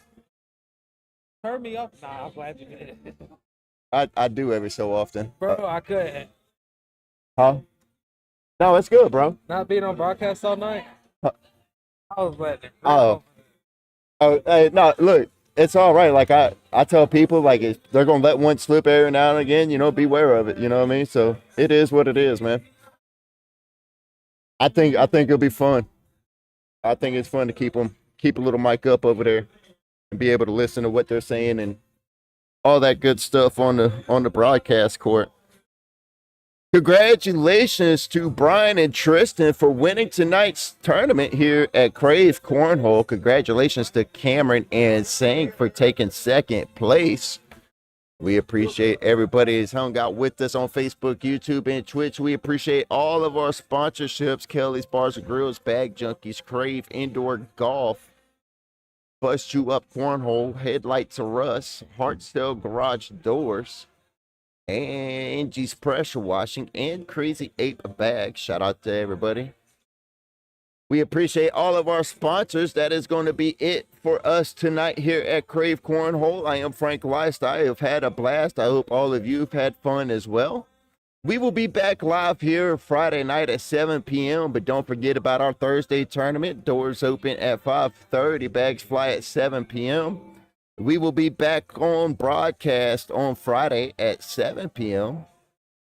Turn me up. Nah, I'm glad you did it. I do every so often. Bro, I couldn't. Huh? No, it's good, bro. Not being on broadcast all night. Huh. I was letting it. Oh, hey, no, look, it's all right. Like I tell people, like they're gonna let one slip every now and again. Beware of it. You know what I mean? So it is what it is, man. I think it'll be fun. I think it's fun to keep a little mic up over there and be able to listen to what they're saying and all that good stuff on the broadcast court. Congratulations to Brian and Tristan for winning tonight's tournament here at Krave Cornhole. Congratulations to Cameron and Sang for taking second place. We appreciate everybody who's hung out with us on Facebook, YouTube, and Twitch. We appreciate all of our sponsorships: Kelly's Bars and Grills, Bag Junkies, Krave Indoor Golf, Bust You Up Cornhole, Headlights of Russ, Hartsdale Garage Doors, Angie's Pressure Washing, and Crazy Ape Bag. Shout out to everybody. We appreciate all of our sponsors. That is going to be it for us tonight here at Krave Cornhole. I am Frank Weist. I have had a blast. I hope all of you have had fun as well. We will be back live here Friday night at 7 p.m., but don't forget about our Thursday tournament. Doors open at 5:30. Bags fly at 7 p.m. We will be back on broadcast on Friday at 7 p.m.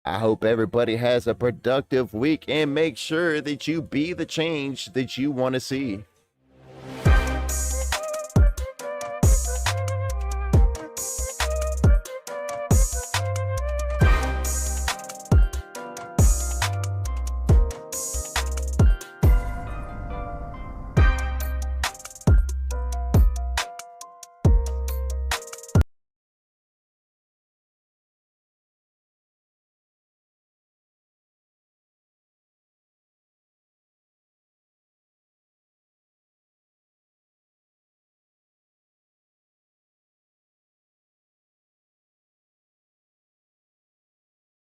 I hope everybody has a productive week and make sure that you be the change that you want to see.